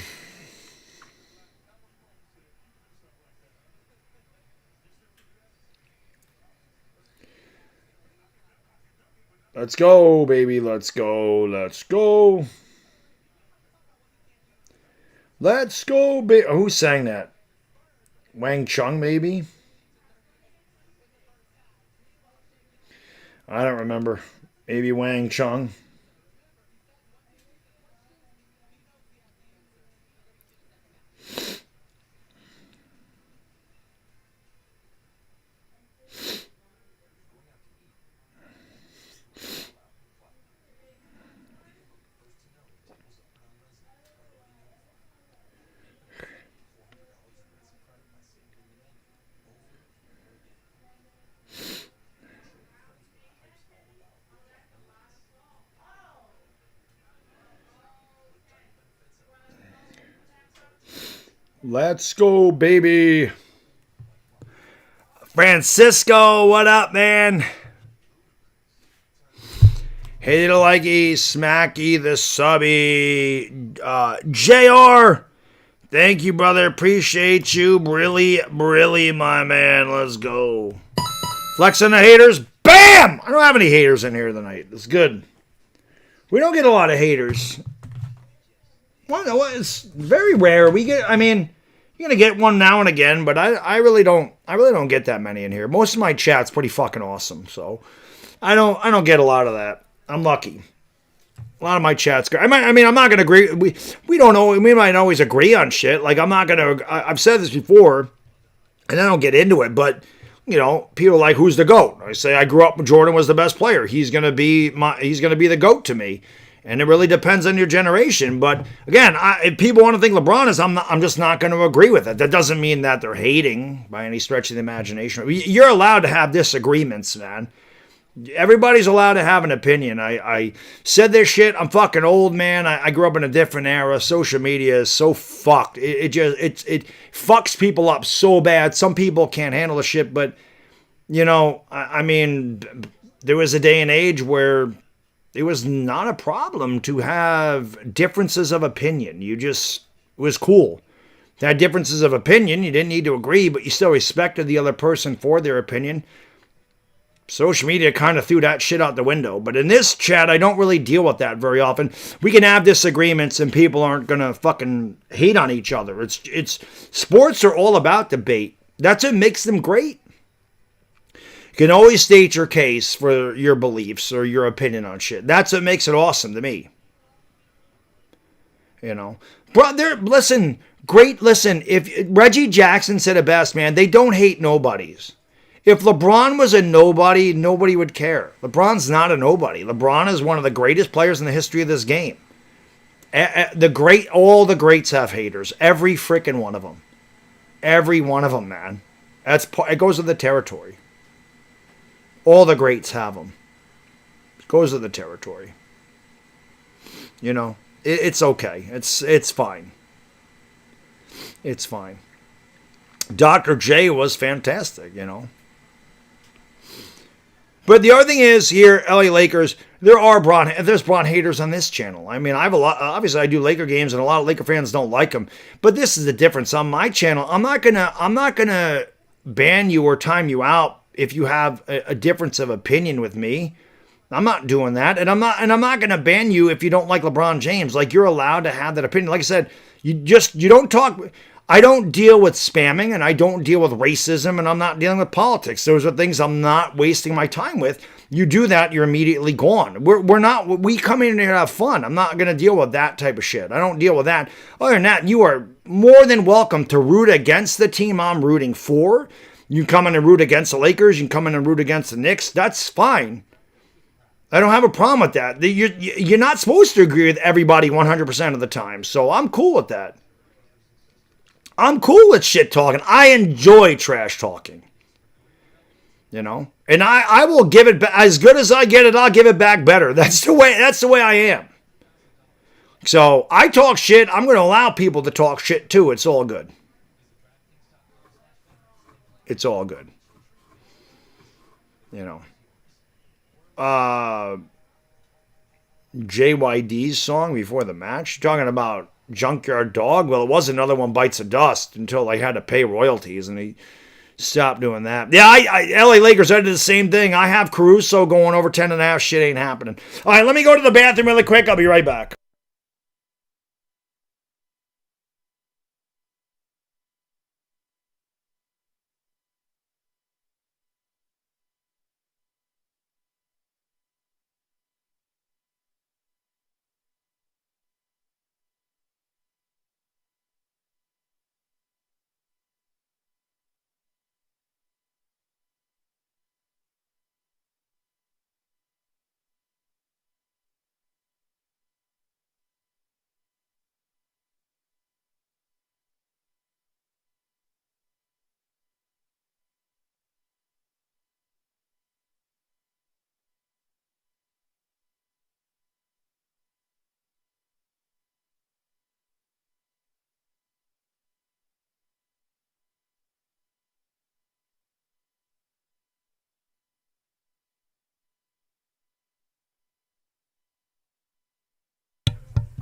Let's go, baby. Let's go. Let's go. Let's go, baby. Who sang that? Wang Chung, maybe? I don't remember. Maybe Wang Chung. Let's go, baby. Francisco, what up, man? Hey, little likey, smacky the subby. JR, thank you, brother. Appreciate you. Really, my man. Let's go. Flexing the haters. Bam! I don't have any haters in here tonight. It's good. We don't get a lot of haters. Well, it's very rare. We get, I mean, you're gonna get one now and again, but I really don't get that many in here. Most of my chat's pretty fucking awesome, so I don't get a lot of that. I'm lucky. A lot of my chats. I'm not gonna agree. We don't know. We might always agree on shit. Like I've said this before, and I don't get into it, but you know, people are like, who's the GOAT? I say I grew up. Jordan was the best player. He's gonna be the GOAT to me. And it really depends on your generation. But again, if people want to think LeBron is, I'm just not going to agree with it. That doesn't mean that they're hating by any stretch of the imagination. You're allowed to have disagreements, man. Everybody's allowed to have an opinion. I said this shit. I'm fucking old, man. I grew up in a different era. Social media is so fucked. It fucks people up so bad. Some people can't handle the shit. But, you know, I mean, there was a day and age where it was not a problem to have differences of opinion. It was cool. To have differences of opinion, you didn't need to agree, but you still respected the other person for their opinion. Social media kind of threw that shit out the window. But in this chat, I don't really deal with that very often. We can have disagreements and people aren't going to fucking hate on each other. It's sports are all about debate. That's what makes them great. You can always state your case for your beliefs or your opinion on shit. That's what makes it awesome to me. You know, brother, listen. If Reggie Jackson said it best, man, they don't hate nobodies. If LeBron was a nobody, nobody would care. LeBron's not a nobody. LeBron is one of the greatest players in the history of this game. All the greats have haters. Every freaking one of them. Every one of them, man. It goes with the territory. All the greats have them. It goes with the territory. You know, it's okay. It's fine. It's fine. Dr. J was fantastic, you know. But the other thing is here, LA Lakers, there's Bron haters on this channel. I mean, I have a lot. Obviously, I do Laker games, and a lot of Laker fans don't like them. But this is the difference on my channel. I'm not gonna ban you or time you out if you have a difference of opinion with me. I'm not doing that, and I'm not going to ban you if you don't like LeBron James. Like, you're allowed to have that opinion. Like I said, you don't talk. I don't deal with spamming, and I don't deal with racism, and I'm not dealing with politics. Those are things I'm not wasting my time with. You do that, you're immediately gone. We come in here to have fun. I'm not going to deal with that type of shit. I don't deal with that. Other than that, you are more than welcome to root against the team I'm rooting for. You can come in and root against the Lakers. You can come in and root against the Knicks. That's fine. I don't have a problem with that. You're not supposed to agree with everybody 100% of the time. So I'm cool with that. I'm cool with shit talking. I enjoy trash talking. You know? And I will give it back. As good as I get it, I'll give it back better. That's the way I am. So I talk shit. I'm going to allow people to talk shit too. It's all good. It's all good. You know. JYD's song before the match. Talking about Junkyard Dog. Well, it was Another One Bites the Dust until I had to pay royalties and he stopped doing that. Yeah, LA Lakers, I did the same thing. I have Caruso going over 10.5. Shit ain't happening. All right, let me go to the bathroom really quick. I'll be right back.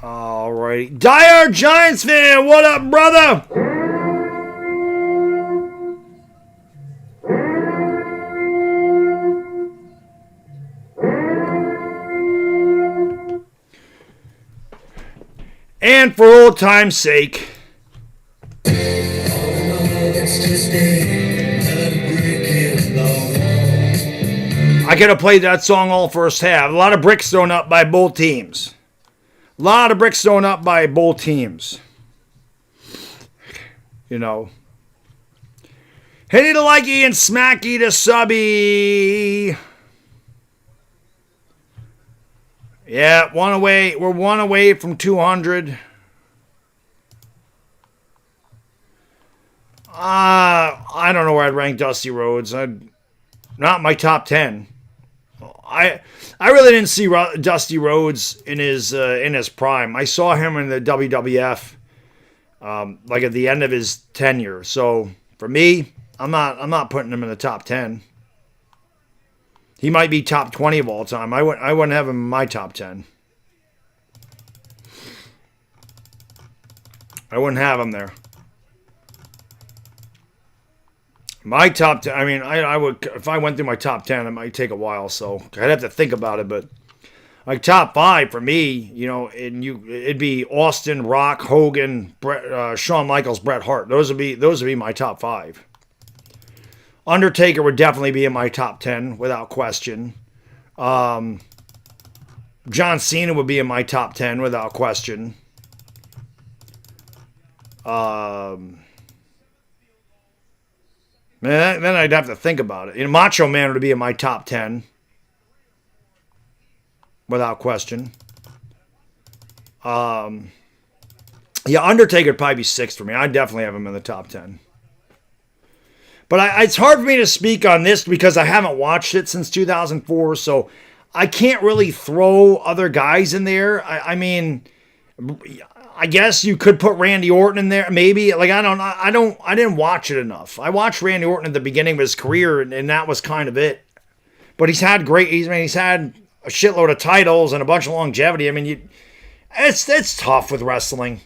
All right. Dire Giants fan, what up, brother? And for old time's sake, I could have played that song all first half. A lot of bricks thrown up by both teams. A lot of bricks thrown up by both teams. You know. Hitty to likey and smacky to subby. Yeah, one away. We're one away from 200. I don't know where I'd rank Dusty Rhodes. Not my top 10. I really didn't see Dusty Rhodes in his prime. I saw him in the WWF, like at the end of his tenure. So for me, I'm not putting him in the top 10. He might be top 20 of all time. I wouldn't have him in my top 10. I wouldn't have him there. My top 10, I mean, I would, if I went through my top 10, it might take a while, so I'd have to think about it, but like top 5 for me, you know, it'd be Austin, Rock, Hogan, Shawn Michaels, Bret Hart. Those would be my top 5. Undertaker would definitely be in my top 10 without question. John Cena would be in my top 10 without question. Then I'd have to think about it. You know, Macho Man would be in my top 10. Without question. Yeah, Undertaker would probably be 6th for me. I'd definitely have him in the top 10. But it's hard for me to speak on this because I haven't watched it since 2004, so I can't really throw other guys in there. I mean, I guess you could put Randy Orton in there, maybe. Like I didn't watch it enough. I watched Randy Orton at the beginning of his career, and that was kind of it. But he's had a shitload of titles and a bunch of longevity. I mean, it's tough with wrestling.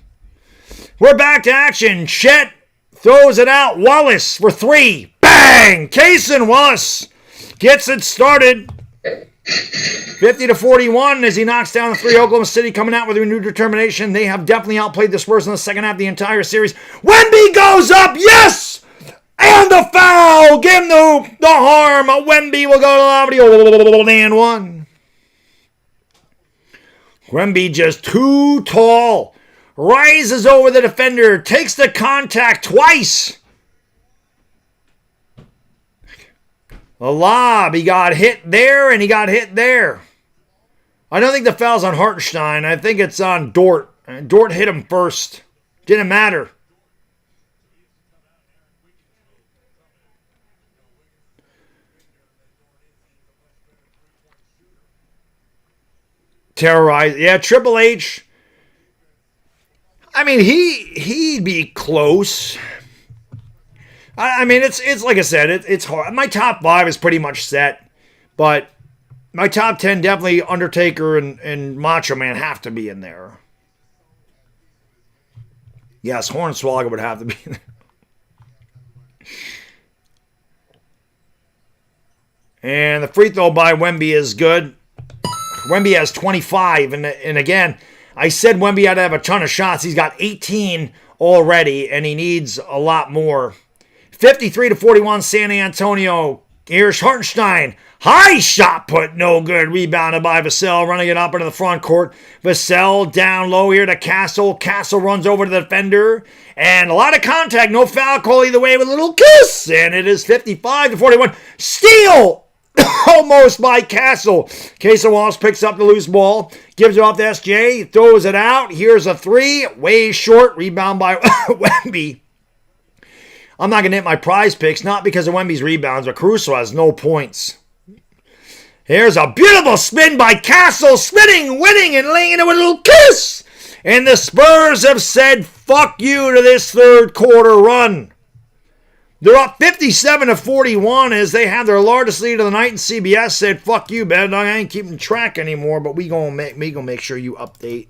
We're back to action. Chet throws it out. Wallace for 3. Bang! Kaysen Wallace gets it started. 50-41 as he knocks down the 3. Oklahoma City coming out with renewed determination. They have definitely outplayed the Spurs in the second half of the entire series. Wemby goes up. Yes! And the foul. Give him the harm. Wemby will go to Albany. And 1. Wemby just too tall. Rises over the defender. Takes the contact twice. A lob. He got hit there and he got hit there. I don't think the foul's on Hartenstein. I think it's on Dort. Dort hit him first. Didn't matter. Terrorize. Yeah, Triple H. I mean, he'd be close. I mean, it's like I said, it's hard. My top 5 is pretty much set, but my top 10 definitely Undertaker and Macho Man have to be in there. Yes, Hornswoggle would have to be in there. And the free throw by Wemby is good. Wemby has 25, and again, I said Wemby had to have a ton of shots. He's got 18 already, and he needs a lot more. 53-41, San Antonio. Here's Hartenstein. High shot put, no good. Rebounded by Vassell, running it up into the front court. Vassell down low here to Castle. Castle runs over to the defender. And a lot of contact, no foul call either way with a little kiss. And it is 55-41. Steal! Almost by Castle. Casey Wallace picks up the loose ball, gives it off to SJ, throws it out. Here's a 3, way short. Rebound by Wemby. I'm not going to hit my prize picks, not because of Wemby's rebounds, but Caruso has no points. Here's a beautiful spin by Castle, spinning, winning, and laying it with a little kiss. And the Spurs have said, fuck you to this third quarter run. They're up 57-41 as they have their largest lead of the night, and CBS said, fuck you, Baddog, I ain't keeping track anymore, but we gonna make sure you update.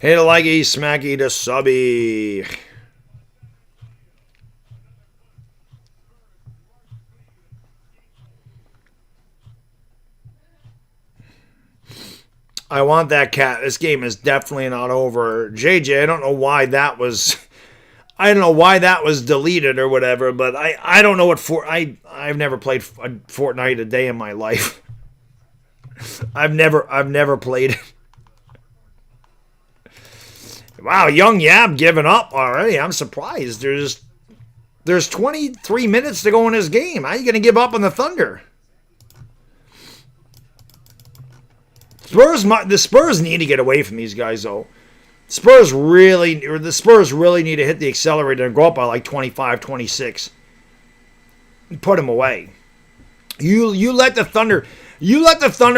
Hey to likey, smacky to subby. I want that cat. This game is definitely not over. JJ, I don't know why that was deleted or whatever, but I don't know what I've never played a Fortnite a day in my life. I've never played it. Wow, Young Yab giving up already. I'm surprised. There's 23 minutes to go in this game. How are you going to give up on the Thunder? The Spurs need to get away from these guys, though. The Spurs really need to hit the accelerator and go up by like 25, 26. And put them away. You let the Thunder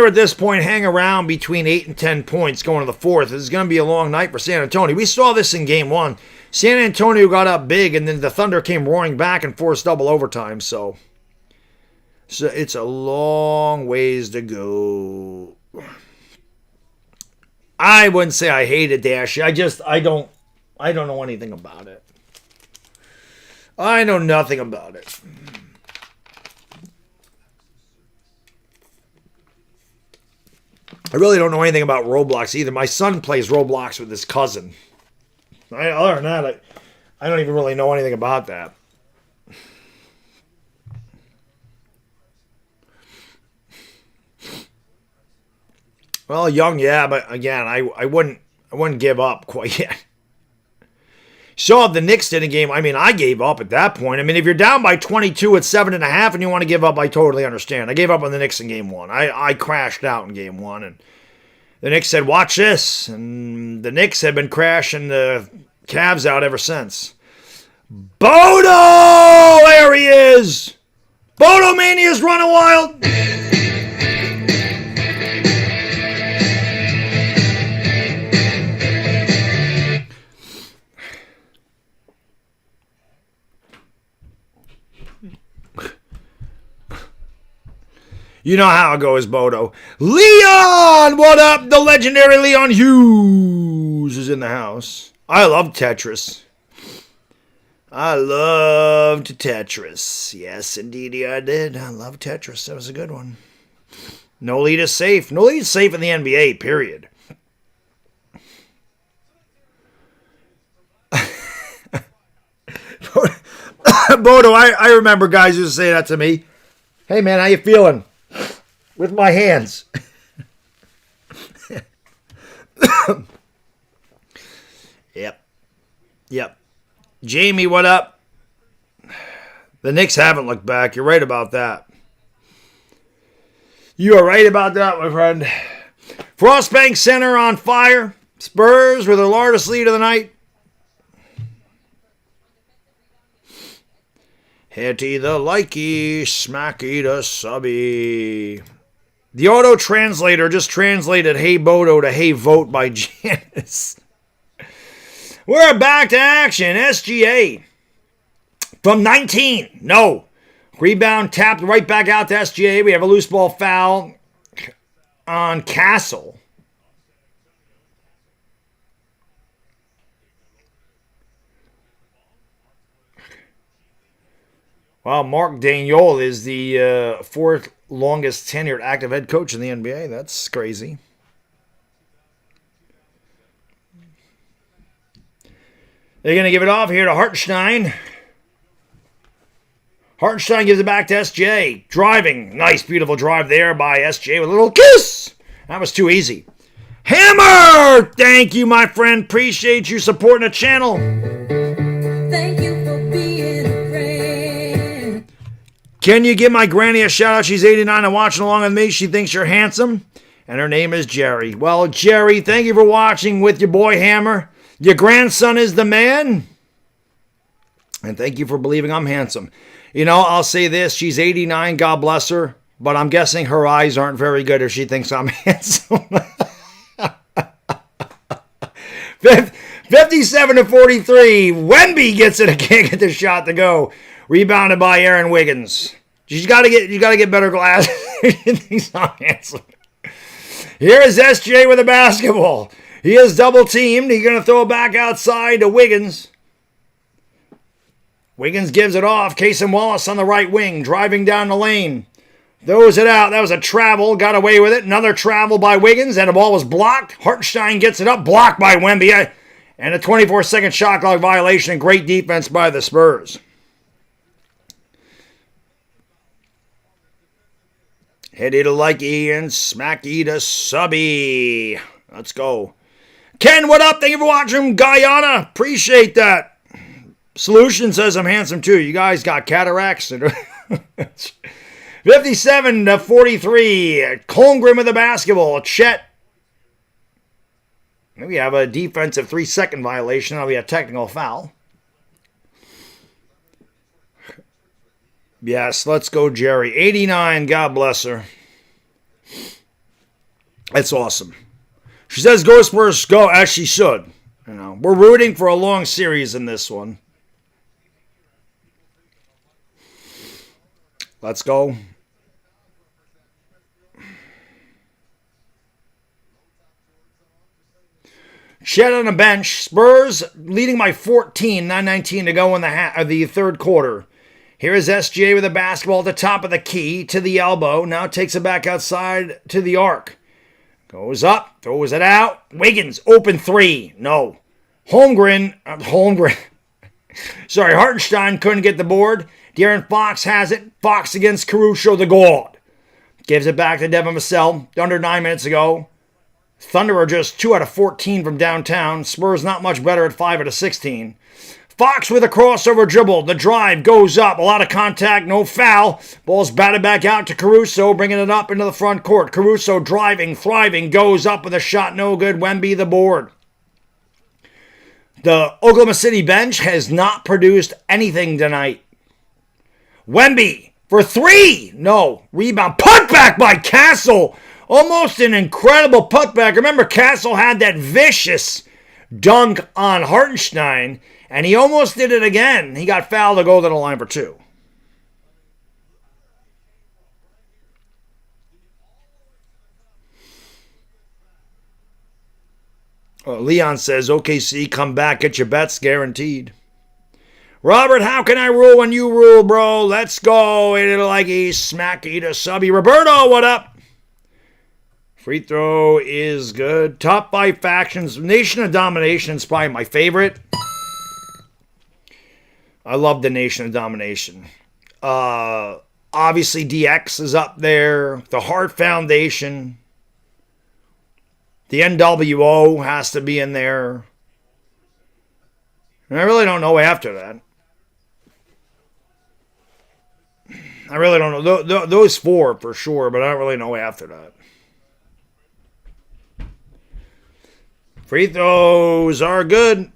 at this point hang around between 8 and 10 points going to the fourth. This is going to be a long night for San Antonio. We saw this in game 1. San Antonio got up big, and then the Thunder came roaring back and forced double overtime. So it's a long ways to go. I wouldn't say I hate it, Dashy. I don't know anything about it. I know nothing about it. I really don't know anything about Roblox either. My son plays Roblox with his cousin. Other than that, I don't even really know anything about that. Well, Young, yeah, but again, I wouldn't give up quite yet. Saw the Knicks did a game. I mean, I gave up at that point. I mean, if you're down by 22 at 7.5 and you want to give up, I totally understand. I gave up on the Knicks in game 1. I crashed out in game 1, and the Knicks said, watch this. And the Knicks have been crashing the Cavs out ever since. Bodo! There he is! Bodo Mania's running wild! You know how it goes, Bodo. Leon! What up? The legendary Leon Hughes is in the house. I love Tetris. I loved Tetris. Yes, indeed I did. I love Tetris. That was a good one. No lead is safe. No lead is safe in the NBA, period. Bodo, I remember guys used to say that to me. Hey, man, how you feeling? With my hands. Yep. Yep. Jamie, what up? The Knicks haven't looked back. You're right about that. You are right about that, my friend. Frostbank Center on fire. Spurs with their largest lead of the night. Hitty the likey, smacky the subby. The auto translator just translated Hey Bodo to Hey Vote by Janice. We're back to action. SGA from 19. No. Rebound tapped right back out to SGA. We have a loose ball foul on Castle. Wow, Mark Daniel is the fourth longest tenured active head coach in the NBA. That's crazy. They're going to give it off here to Hartenstein. Hartenstein gives it back to SJ. Driving. Nice, beautiful drive there by SJ with a little kiss. That was too easy. Hammer! Thank you, my friend. Appreciate you supporting the channel. Thank you for being a friend. Can you give my granny a shout out? She's 89 and watching along with me. She thinks you're handsome. And her name is Jerry. Well, Jerry, thank you for watching with your boy Hammer. Your grandson is the man. And thank you for believing I'm handsome. You know, I'll say this. She's 89. God bless her. But I'm guessing her eyes aren't very good if she thinks I'm handsome. 57-43. Wemby gets it again. Get the shot to go. Rebounded by Aaron Wiggins. You got to get better glasses. She thinks I'm handsome. Here is SJ with a basketball. He is double teamed. He's going to throw it back outside to Wiggins. Wiggins gives it off. Casey Wallace on the right wing, driving down the lane. Throws it out. That was a travel. Got away with it. Another travel by Wiggins, and the ball was blocked. Hartenstein gets it up. Blocked by Wemby. And a 24-second shot clock violation. Great defense by the Spurs. Hitty to likey and smacky to subby. Let's go. Ken, what up? Thank you for watching Guyana. Appreciate that. Solution says I'm handsome too. You guys got cataracts. 57-43. Holmgren with the basketball. Chet. We have a defensive 3-second violation. That'll be a technical foul. Yes, let's go, Jerry. 89. God bless her. That's awesome. She says go Spurs, go, as she should. You know, we're rooting for a long series in this one. Let's go. Chet on the bench. Spurs leading by 14, 9:19 to go in the third quarter. Here is SGA with the basketball at the top of the key to the elbow. Now takes it back outside to the arc. Goes up, throws it out. Wiggins, open three. No. Holmgren. Sorry, Hartenstein couldn't get the board. De'Aaron Fox has it. Fox against Caruso, the guard. Gives it back to Devin Vassell. Under 9 minutes ago. Thunder are just 2 out of 14 from downtown. Spurs not much better at 5 out of 16. Fox with a crossover dribble. The drive goes up. A lot of contact, no foul. Ball's batted back out to Caruso, bringing it up into the front court. Caruso driving, thriving, goes up with a shot, no good. Wemby the board. The Oklahoma City bench has not produced anything tonight. Wemby for 3. No. Rebound. Putback by Castle. Almost an incredible putback. Remember, Castle had that vicious dunk on Hartenstein, and he almost did it again. He got fouled to go to the line for 2. Leon says, OKC, come back, get your bets guaranteed. Robert, how can I rule when you rule, bro? Let's go. It'll like a smacky to subby. Roberto, what up? Free throw is good. Top 5 factions. Nation of Domination is probably my favorite. I love the Nation of Domination. Obviously, DX is up there. The Hart Foundation. The NWO has to be in there. And I really don't know after that. I really don't know. Those 4 for sure, but I don't really know after that. Free throws are good.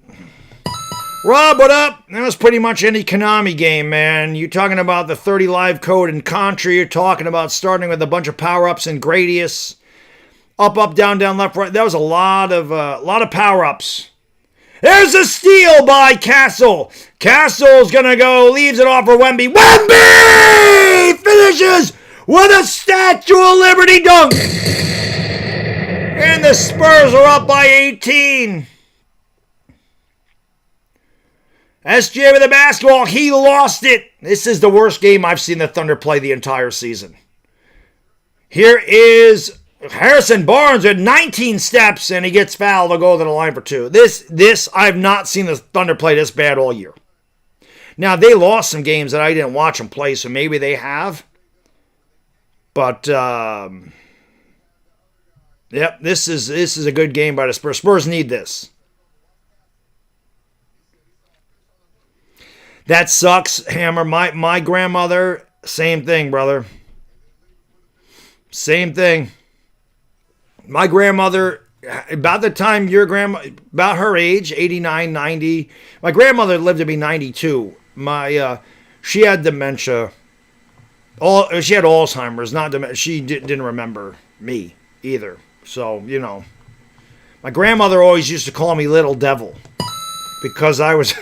Rob, what up? That was pretty much any Konami game, man. You're talking about the 30 live code in Contra. You're talking about starting with a bunch of power-ups in Gradius. Up, down, left, right. That was a lot of power-ups. There's a steal by Castle. Castle's going to go, leaves it off for Wemby. Wemby finishes with a Statue of Liberty dunk. And the Spurs are up by 18. SJ with the basketball. He lost it. This is the worst game I've seen the Thunder play the entire season. Here is Harrison Barnes with 19 steps, and he gets fouled. They'll go to the line for 2. This I've not seen the Thunder play this bad all year. Now, they lost some games that I didn't watch them play, so maybe they have. But, yep, this is a good game by the Spurs. Spurs need this. That sucks, Hammer. My grandmother, same thing, brother. Same thing. My grandmother, about the time your grandma, about her age, 89, 90. My grandmother lived to be 92. She had dementia. She had Alzheimer's, not dementia. She didn't remember me either. So, you know. My grandmother always used to call me Little Devil because I was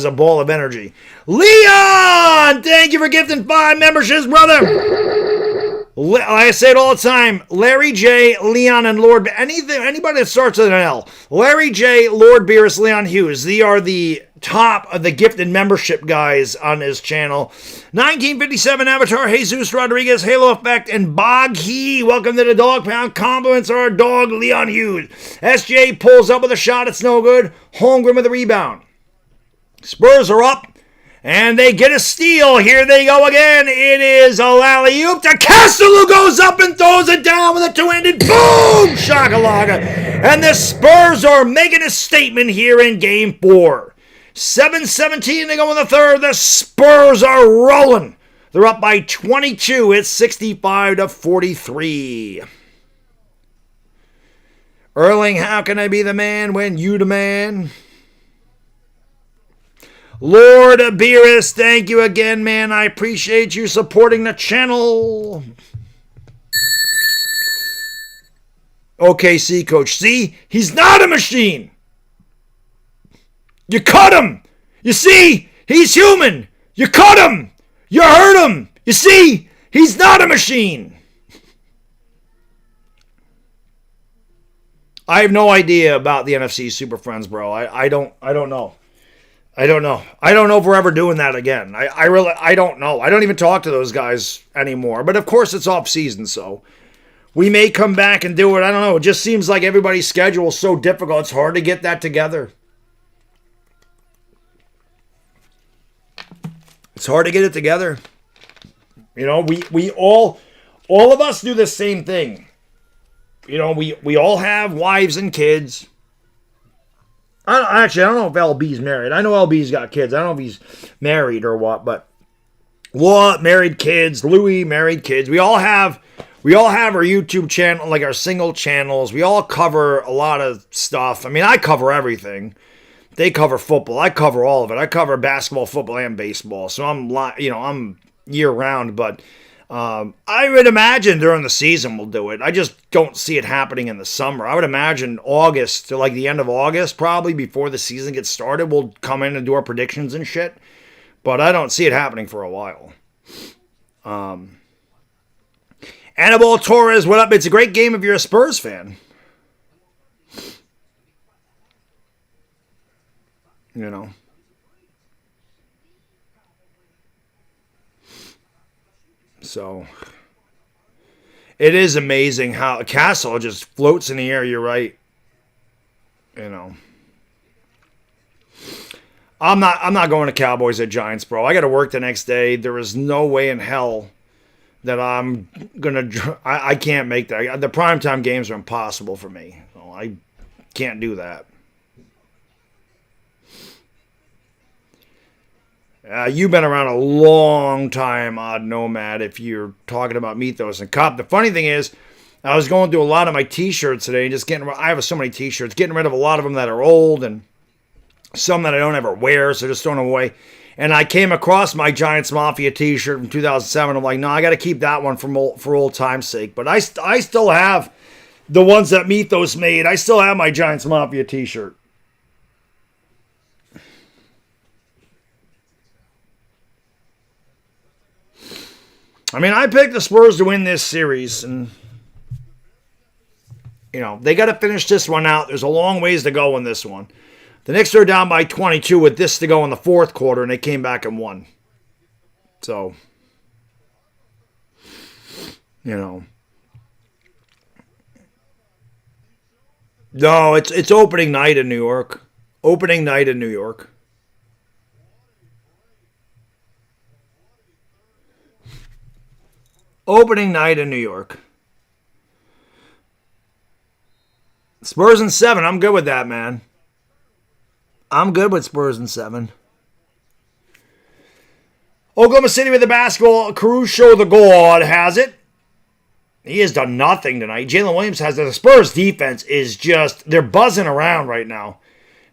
a ball of energy. Leon! Thank you for gifting 5 memberships, brother. I say it all the time. Larry J, Leon, and Lord. Anybody that starts with an L. Larry J, Lord Beerus, Leon Hughes. They are the top of the gifted membership guys on his channel. 1957 Avatar, Jesus Rodriguez, Halo Effect, and Bog He. Welcome to the Dog Pound. Compliments our dog, Leon Hughes. SJ pulls up with a shot. It's no good. Holmgren with a rebound. Spurs are up. And they get a steal. Here they go again. It is a alley-oop to Castle, who goes up and throws it down with a 2-handed boom! Shaka-laga. And the Spurs are making a statement here in Game 4. 7:17 to go in the third. The Spurs are rolling. They're up by 22. It's 65-43. Erling, how can I be the man when you the man? Lord Beerus, thank you again, man. I appreciate you supporting the channel. OKC coach. See? He's not a machine. You cut him. You see? He's human. You cut him. You hurt him. You see? He's not a machine. I have no idea about the NFC Super Friends, bro. I don't know. I don't know if we're ever doing that again. I don't know. I don't even talk to those guys anymore. But of course it's off season, so we may come back and do it. I don't know. It just seems like everybody's schedule is so difficult. It's hard to get that together. It's hard to get it together. You know, we all of us do the same thing. You know, we all have wives and kids. I don't know if LB's married. I know LB's got kids. I don't know if he's married or what, but married kids, Louis married kids. We all have our YouTube channel, like our single channels. We all cover a lot of stuff. I mean, I cover everything. They cover football. I cover all of it. I cover basketball, football, and baseball. So I'm year round, but I would imagine during the season we'll do it. I just don't see it happening in the summer. I would imagine August to like the end of August, probably before the season gets started, we'll come in and do our predictions and shit. But I don't see it happening for a while. Annabelle Torres, what up? It's a great game if you're a Spurs fan. You know. So, it is amazing how Castle just floats in the air. You're right. You know. I'm not going to Cowboys at Giants, bro. I got to work the next day. There is no way in hell that I'm going to... I can't make that. The primetime games are impossible for me. So I can't do that. You've been around a long time, Odd Nomad, if you're talking about Mythos and Cup. The funny thing is, I was going through a lot of my t-shirts today and just I have so many t-shirts, getting rid of a lot of them that are old and some that I don't ever wear, so just throwing them away. And I came across my Giants Mafia t-shirt from 2007. I'm like, no, I got to keep that one for old time's sake. But I still have the ones that Mythos made. I still have my Giants Mafia t-shirt. I mean, I picked the Spurs to win this series, and they got to finish this one out. There's a long ways to go in this one. The Knicks are down by 22 with this to go in the fourth quarter, and they came back and won. So, No, it's opening night in New York. Opening night in New York. Opening night in New York. Spurs in 7. I'm good with that, man. I'm good with Spurs in 7. Oklahoma City with the basketball. Caruso, the God, has it. He has done nothing tonight. Jalen Williams has it. The Spurs defense is just, they're buzzing around right now.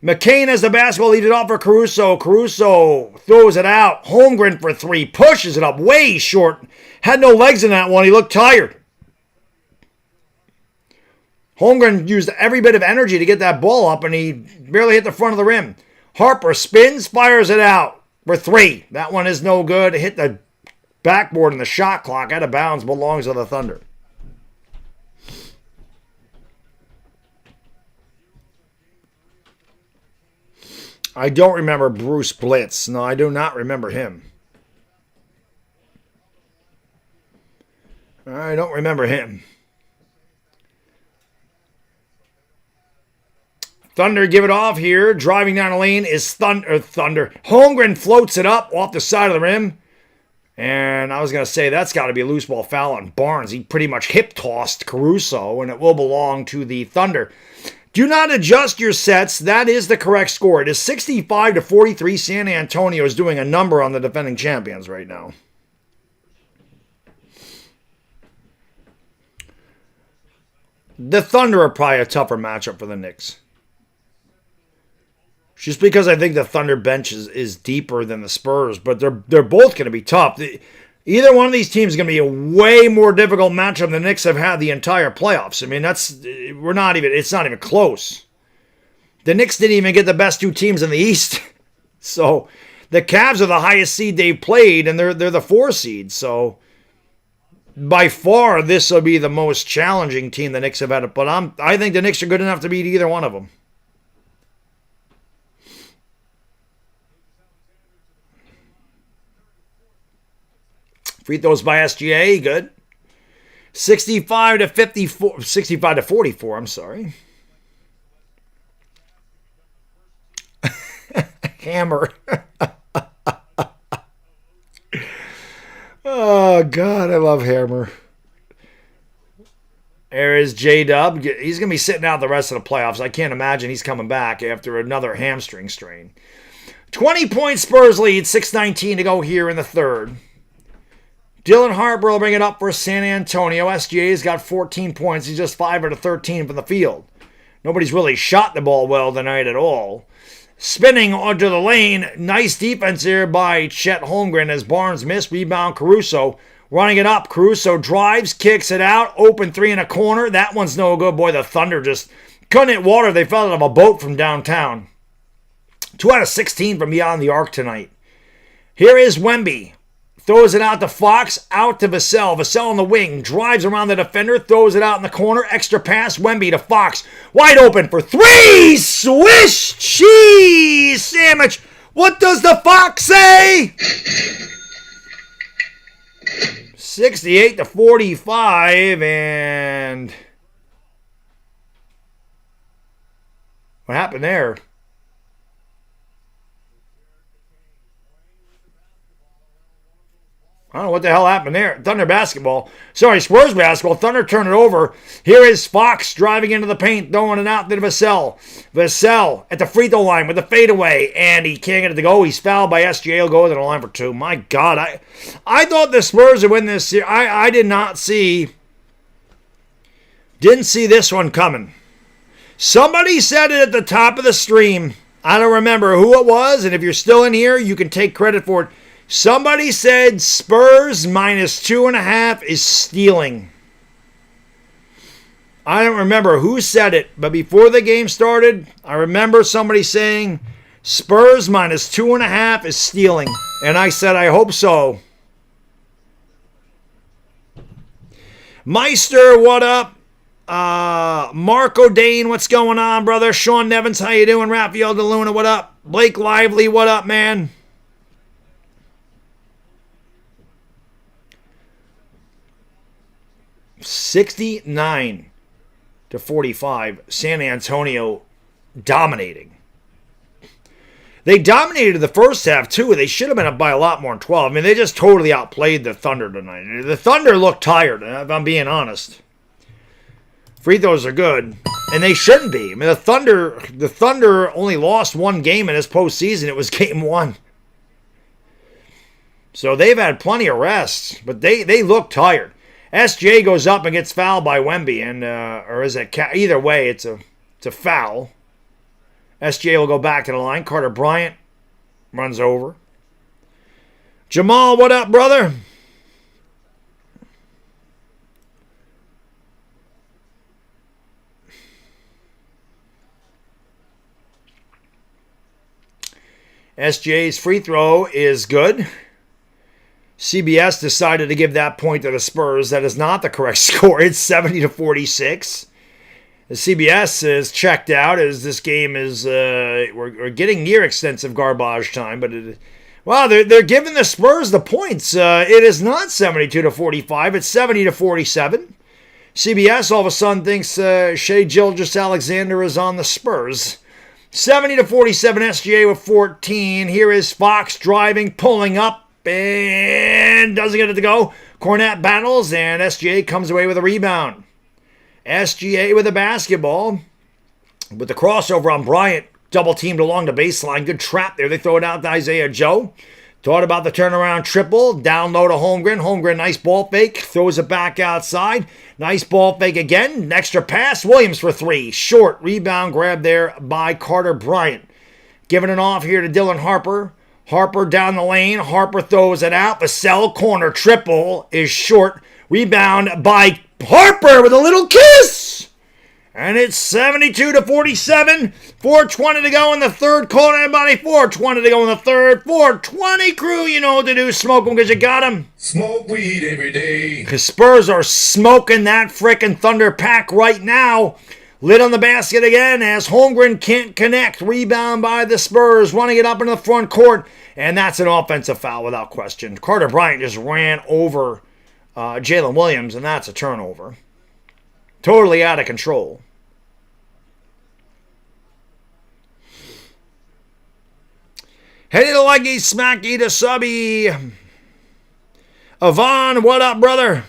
McCain has the basketball, leads it off for Caruso. Caruso throws it out. Holmgren for 3, pushes it up way short. Had no legs in that one. He looked tired. Holmgren used every bit of energy to get that ball up, and he barely hit the front of the rim. Harper spins, fires it out for 3. That one is no good. It hit the backboard in the shot clock. Out of bounds, belongs to the Thunder. I don't remember Bruce Blitz. No, I do not remember him. I don't remember him. Thunder give it off here. Driving down the lane is Thunder. Holmgren floats it up off the side of the rim. And I was going to say that's got to be a loose ball foul on Barnes. He pretty much hip-tossed Caruso, and it will belong to the Thunder. Do not adjust your sets. That is the correct score. It is 65-43. San Antonio is doing a number on the defending champions right now. The Thunder are probably a tougher matchup for the Knicks. Just because I think the Thunder bench is deeper than the Spurs, but they're both going to be tough. Either one of these teams is going to be a way more difficult matchup than the Knicks have had the entire playoffs. I mean, it's not even close. The Knicks didn't even get the best 2 teams in the East. So the Cavs are the highest seed they've played, and they're the 4 seed. So by far, this will be the most challenging team the Knicks have had. But I think the Knicks are good enough to beat either one of them. Free throws by SGA, good. 65-44, I'm sorry. Hammer. Oh, God, I love Hammer. There is J-Dub. He's going to be sitting out the rest of the playoffs. I can't imagine he's coming back after another hamstring strain. 20-point Spurs lead, 6:19 to go here in the third. Dylan Harper will bring it up for San Antonio. SGA's got 14 points. He's just 5 out of 13 from the field. Nobody's really shot the ball well tonight at all. Spinning onto the lane. Nice defense here by Chet Holmgren as Barnes missed. Rebound Caruso. Running it up. Caruso drives, kicks it out. Open 3 in a corner. That one's no good. Boy, the Thunder just couldn't hit water. They fell out of a boat from downtown. 2 out of 16 from beyond the arc tonight. Here is Wemby. Throws it out to Fox, out to Vassell. Vassell on the wing, drives around the defender, throws it out in the corner. Extra pass, Wemby to Fox. Wide open for 3! Swish cheese sandwich. What does the Fox say? 68-45, and what happened there? I don't know what the hell happened there. Thunder basketball. Sorry, Spurs basketball. Thunder turn it over. Here is Fox driving into the paint, throwing it out to Vassell. Vassell at the free throw line with a fadeaway, and he can't get it to go. He's fouled by SGA. He'll go to the line for 2. My God, I thought the Spurs would win this series. I didn't see this one coming. Somebody said it at the top of the stream. I don't remember who it was, and if you're still in here, you can take credit for it. Somebody said Spurs minus 2.5 is stealing. I don't remember who said it, but before the game started, I remember somebody saying Spurs minus 2.5 is stealing. And I said, I hope so. Meister, what up? Marco Dane, what's going on, brother? Sean Nevins, how you doing? Rafael DeLuna, what up? Blake Lively, what up, man? $69-45. San Antonio dominating. They dominated the first half, too. They should have been up by a lot more than 12. I mean, they just totally outplayed the Thunder tonight. The Thunder looked tired, if I'm being honest. Free throws are good, and they shouldn't be. I mean, the Thunder only lost one game in this postseason. It was game 1. So they've had plenty of rest, but they look tired. SJ goes up and gets fouled by Wemby, and or is it either way? It's a foul. SJ will go back to the line. Carter Bryant runs over. Jamal, what up, brother? SJ's free throw is good. CBS decided to give that point to the Spurs. That is not the correct score. It's 70-46. The CBS is checked out as this game is we're getting near extensive garbage time, but they're giving the Spurs the points. It is not 72-45. It's 70-47. CBS all of a sudden thinks Shea Gilgeous-Alexander is on the Spurs. 70-47. SGA with 14. Here is Fox driving, pulling up. And doesn't get it to go. Cornette battles, and SGA comes away with a rebound. SGA with a basketball. With the crossover on Bryant. Double teamed along the baseline. Good trap there. They throw it out to Isaiah Joe. Thought about the turnaround triple. Down low to Holmgren. Holmgren, nice ball fake. Throws it back outside. Nice ball fake again. Extra pass. Williams for 3. Short. Rebound grab there by Carter Bryant. Giving it off here to Dylan Harper. Harper down the lane. Harper throws it out. Vassell corner triple is short. Rebound by Harper with a little kiss. And it's 72-47. 4:20 to go in the third. Call anybody. 4:20 to go in the third. 4:20 crew. You know what to do. Smoke them because you got them. Smoke weed every day. Because Spurs are smoking that frickin' Thunder pack right now. Lid on the basket again as Holmgren can't connect. Rebound by the Spurs, running it up into the front court. And that's an offensive foul without question. Carter Bryant just ran over Jalen Williams, and that's a turnover. Totally out of control. Heady to leggy, smacky to subby. Avon, what up, brother?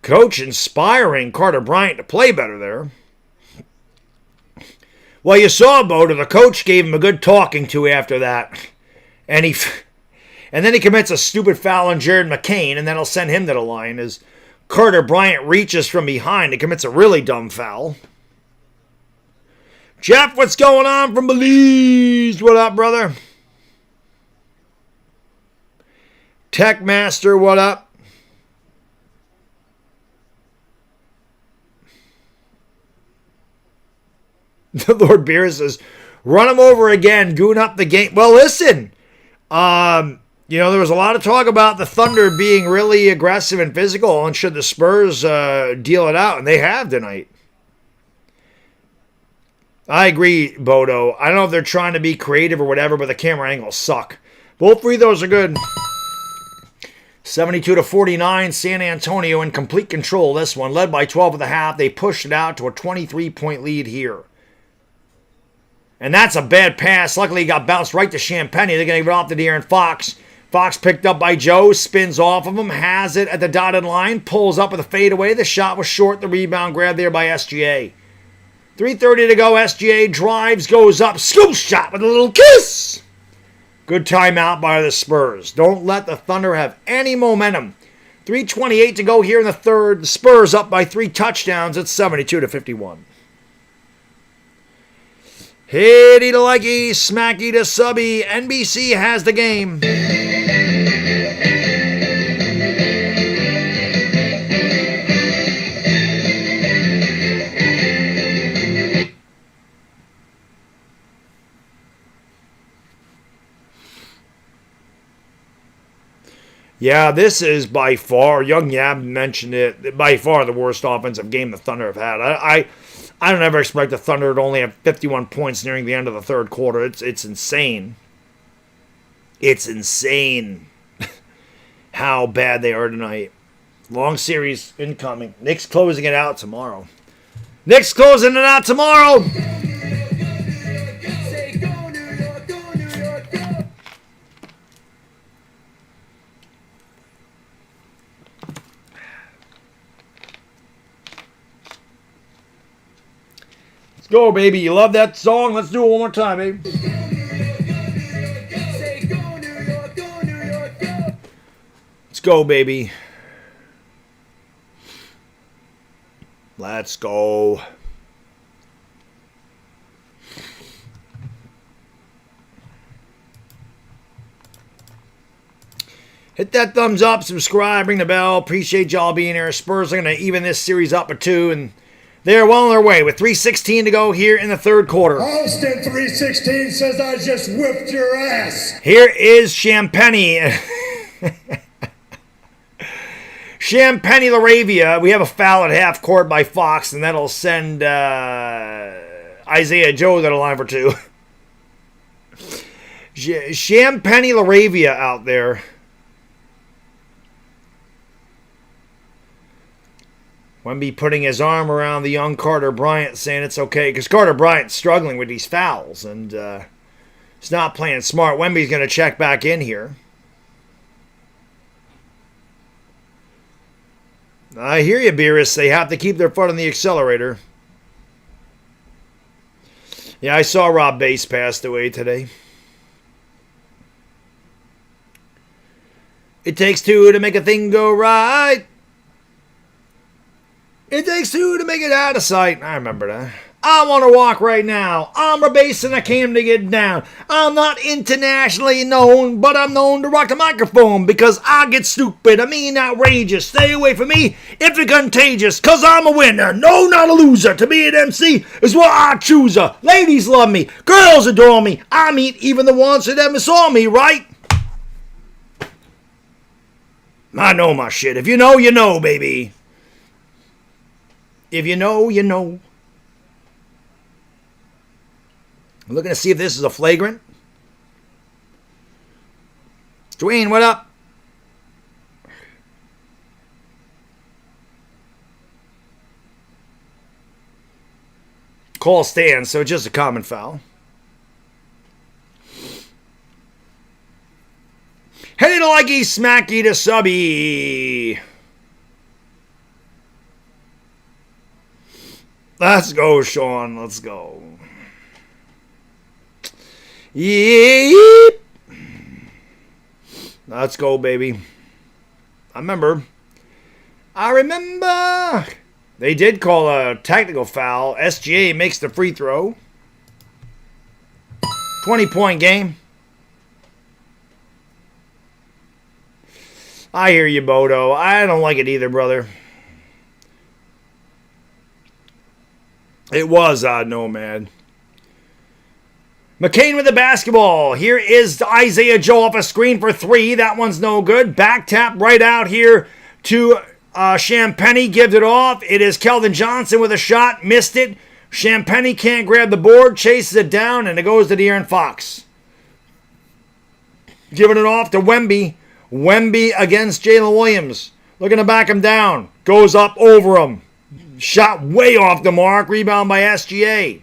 Coach inspiring Carter Bryant to play better there. Well, you saw, Bo, the coach gave him a good talking to after that. And then he commits a stupid foul on Jared McCain, and that'll send him to the line as Carter Bryant reaches from behind and commits a really dumb foul. Jeff, what's going on from Belize? What up, brother? Tech Master, what up? The Lord Beer says, run him over again, goon up the game. Well, listen, there was a lot of talk about the Thunder being really aggressive and physical, and should the Spurs deal it out, and they have tonight. I agree, Bodo. I don't know if they're trying to be creative or whatever, but the camera angles suck. Both free throws are good. 72-49, San Antonio in complete control. This one, led by 12 at the half. They pushed it out to a 23-point lead here. And that's a bad pass. Luckily, he got bounced right to Champagny. They're going to give it off to De'Aaron Fox. Fox picked up by Joe, spins off of him, has it at the dotted line, pulls up with a fadeaway. The shot was short. The rebound grabbed there by SGA. 3:30 to go. SGA drives, goes up, scoop shot with a little kiss. Good timeout by the Spurs. Don't let the Thunder have any momentum. 3:28 to go here in the third. The Spurs up by 3 touchdowns. It's 72-51. Hitty to likey, smacky to subby. NBC has the game. Yeah, this is by far, Young Yab mentioned it, by far the worst offensive game the Thunder have had. I don't ever expect the Thunder to only have 51 points nearing the end of the third quarter. It's insane. It's insane how bad they are tonight. Long series incoming. Knicks closing it out tomorrow. Knicks closing it out tomorrow. Let's go, baby. You love that song? Let's do it one more time, baby. Let's go, baby. Let's go. Hit that thumbs up, subscribe, ring the bell. Appreciate y'all being here. Spurs are going to even this series up a 2, and they're well on their way with 3:16 to go here in the third quarter. Austin 3:16 says I just whipped your ass. Here is Champagny. Champagny Laravia. We have a foul at half court by Fox, and that'll send Isaiah Joe to the line for 2. Champagny Laravia out there. Wemby putting his arm around the young Carter Bryant, saying it's okay, because Carter Bryant's struggling with these fouls, and he's not playing smart. Wemby's going to check back in here. I hear you, Beerus. They have to keep their foot on the accelerator. Yeah, I saw Rob Bass passed away today. It takes 2 to make a thing go right. It takes 2 to make it out of sight. I remember that. I want to walk right now. I'm a bass and I came to get down. I'm not internationally known, but I'm known to rock the microphone because I get stupid. I mean outrageous. Stay away from me if you're contagious, because I'm a winner. No, not a loser. To be an MC is what I choose. Ladies love me. Girls adore me. I meet even the ones that never saw me, right? I know my shit. If you know, you know, baby. If you know, you know. I'm looking to see if this is a flagrant. Dwayne, what up? Call stands, so just a common foul. Headed to likey, smacky to subby. Let's go, Sean. Let's go. Yeep. Let's go, baby. I remember. They did call a technical foul. SGA makes the free throw. 20-point game. I hear you, Bodo. I don't like it either, brother. It was Nomad. McCain with the basketball. Here is Isaiah Joe off a screen for 3. That one's no good. Back tap right out here to Champagny. Gives it off. It is Keldon Johnson with a shot. Missed it. Champagny can't grab the board. Chases it down, and it goes to De'Aaron Fox. Giving it off to Wemby. Wemby against Jalen Williams. Looking to back him down. Goes up over him. Shot way off the mark. Rebound by SGA.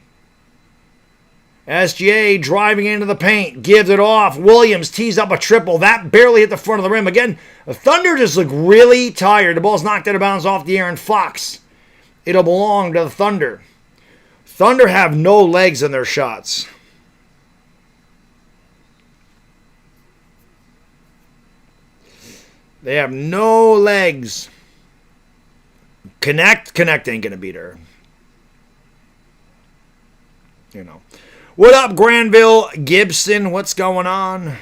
SGA driving into the paint. Gives it off. Williams tees up a triple. That barely hit the front of the rim. Again, the Thunder just look really tired. The ball's knocked out of bounds off the Aaron Fox. It'll belong to the Thunder. Thunder have no legs in their shots. They have no legs. Connect ain't going to beat her. You know. What up, Granville Gibson? What's going on?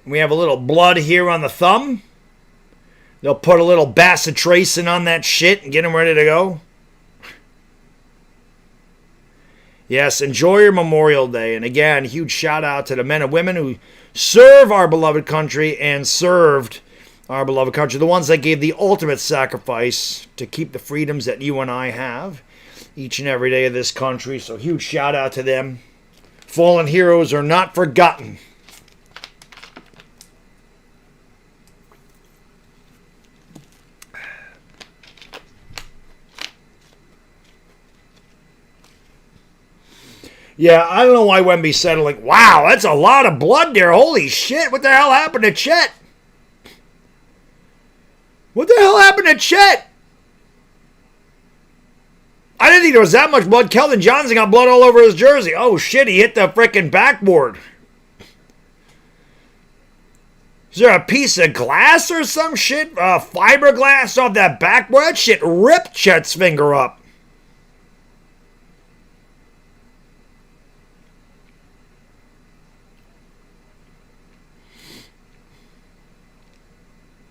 We have a little blood here on the thumb. They'll put a little bacitracin on that shit and get them ready to go. Yes, enjoy your Memorial Day. And again, huge shout out to the men and women who serve our beloved country and served our beloved country. The ones that gave the ultimate sacrifice to keep the freedoms that you and I have each and every day of this country. So huge shout out to them. Fallen heroes are not forgotten. Yeah, I don't know why Wemby said, like, wow, that's a lot of blood there. Holy shit, what the hell happened to Chet? What the hell happened to Chet? I didn't think there was that much blood. Keldon Johnson got blood all over his jersey. Oh shit, he hit the frickin' backboard. Is there a piece of glass or some shit? Fiberglass off that backboard? That shit ripped Chet's finger up.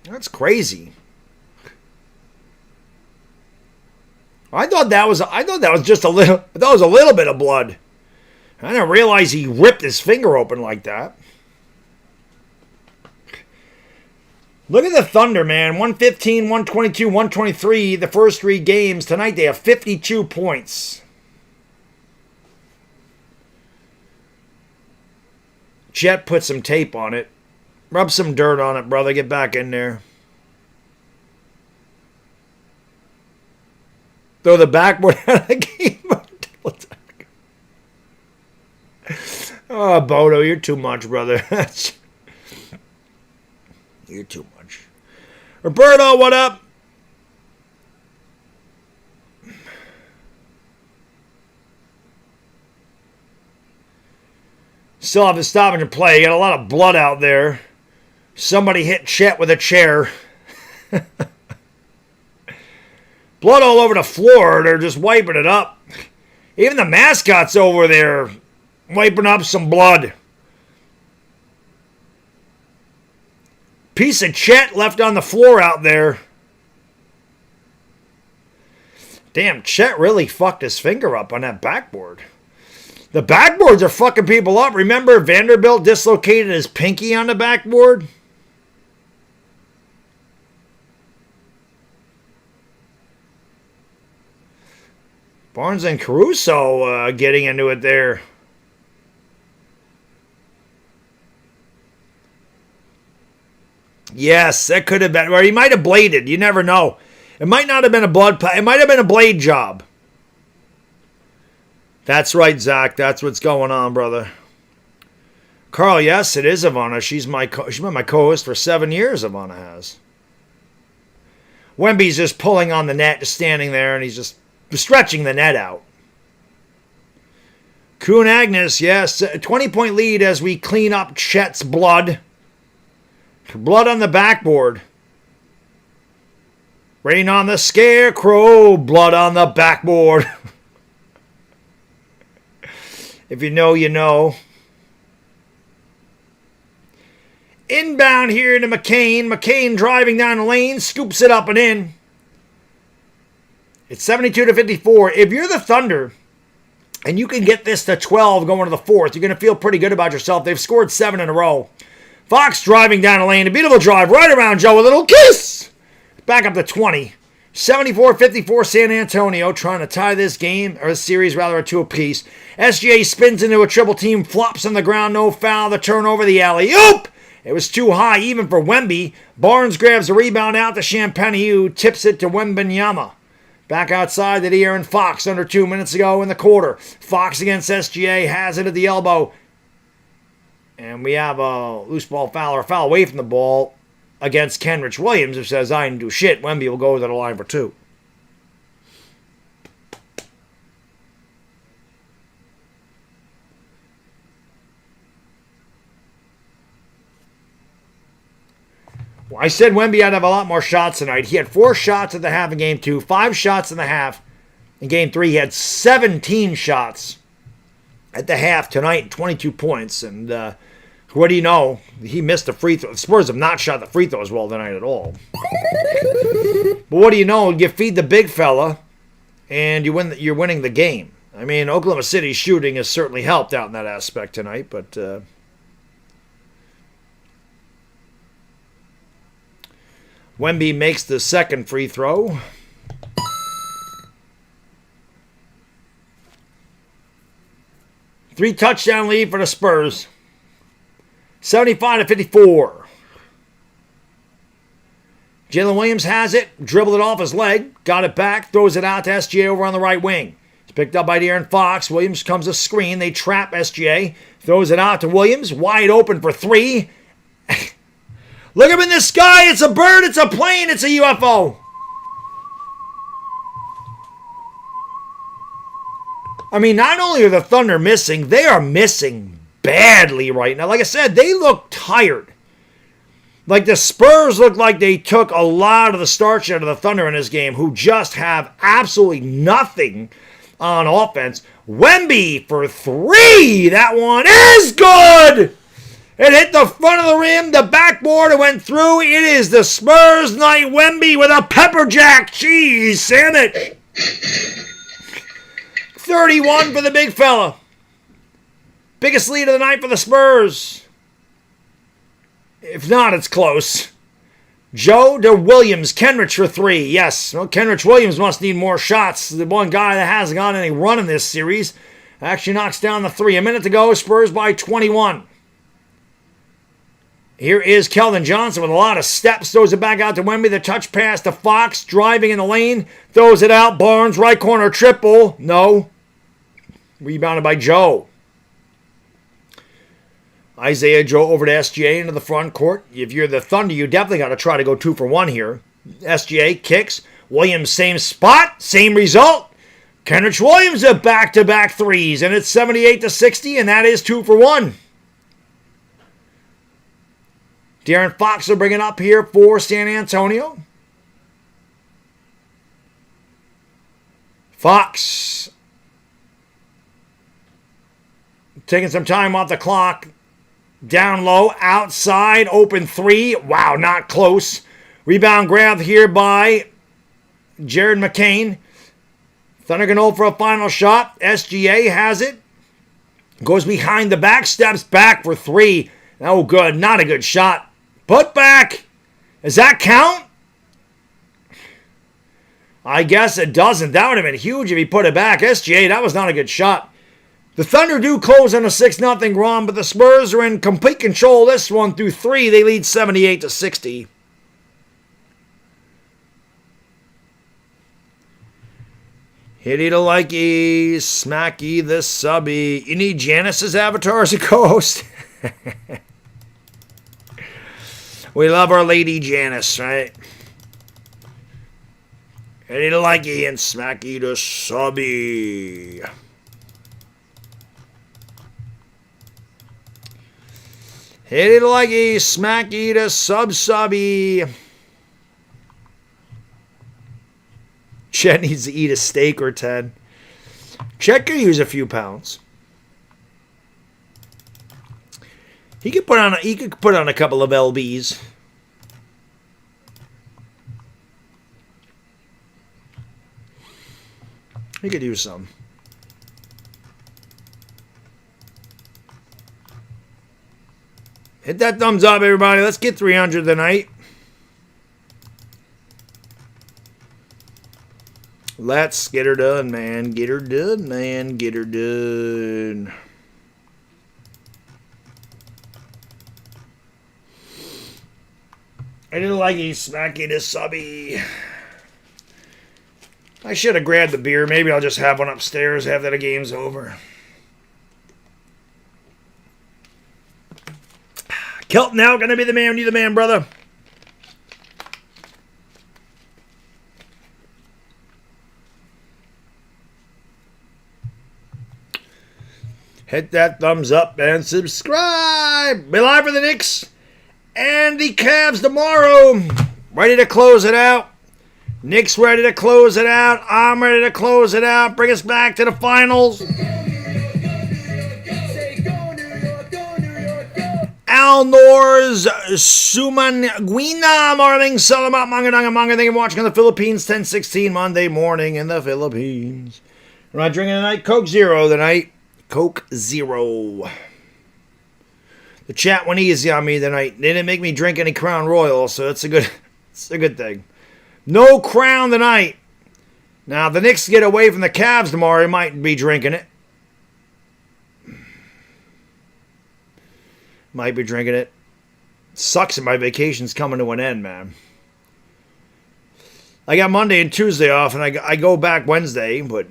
That's crazy. I thought that was just a little. I thought it was a little bit of blood. I didn't realize he ripped his finger open like that. Look at the Thunder, man. 115, 122, 123. The first 3 games. Tonight they have 52 points. Chet put some tape on it. Rub some dirt on it, brother. Get back in there. Throw the backboard out of the game. Oh, Bodo, you're too much, brother. You're too much. Roberto, what up? Still have to stop and play. You got a lot of blood out there. Somebody hit Chet with a chair. Blood all over the floor. They're just wiping it up. Even the mascot's over there wiping up some blood. Piece of Chet left on the floor out there. Damn, Chet really fucked his finger up on that backboard. The backboards are fucking people up. Remember Vanderbilt dislocated his pinky on the backboard? Barnes and Caruso getting into it there. Yes, that could have been. Or he might have bladed. You never know. It might not have been a blood. It might have been a blade job. That's right, Zach. That's what's going on, brother. Carl, yes, it is Ivana. She's been my co-host for 7 years, Ivana has. Wemby's just pulling on the net, just standing there, and he's just stretching the net out. Kuhn Agnes, yes, 20-point lead as we clean up Chet's blood. Blood on the backboard. Rain on the scarecrow, blood on the backboard. If you know, you know. Inbound here to McCain. McCain driving down the lane, scoops it up and in. It's 72-54. If you're the Thunder and you can get this to 12 going to the fourth, you're going to feel pretty good about yourself. They've scored 7 in a row. Fox driving down the lane. A beautiful drive right around Joe. A little kiss. Back up to 20. 74-54 San Antonio trying to tie this game, or this series rather, to a piece. SGA spins into a triple team, flops on the ground, no foul, the turnover, the alley-oop, It was too high even for Wemby. Barnes grabs the rebound out to Champagne, who tips it to Wembanyama. Back outside to De'Aaron Fox under 2 minutes ago in the quarter. Fox against SGA has it at the elbow. And we have a loose ball foul or a foul away from the ball against Kenrich Williams, who says, I didn't do shit. Wemby will go to the line for 2. Well, I said Wemby had to have a lot more shots tonight. He had 4 shots at the half in Game 2, 5 shots in the half. In Game 3, he had 17 shots at the half tonight, 22 points. And what do you know? He missed the free throw. The Spurs have not shot the free throws well tonight at all. But what do you know? You feed the big fella, and you're winning the game. I mean, Oklahoma City's shooting has certainly helped out in that aspect tonight, but Wemby makes the second free throw. Three touchdown lead for the Spurs. 75-54. Jalen Williams has it, dribbled it off his leg, got it back, throws it out to SGA over on the right wing. It's picked up by De'Aaron Fox. Williams comes a screen. They trap SGA, throws it out to Williams, wide open for 3. Look up in the sky. It's a bird. It's a plane. It's a UFO. I mean, not only are the Thunder missing, they are missing badly right now. Like I said, they look tired. Like the Spurs look like they took a lot of the starch out of the Thunder in this game, who just have absolutely nothing on offense. Wemby for 3. That one is good. It hit the front of the rim, the backboard, it went through. It is the Spurs night. Wemby with a pepper jack cheese sandwich. 31 for the big fella. Biggest lead of the night for the Spurs. If not, it's close. Joe to Williams. Kenrich for 3. Yes, well, Kenrich Williams must need more shots. The one guy that hasn't gotten any run in this series actually knocks down the 3. A minute to go, Spurs by 21. Here is Keldon Johnson with a lot of steps. Throws it back out to Wemby. The touch pass to Fox. Driving in the lane. Throws it out. Barnes, right corner, triple. No. Rebounded by Joe. Isaiah Joe over to SGA into the front court. If you're the Thunder, you definitely got to try to go 2 for 1 here. SGA kicks. Williams, same spot. Same result. Kenrich Williams a back-to-back 3s. And it's 78-60, and that is 2 for 1. De'Aaron Fox will bring it up here for San Antonio. Fox taking some time off the clock. Down low, outside, open 3. Wow, not close. Rebound grab here by Jared McCain. Thunder going to hold for a final shot. SGA has it. Goes behind the back, steps back for 3. Oh, good. Not a good shot. Put back. Does that count? I guess it doesn't. That would have been huge if he put it back. SGA, that was not a good shot. The Thunder do close on a 6-0 run, but the Spurs are in complete control this one through 3. They lead 78-60. Hitty to likey, smacky the subby. You need Janice's avatar as a co-host? We love our lady Janice, right? Hitty to likey and smacky the subby. Hitty to likey, smacky the sub-subby. Chet needs to eat a steak or 10. Chet could use a few pounds. He could put on a couple of LBs. He could use some. Hit that thumbs up, everybody. Let's get 300 tonight. Let's get her done, man. Get her done, man. Get her done. I didn't like he's smacking his subby. I should have grabbed the beer. Maybe I'll just have one upstairs after the game's over. Kelton now gonna be the man. You the man, brother. Hit that thumbs up and subscribe. Be live for the Knicks and the Cavs tomorrow. Ready to close it out. Knicks ready to close it out. I'm ready to close it out. Bring us back to the finals. Alnor's Sumanguina morning. Salamat manga manga. Thank you for watching on the Philippines. 10:16 Monday morning in the Philippines. We're not drinking tonight. Coke Zero tonight. Coke Zero. The chat went easy on me tonight. They didn't make me drink any Crown Royal, so it's a good thing. No Crown tonight. Now, if the Knicks get away from the Cavs tomorrow, they might be drinking it. Might be drinking it. Sucks that my vacation's coming to an end, man. I got Monday and Tuesday off, and I go back Wednesday, but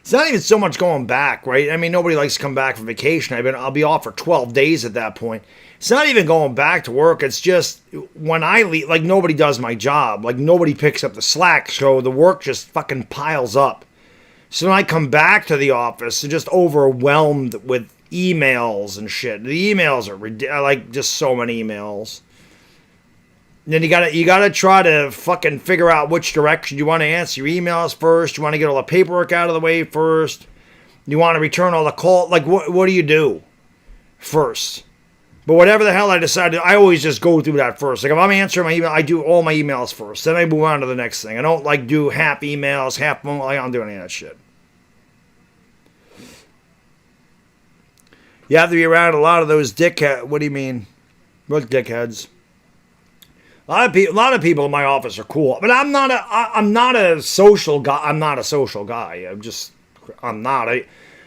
it's not even so much going back, right? I mean, nobody likes to come back from vacation. I'll be off for 12 days at that point. It's not even going back to work. It's just when I leave, like nobody does my job. Like nobody picks up the slack, so the work just fucking piles up. So when I come back to the office, I'm just overwhelmed with emails and shit. The emails are ridiculous. Like just so many emails. And then you gotta try to fucking figure out which direction you want to answer your emails first. You want to get all the paperwork out of the way first. You want to return all the calls. Like what do you do first? But whatever the hell I decide, I always just go through that first. Like if I'm answering my email, I do all my emails first. Then I move on to the next thing. I don't like do half emails, half phone. I don't do any of that shit. You have to be around a lot of those dickheads. What do you mean? What dickheads? A lot of people in my office are cool, but I'm not a social guy. I'm not.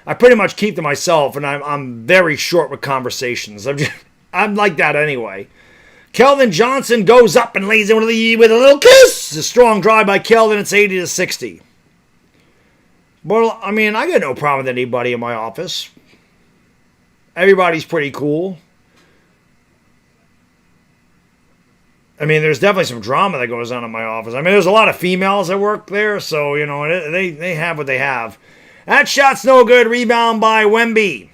I pretty much keep to myself, and I'm very short with conversations. I'm like that anyway. Keldon Johnson goes up and lays in with a little kiss. It's a strong drive by Keldon. It's 80-60. Well, I mean, I got no problem with anybody in my office. Everybody's pretty cool. I mean, there's definitely some drama that goes on in my office. I mean, there's a lot of females that work there, so, you know, they have what they have. That shot's no good. Rebound by Wemby.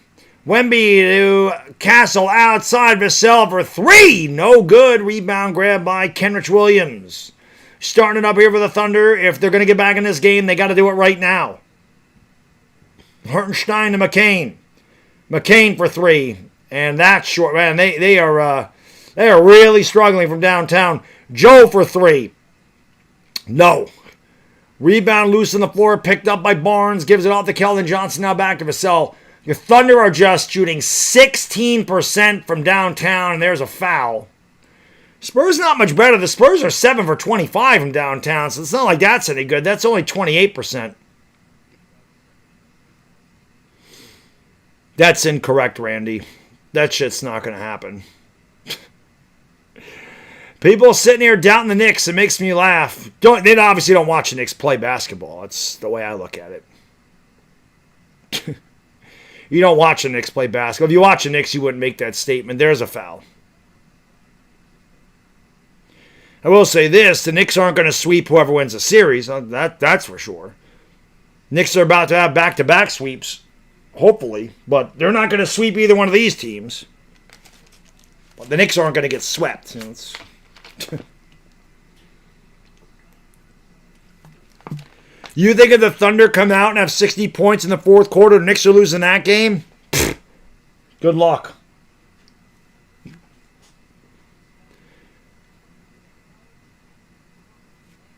Wemby to Castle outside Vassell for three. No good. Rebound grab by Kenrich Williams. Starting it up here for the Thunder. If they're going to get back in this game, they got to do it right now. Hartenstein to McCain. McCain for three. And that's short. Man, they are really struggling from downtown. Joe for three. No. Rebound loose on the floor. Picked up by Barnes. Gives it off to Keldon Johnson. Now back to Vassell. The Thunder are just shooting 16% from downtown. And there's a foul. Spurs not much better. The Spurs are 7 for 25 from downtown. So it's not like that's any good. That's only 28%. That's incorrect, Randy. That shit's not going to happen. People sitting here doubting the Knicks, it makes me laugh. They obviously don't watch the Knicks play basketball. That's the way I look at it. You don't watch the Knicks play basketball. If you watch the Knicks, you wouldn't make that statement. There's a foul. I will say this, the Knicks aren't going to sweep whoever wins the series. That's for sure. Knicks are about to have back-to-back sweeps, hopefully, but they're not going to sweep either one of these teams. But the Knicks aren't going to get swept. You know, you think if the Thunder come out and have 60 points in the fourth quarter, the Knicks are losing that game? Good luck.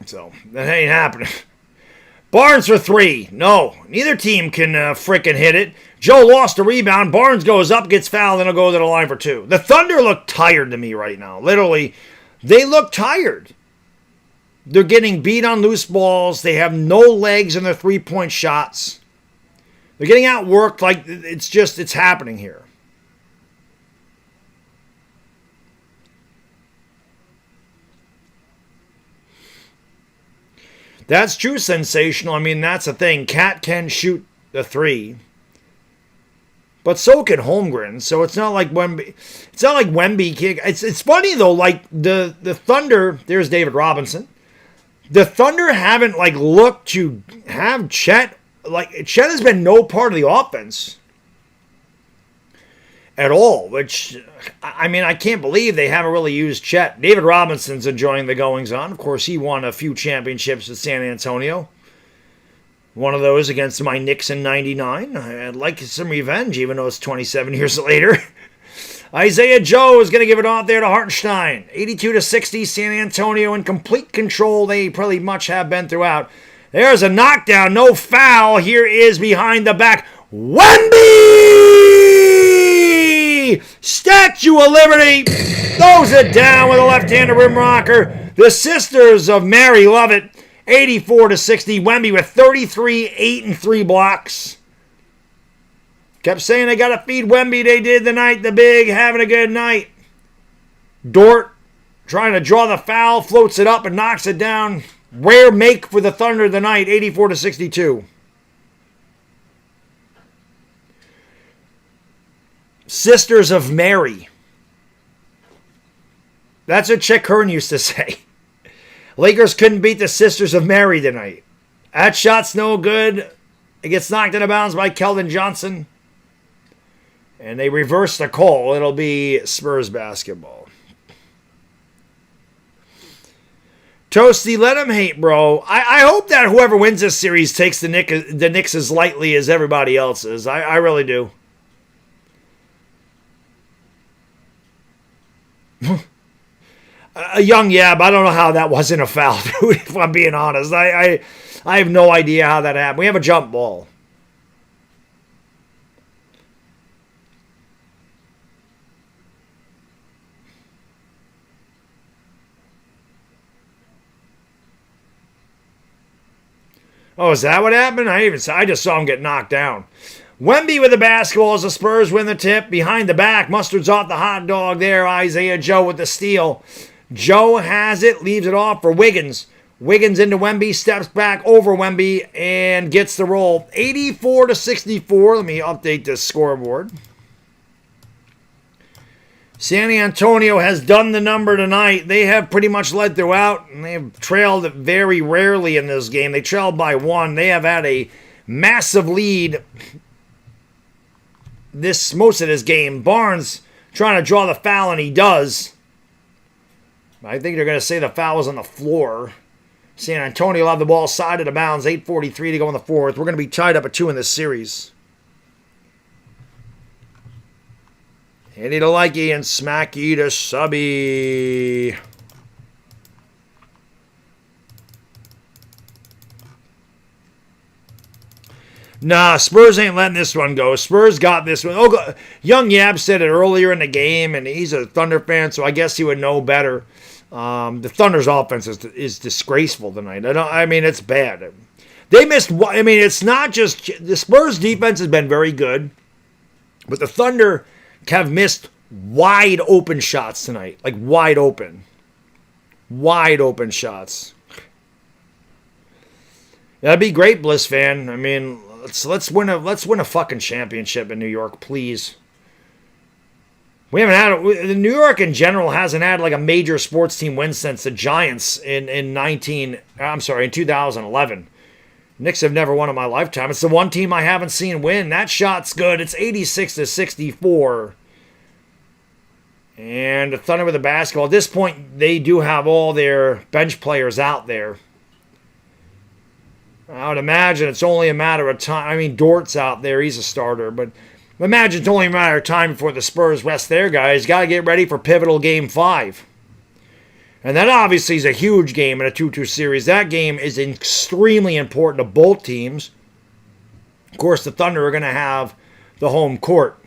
So, that ain't happening. Barnes for three. No, neither team can frickin' hit it. Joe lost a rebound. Barnes goes up, gets fouled, and he'll go to the line for two. The Thunder look tired to me right now. Literally, they look tired. They're getting beat on loose balls. They have no legs in their three-point shots. They're getting outworked like it's happening here. That's true sensational. I mean, that's the thing. Cat can shoot the three. But so can Holmgren. So it's not like Wemby. It's not like Wemby kick. It's funny though, like the Thunder, there's David Robinson. The Thunder haven't like looked to have Chet. Like Chet has been no part of the offense at all, which I mean, I can't believe they haven't really used Chet. David Robinson's enjoying the goings on. Of course, he won a few championships with San Antonio. One of those against my Knicks in '99. I'd like some revenge, even though it's 27 years later. Isaiah Joe is going to give it off there to Hartenstein. 82-60, San Antonio in complete control. They pretty much have been throughout. There's a knockdown, no foul. Here is behind the back. Wemby! Statue of Liberty throws it down with a left-handed rim rocker. The Sisters of Mary love it. 84-60. Wemby with 33, 8, and 3 blocks. Kept saying they got to feed Wemby. They did the night. The big having a good night. Dort trying to draw the foul, floats it up and knocks it down. Rare make for the Thunder tonight. 84-62. Sisters of Mary. That's what Chick Hearn used to say. Lakers couldn't beat the Sisters of Mary tonight. That shot's no good. It gets knocked out of bounds by Keldon Johnson. And they reverse the call. It'll be Spurs basketball. Toasty, let him hate, bro. I hope that whoever wins this series takes the Knicks as lightly as everybody else is. I really do. A young Yab, I don't know how that wasn't a foul, dude, if I'm being honest. I have no idea how that happened. We have a jump ball. Oh, is that what happened? I just saw him get knocked down. Wemby with the basketball as the Spurs win the tip. Behind the back, Mustard's off the hot dog there. Isaiah Joe with the steal. Joe has it, leaves it off for Wiggins. Wiggins into Wemby, steps back over Wemby, and gets the roll. 84-64. Let me update this scoreboard. San Antonio has done the number tonight. They have pretty much led throughout, and they have trailed very rarely in this game. They trailed by 1. They have had a massive lead most of this game. Barnes trying to draw the foul, and he does. I think they're going to say the foul was on the floor. San Antonio will have the ball side of the bounds. 8:43 to go in the fourth. We're going to be tied up at 2 in this series. Hitty to likey and smacky to subby. Nah, Spurs ain't letting this one go. Spurs got this one. Oh, Young Yab said it earlier in the game, and he's a Thunder fan, so I guess he would know better. The Thunder's offense is disgraceful tonight. I mean, it's bad. They missed. I mean, it's not just the Spurs' defense has been very good, but the Thunder have missed wide open shots tonight, like wide open shots. That'd be great, Bliss fan. I mean, let's win a fucking championship in New York, please. We haven't had New York in general hasn't had like a major sports team win since the Giants in 2011. Knicks have never won in my lifetime. It's the one team I haven't seen win. That shot's good. It's 86-64. And the Thunder with the basketball. At this point, they do have all their bench players out there. I would imagine it's only a matter of time. I mean, Dort's out there. He's a starter. But imagine it's only a matter of time before the Spurs rest their guys. Got to get ready for pivotal Game 5. And that obviously is a huge game in a 2-2 series. That game is extremely important to both teams. Of course, the Thunder are going to have the home court.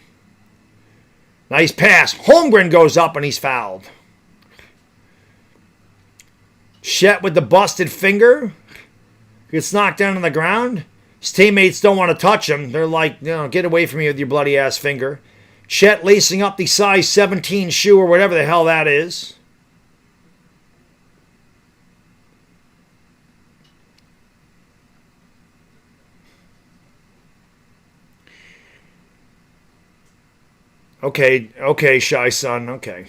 Nice pass. Holmgren goes up and he's fouled. Chet with the busted finger. Gets knocked down on the ground. His teammates don't want to touch him. They're like, get away from me with your bloody ass finger. Chet lacing up the size 17 shoe or whatever the hell that is. Okay, shy son. Okay,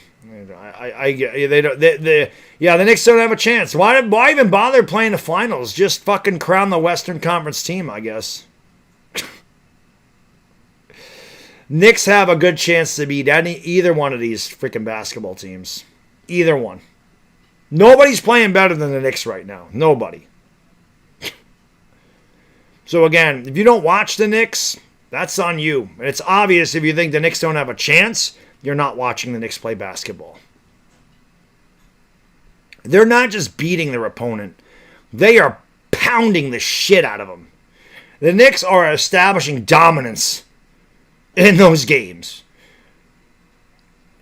I they don't. The Knicks don't have a chance. Why even bother playing the finals? Just fucking crown the Western Conference team, I guess. Knicks have a good chance to beat either one of these freaking basketball teams. Either one. Nobody's playing better than the Knicks right now. Nobody. So again, if you don't watch the Knicks, that's on you. And it's obvious if you think the Knicks don't have a chance, you're not watching the Knicks play basketball. They're not just beating their opponent. They are pounding the shit out of them. The Knicks are establishing dominance in those games.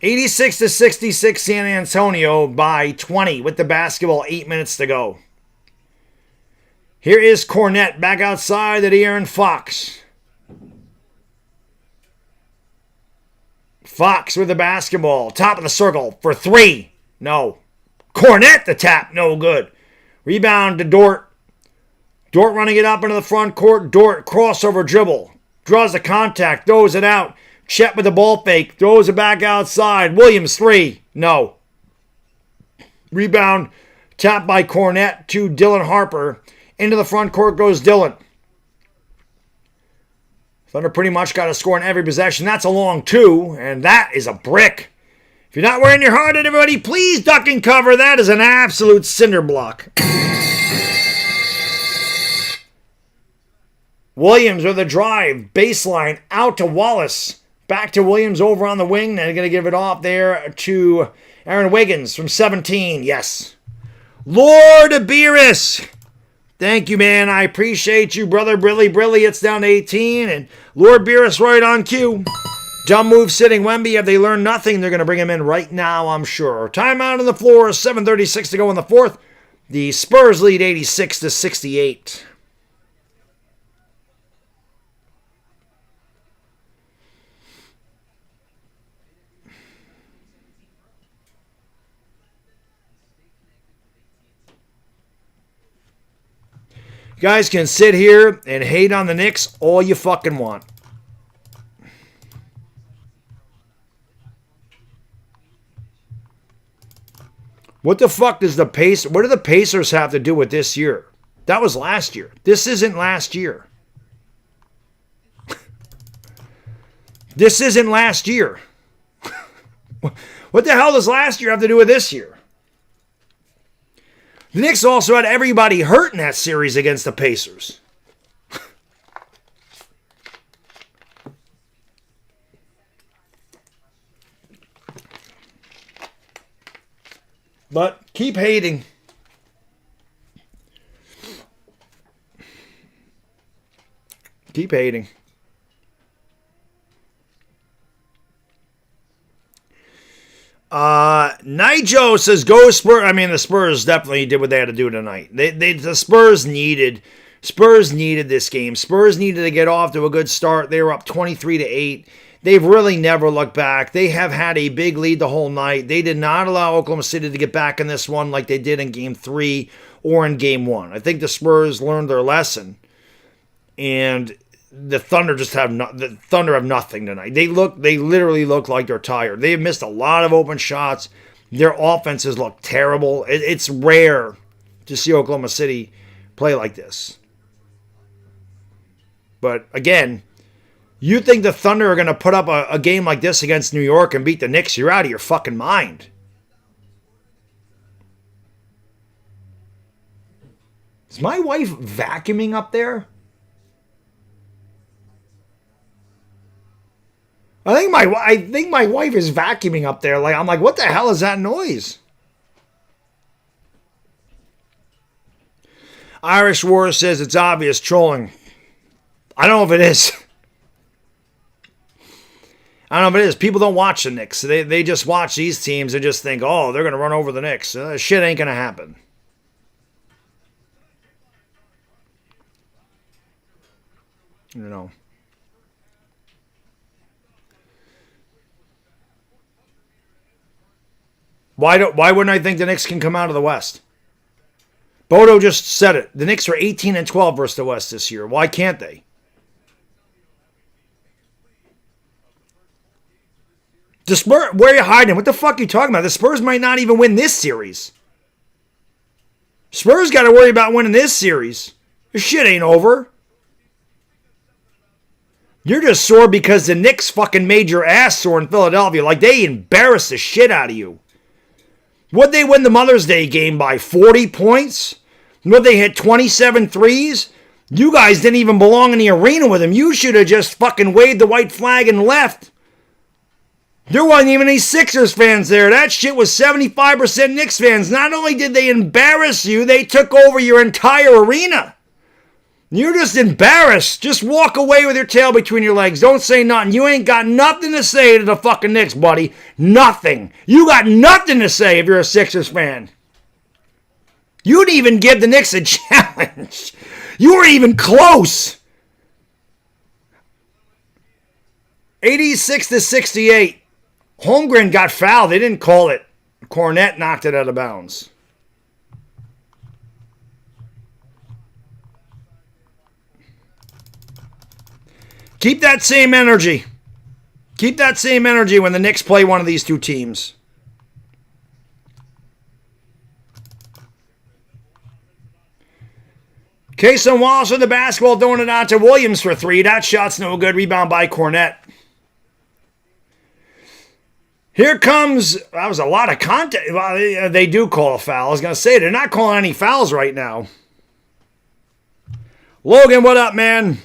86-66 San Antonio by 20 with the basketball, 8 minutes to go. Here is Cornette back outside to De'Aaron Fox. Fox with the basketball, top of the circle for 3. No. Cornette the tap, no good. Rebound to Dort. Dort running it up into the front court. Dort crossover dribble. Draws the contact, throws it out. Chet with the ball fake, throws it back outside. Williams 3, no. Rebound, tapped by Cornette to Dylan Harper. Into the front court goes Dylan. Thunder pretty much got to score in every possession. That's a long 2, and that is a brick. If you're not wearing your heart at everybody, please duck and cover. That is an absolute cinder block. Williams with a drive, baseline, out to Wallace. Back to Williams over on the wing. They're going to give it off there to Aaron Wiggins from 17. Yes. Lord Beerus. Thank you, man. I appreciate you, brother. Brilly. It's down to 18. And Lord Beerus right on cue. Dumb move sitting Wemby. If they learn nothing, they're going to bring him in right now, I'm sure. Timeout on the floor. 7:36 to go in the fourth. The Spurs lead 86-68. You guys can sit here and hate on the Knicks all you fucking want. What the fuck does what do the Pacers have to do with this year? That was last year. This isn't last year. This isn't last year. What the hell does last year have to do with this year? The Knicks also had everybody hurt in that series against the Pacers. But keep hating. Keep hating. Nigel says, go Spurs. I mean, the Spurs definitely did what they had to do tonight. The Spurs needed this game. Spurs needed to get off to a good start. They were up 23-8. They've really never looked back. They have had a big lead the whole night. They did not allow Oklahoma City to get back in this one like they did in Game 3 or in Game 1. I think the Spurs learned their lesson. And the Thunder have nothing tonight. They literally look like they're tired. They've missed a lot of open shots. Their offenses look terrible. It's rare to see Oklahoma City play like this. But again, you think the Thunder are going to put up a game like this against New York and beat the Knicks? You're out of your fucking mind. Is my wife vacuuming up there? I think my wife is vacuuming up there. I'm like, what the hell is that noise? Irish War says it's obvious trolling. I don't know if it is. I don't know if it is. People don't watch the Knicks. They just watch these teams and just think, oh, they're going to run over the Knicks. Shit ain't going to happen. You know. Why wouldn't I think the Knicks can come out of the West? Bodo just said it. The Knicks are 18-12 versus the West this year. Why can't they? The Spurs, where are you hiding? What the fuck are you talking about? The Spurs might not even win this series. Spurs got to worry about winning this series. This shit ain't over. You're just sore because the Knicks fucking made your ass sore in Philadelphia. Like, they embarrassed the shit out of you. What'd they win the Mother's Day game by? 40 points? Would they hit 27 threes? You guys didn't even belong in the arena with them. You should have just fucking waved the white flag and left. There wasn't even any Sixers fans there. That shit was 75% Knicks fans. Not only did they embarrass you, they took over your entire arena. You're just embarrassed. Just walk away with your tail between your legs. Don't say nothing. You ain't got nothing to say to the fucking Knicks, buddy. Nothing. You got nothing to say if you're a Sixers fan. You didn't even give the Knicks a challenge. You weren't even close. 86-68. Holmgren got fouled. They didn't call it. Cornette knocked it out of bounds. Keep that same energy. Keep that same energy when the Knicks play one of these two teams. Kason Wallace with the basketball, throwing it out to Williams for three. That shot's no good. Rebound by Cornette. Here comes, that was a lot of contact. Well, they do call a foul. I was going to say, they're not calling any fouls right now. Logan, what up, man?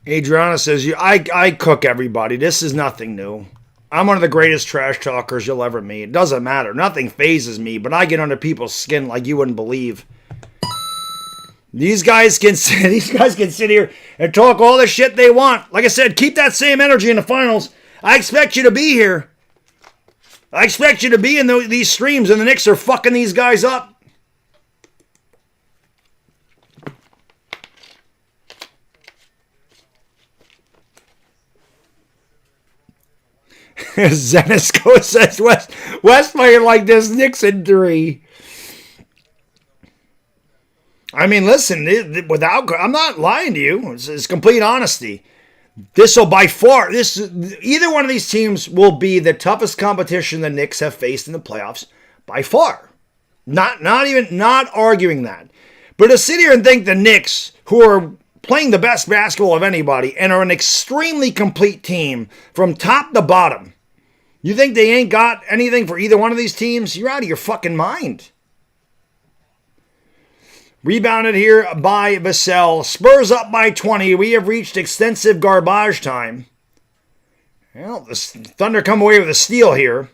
Adriana says, I cook everybody. This is nothing new. I'm one of the greatest trash talkers you'll ever meet. It doesn't matter. Nothing phases me, but I get under people's skin like you wouldn't believe. These guys can sit here and talk all the shit they want. Like I said, keep that same energy in the finals. I expect you to be here. I expect you to be in these streams, and the Knicks are fucking these guys up. Zenisco says West playing like this, Knicks in 3. I mean, listen, I'm not lying to you. It's complete honesty. This will by far, either one of these teams will be the toughest competition the Knicks have faced in the playoffs by far. Not arguing that. But to sit here and think the Knicks, who are playing the best basketball of anybody and are an extremely complete team from top to bottom, you think they ain't got anything for either one of these teams? You're out of your fucking mind. Rebounded here by Vassell. Spurs up by 20. We have reached extensive garbage time. Well, the Thunder come away with a steal here.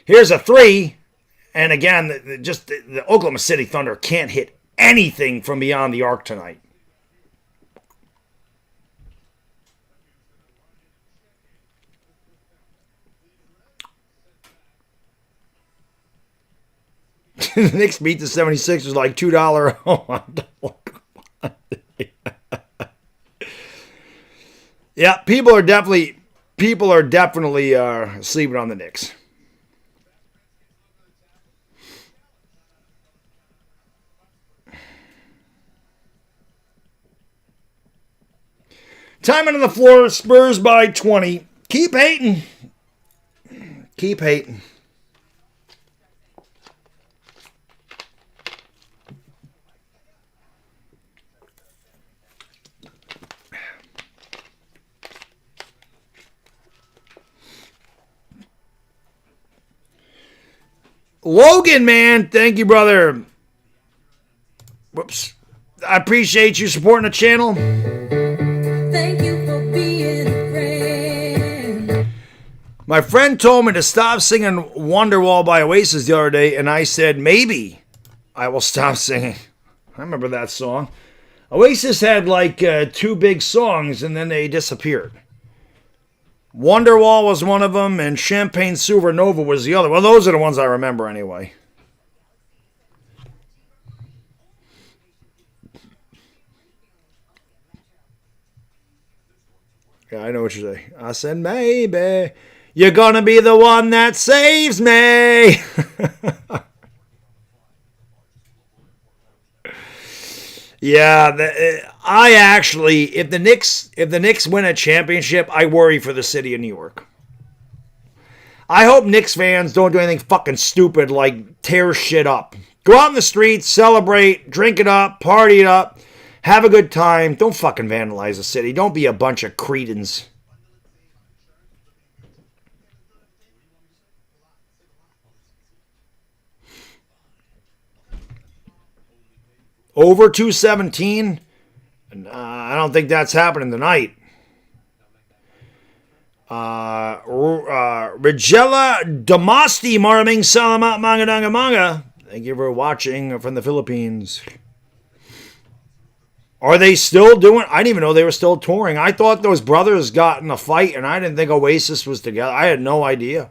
Here's a 3. And again, the Oklahoma City Thunder can't hit anything from beyond the arc tonight. The Knicks beat the 76ers like $2. Oh, yeah, people are definitely sleeping on the Knicks. Time on the floor, Spurs by 20. Keep hating. Keep hating. Logan, man, thank you, brother. Whoops. I appreciate you supporting the channel. Thank you for being a friend. My friend told me to stop singing Wonderwall by Oasis the other day, and I said, maybe I will stop singing. I remember that song. Oasis had like 2 big songs, and then they disappeared. Wonderwall was one of them, and Champagne Supernova was the other. Well, those are the ones I remember anyway. Yeah, I know what you're saying. I said, maybe you're going to be the one that saves me. Yeah, I actually, if the Knicks win a championship, I worry for the city of New York. I hope Knicks fans don't do anything fucking stupid like tear shit up. Go out in the streets, celebrate, drink it up, party it up, have a good time. Don't fucking vandalize the city. Don't be a bunch of cretins. Over 217? I don't think that's happening tonight. Regella Damasti Maraming Salamat Manga Manga. Thank you for watching from the Philippines. Are they still doing? I didn't even know they were still touring. I thought those brothers got in a fight, and I didn't think Oasis was together. I had no idea.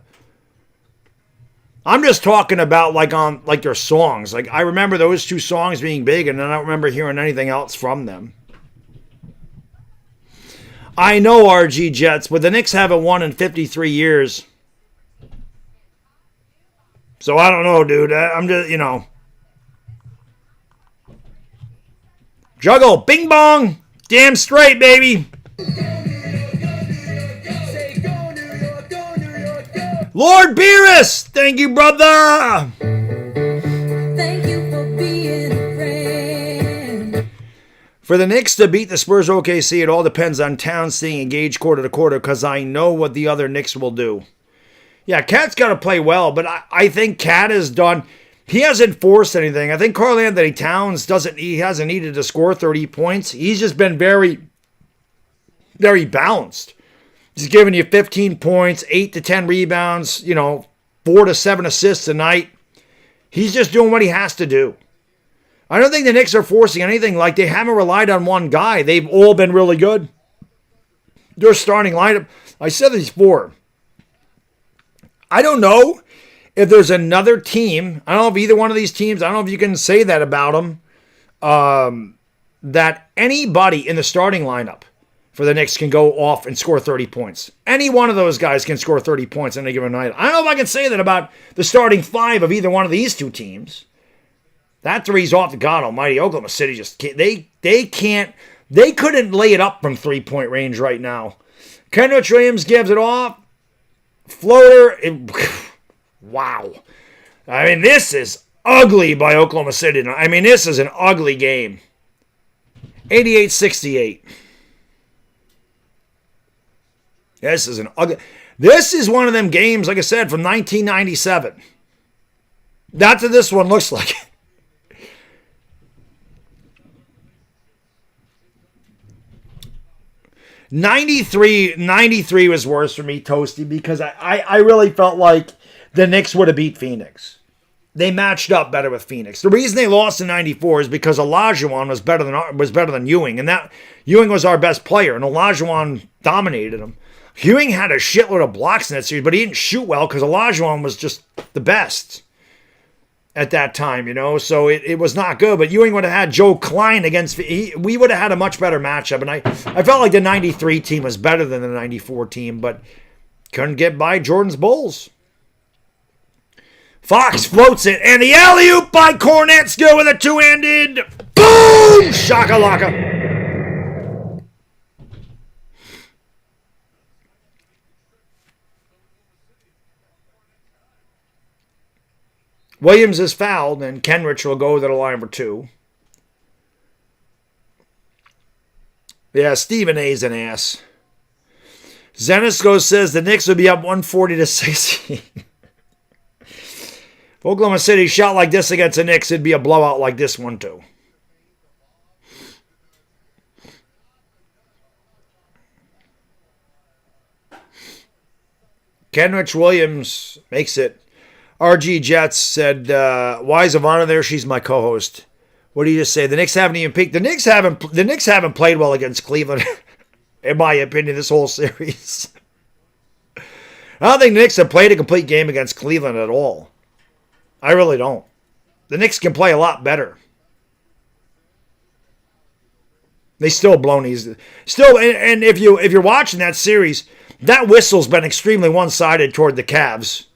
I'm just talking about like their songs. Like I remember those two songs being big, and then I don't remember hearing anything else from them. I know RG Jets, but the Knicks haven't won in 53 years. So I don't know, dude. I'm just, Juggle, bing bong, damn straight, baby. Lord Beerus, thank you, brother. Thank you for being a friend. For the Knicks to beat the Spurs OKC, it all depends on Towns staying engaged quarter to quarter because I know what the other Knicks will do. Yeah, Cat's got to play well, but I think Cat has done. He hasn't forced anything. I think Karl Anthony Towns hasn't needed to score 30 points. He's just been very, very balanced. He's giving you 15 points, 8 to 10 rebounds, 4 to 7 assists a night. He's just doing what he has to do. I don't think the Knicks are forcing anything. Like, they haven't relied on one guy. They've all been really good. Their starting lineup, I said this before. I don't know if there's another team. I don't know if either one of these teams, I don't know if you can say that about them, that anybody in the starting lineup for the Knicks can go off and score 30 points. Any one of those guys can score 30 points in a given night. I don't know if I can say that about the starting five of either one of these two teams. That three's off to God almighty. Oklahoma City just can't. They couldn't lay it up from 3-point range right now. Kenrich Williams gives it off. Floater. Wow. I mean, this is ugly by Oklahoma City. I mean, this is an ugly game. 88-68. This is an ugly. This is one of them games, like I said, from 1997. That's what this one looks like. '93 was worse for me, Toasty, because I really felt like the Knicks would have beat Phoenix. They matched up better with Phoenix. The reason they lost in '94 is because Olajuwon was better than Ewing, and that Ewing was our best player, and Olajuwon dominated him. Ewing had a shitload of blocks in that series, but he didn't shoot well because Olajuwon was just the best at that time, so it was not good. But Ewing would have had Joe Klein against, we would have had a much better matchup, and I felt like the 93 team was better than the 94 team, but couldn't get by Jordan's Bulls. Fox floats it, and the alley-oop by Kornetska with a two-handed boom! Shakalaka. Williams is fouled, and Kenrich will go to the line for two. Yeah, Stephen A's an ass. Zenisco says the Knicks will be up 140-16. If Oklahoma City shot like this against the Knicks, it'd be a blowout like this one, too. Kenrich Williams makes it. RG Jets said, why is Ivana there? She's my co-host. What do you just say? The Knicks haven't even peaked. The Knicks haven't played well against Cleveland, in my opinion, this whole series. I don't think the Knicks have played a complete game against Cleveland at all. I really don't. The Knicks can play a lot better. They still blown these. Still, and if you're watching that series, that whistle's been extremely one-sided toward the Cavs.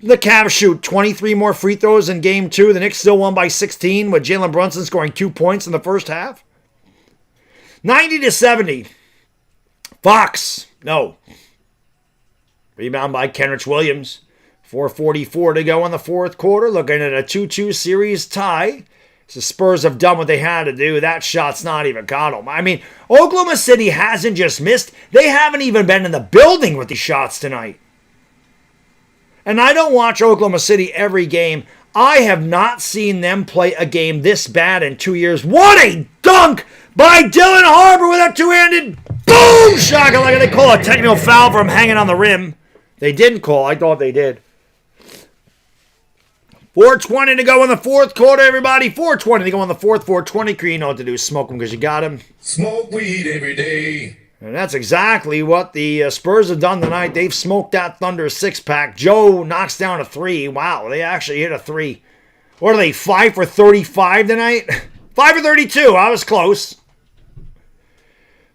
The Cavs shoot 23 more free throws in Game 2. The Knicks still won by 16 with Jalen Brunson scoring 2 points in the first half. 90-70. Fox, no. Rebound by Kenrich Williams. 4:44 to go in the fourth quarter. Looking at a 2-2 series tie. The Spurs have done what they had to do. That shot's not even got them. I mean, Oklahoma City hasn't just missed. They haven't even been in the building with these shots tonight. And I don't watch Oklahoma City every game. I have not seen them play a game this bad in 2 years. What a dunk by Dylan Harper with a two-handed boom shot. Like they call a technical foul for him hanging on the rim. They didn't call. I thought they did. 4:20 to go in the fourth quarter, everybody. 4:20 to go in the fourth. 4:20. You know what to do. Smoke them because you got them. Smoke weed every day. And that's exactly what the Spurs have done tonight. They've smoked that Thunder six-pack. Joe knocks down a three. Wow, they actually hit a three. What are they, 5 for 35 tonight? 5 for 32. I was close.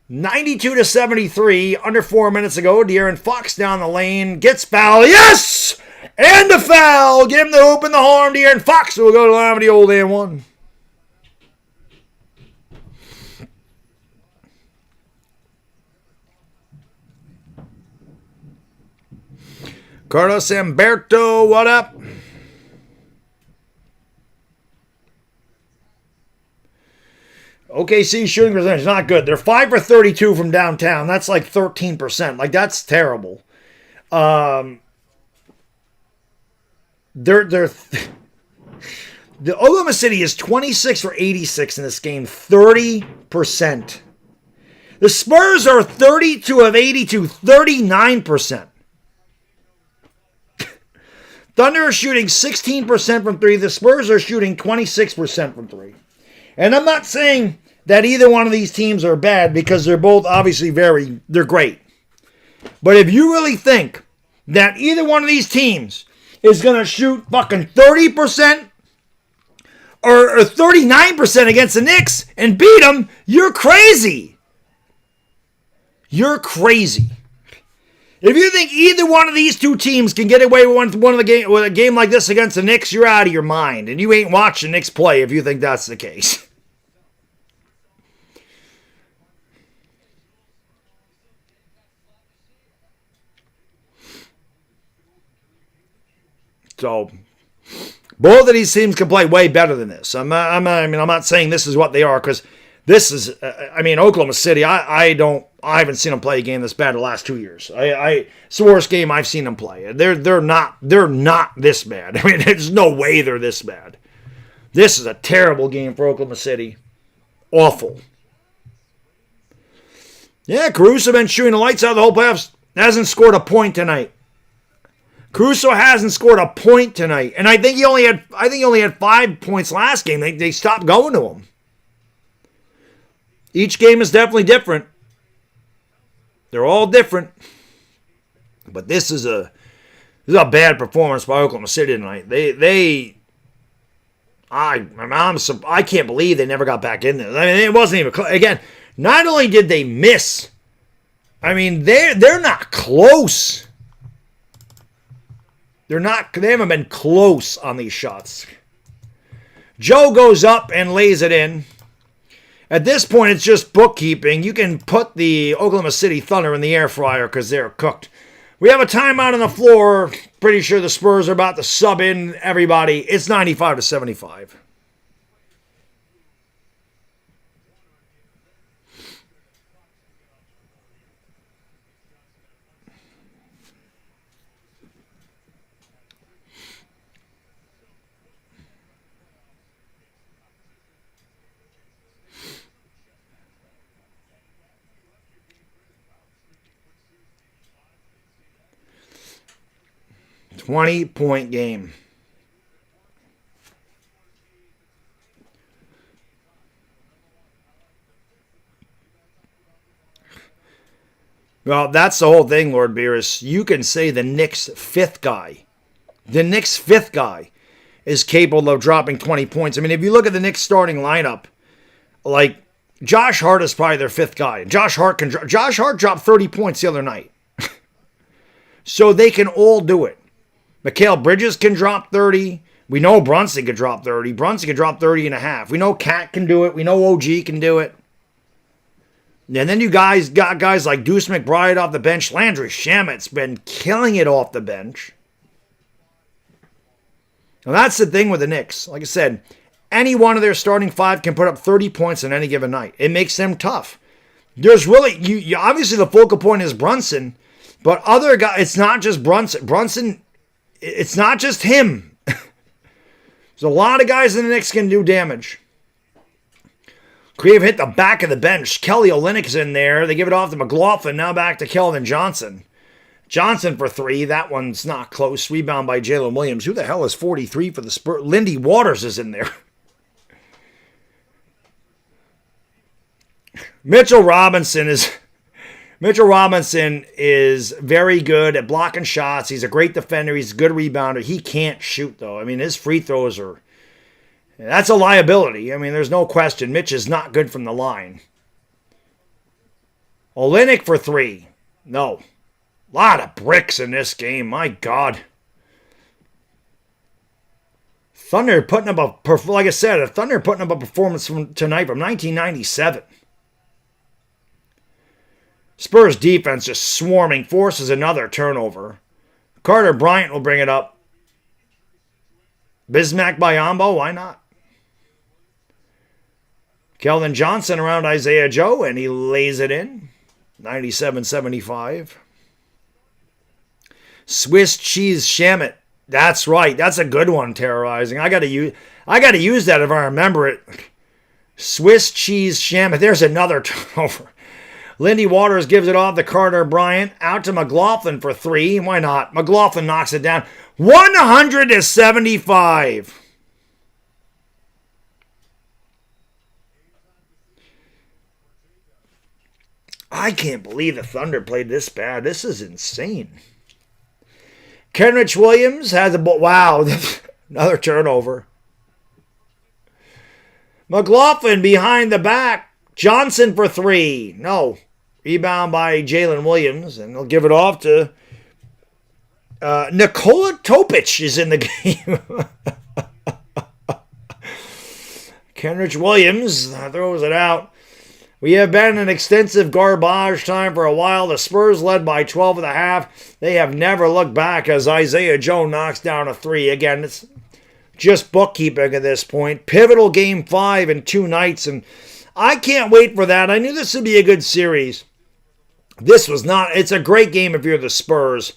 92-73. Under 4 minutes ago, De'Aaron Fox down the lane. Gets fouled. Yes! And a foul. Give him the hoop and the horn. De'Aaron Fox will go to the line with the old and one. Carlos Humberto, what up? OKC shooting percentage is not good. They're 5 for 32 from downtown. That's like 13%. Like, that's terrible. The Oklahoma City is 26 for 86 in this game. 30%. The Spurs are 32 of 82. 39%. Thunder are shooting 16% from three. The Spurs are shooting 26% from three. And I'm not saying that either one of these teams are bad because they're both obviously they're great. But if you really think that either one of these teams is going to shoot fucking 30% or 39% against the Knicks and beat them, you're crazy. You're crazy. If you think either one of these two teams can get away with with a game like this against the Knicks, you're out of your mind. And you ain't watching the Knicks play if you think that's the case. So, both of these teams can play way better than this. I'm not saying this is what they are because this is, Oklahoma City. I haven't seen them play a game this bad the last 2 years. It's the worst game I've seen them play. They're not this bad. I mean, there's no way they're this bad. This is a terrible game for Oklahoma City. Awful. Yeah, Caruso been shooting the lights out of the whole playoffs. Hasn't scored a point tonight. Caruso hasn't scored a point tonight, and I think he only had 5 points last game. They stopped going to him. Each game is definitely different. They're all different. But this is a bad performance by Oklahoma City tonight. I can't believe they never got back in there. I mean, it wasn't even close. Again, not only did they miss, I mean, they're not close. They haven't been close on these shots. Joe goes up and lays it in. At this point, it's just bookkeeping. You can put the Oklahoma City Thunder in the air fryer because they're cooked. We have a timeout on the floor. Pretty sure the Spurs are about to sub in everybody. It's 95-75. $20-point game. Well, that's the whole thing, Lord Beerus. You can say the Knicks' fifth guy is capable of dropping 20 points. I mean, if you look at the Knicks starting lineup, like Josh Hart is probably their fifth guy. Josh Hart dropped 30 points the other night. So they can all do it. Mikal Bridges can drop 30. We know Brunson can drop 30. Brunson can drop 30 and a half. We know Cat can do it. We know OG can do it. And then you guys got guys like Deuce McBride off the bench. Landry Shamet's been killing it off the bench. And that's the thing with the Knicks. Like I said, any one of their starting five can put up 30 points on any given night. It makes them tough. There's really, you obviously the focal point is Brunson, but other guys, it's not just Brunson. Brunson, it's not just him. There's a lot of guys in the Knicks can do damage. Creve hit the back of the bench. Kelly Olynyk's in there. They give it off to McLaughlin. Now back to Kelvin Johnson. Johnson for 3. That one's not close. Rebound by Jalen Williams. Who the hell is 43 for the Spurs? Lindy Waters is in there. Mitchell Robinson is very good at blocking shots. He's a great defender. He's a good rebounder. He can't shoot, though. I mean, his free throws are... That's a liability. I mean, there's no question. Mitch is not good from the line. Olynyk for 3. No. A lot of bricks in this game. My God. Thunder putting up like I said, a Thunder putting up a performance from tonight from 1997. Spurs defense just swarming, forces another turnover. Carter Bryant will bring it up. Bismack Biyombo, why not? Keldon Johnson around Isaiah Joe, and he lays it in. 97-75. Swiss cheese Shamet. That's right. That's a good one, terrorizing. I gotta use that if I remember it. Swiss cheese Shamet. There's another turnover. Lindy Waters gives it off to Carter Bryant. Out to McLaughlin for 3. Why not? McLaughlin knocks it down. 100-75. I can't believe the Thunder played this bad. This is insane. Kenrich Williams has a... Wow, another turnover. McLaughlin behind the back. Johnson for 3. No. Rebound by Jalen Williams, and they'll give it off to... Nikola Topic is in the game. Kenrich Williams throws it out. We have been in extensive garbage time for a while. The Spurs led by 12 at the half. They have never looked back as Isaiah Joe knocks down a 3. Again, it's just bookkeeping at this point. Pivotal game 5 in 2 nights, and I can't wait for that. I knew this would be a good series. This was not. It's a great game if you're the Spurs,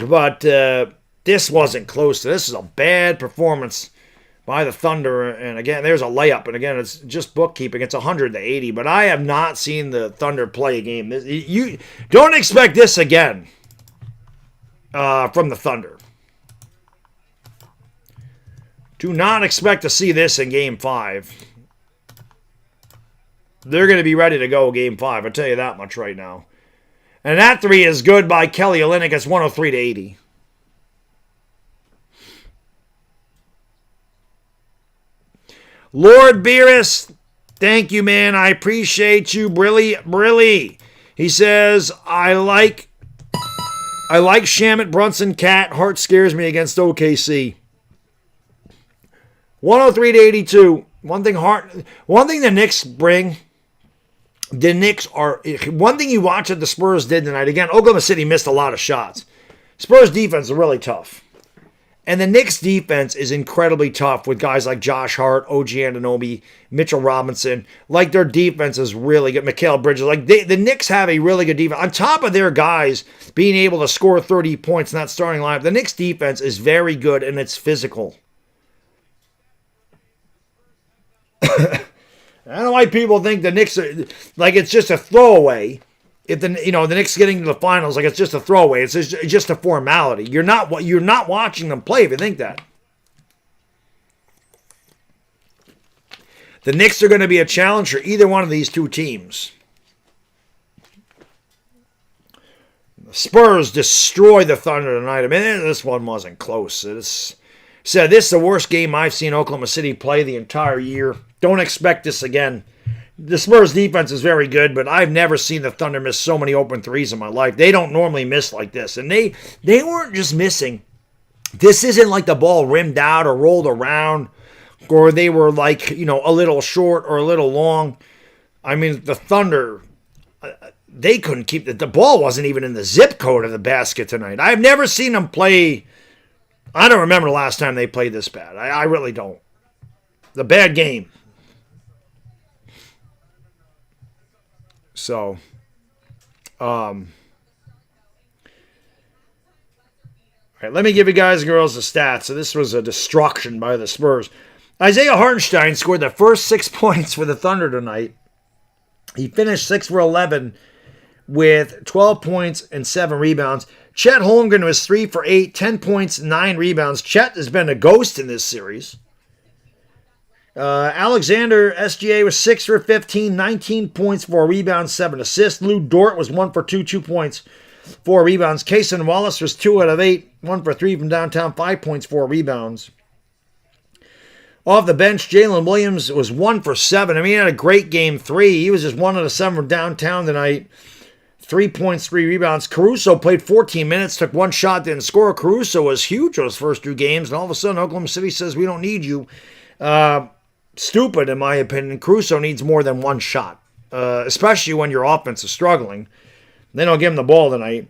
but this wasn't close to. This is a bad performance by the Thunder, and again, there's a layup, and again, it's just bookkeeping. It's 100-80, but I have not seen the Thunder play a game. You don't expect this again from the Thunder. Do not expect to see this in Game 5. They're going to be ready to go Game 5, I'll tell you that much right now. And that 3 is good by Kelly Olynyk. It's 103-80. Lord Beerus, thank you, man. I appreciate you. Brilly. He says, I like Shamet, Brunson, Cat. Hart scares me against OKC. 103-82. One thing the Knicks bring, one thing you watch that the Spurs did tonight, again, Oklahoma City missed a lot of shots. Spurs defense is really tough. And the Knicks defense is incredibly tough with guys like Josh Hart, OG Anunoby, Mitchell Robinson. Like, their defense is really good. Mikal Bridges. Like, the Knicks have a really good defense. On top of their guys being able to score 30 points in that starting lineup, the Knicks defense is very good and it's physical. I don't know why people think the Knicks are, like, it's just a throwaway. If the Knicks getting to the finals, like, it's just a throwaway. It's just a formality. You're not watching them play if you think that. The Knicks are going to be a challenge for either one of these two teams. The Spurs destroy the Thunder tonight. I mean, this one wasn't close. This is the worst game I've seen Oklahoma City play the entire year. Don't expect this again. The Spurs defense is very good, but I've never seen the Thunder miss so many open threes in my life. They don't normally miss like this. And they weren't just missing. This isn't like the ball rimmed out or rolled around, or they were like, a little short or a little long. I mean, the Thunder, they couldn't keep the ball wasn't even in the zip code of the basket tonight. I've never seen them play. I don't remember the last time they played this bad. I really don't. The bad game. So, all right, let me give you guys and girls the stats. So this was a destruction by the Spurs. Isaiah Hartenstein scored the first 6 points for the Thunder tonight. He finished 6 for 11 with 12 points and 7 rebounds. Chet Holmgren was 3 for 8, 10 points, 9 rebounds. Chet has been a ghost in this series. Alexander SGA was 6 for 15, 19 points, 4 rebounds, 7 assists. Lou Dort was 1 for 2, 2 points, 4 rebounds. Kaysen Wallace was 2 out of 8, 1 for 3 from downtown, 5 points, 4 rebounds. Off the bench, Jalen Williams was 1 for 7. I mean, he had a great game 3. He was just 1 out of 7 from downtown tonight. 3 points, 3 rebounds. Caruso played 14 minutes, took 1 shot, didn't score. Caruso was huge those first 2 games, and all of a sudden Oklahoma City says, we don't need you. Stupid, in my opinion. Caruso needs more than 1 shot, especially when your offense is struggling. They don't give him the ball tonight.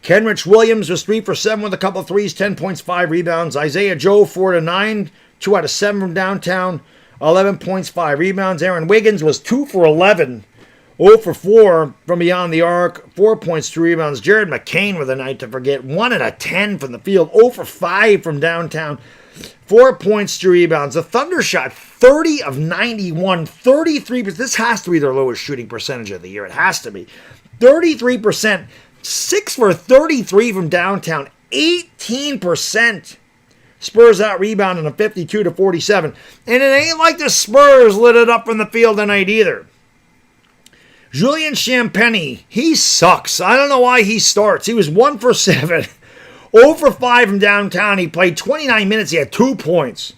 Kenrich Williams was 3 for 7 with a couple of threes, 10 points, 5 rebounds. Isaiah Joe, 4 to 9, 2 out of 7 from downtown, 11 points, 5 rebounds. Aaron Wiggins was 2 for 11, 0 for 4 from beyond the arc, 4 points, 2 rebounds. Jared McCain with a night to forget, 1 out of 10 from the field, 0 for 5 from downtown, 4 points, 2 rebounds. The Thunder shot 30 of 91, 33%. This has to be their lowest shooting percentage of the year. It has to be. 33%, 6 for 33 from downtown, 18%. Spurs out rebounding a 52 to 47. And it ain't like the Spurs lit it up from the field tonight either. Julian Champagny, he sucks. I don't know why he starts. He was 1 for 7. 0 for 5 from downtown. He played 29 minutes. He had 2 points.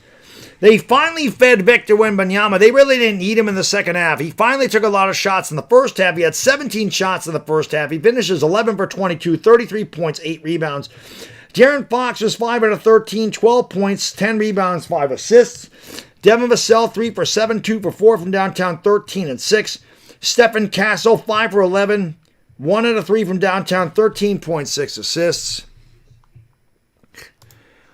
They finally fed Victor Wembanyama. They really didn't need him in the second half. He finally took a lot of shots in the first half. He had 17 shots in the first half. He finishes 11 for 22, 33 points, 8 rebounds. De'Aaron Fox was 5 out of 13, 12 points, 10 rebounds, 5 assists. Devin Vassell, 3 for 7, 2 for 4 from downtown, 13 and 6. Stephen Castle, 5 for 11, 1 out of 3 from downtown, 13.6 assists.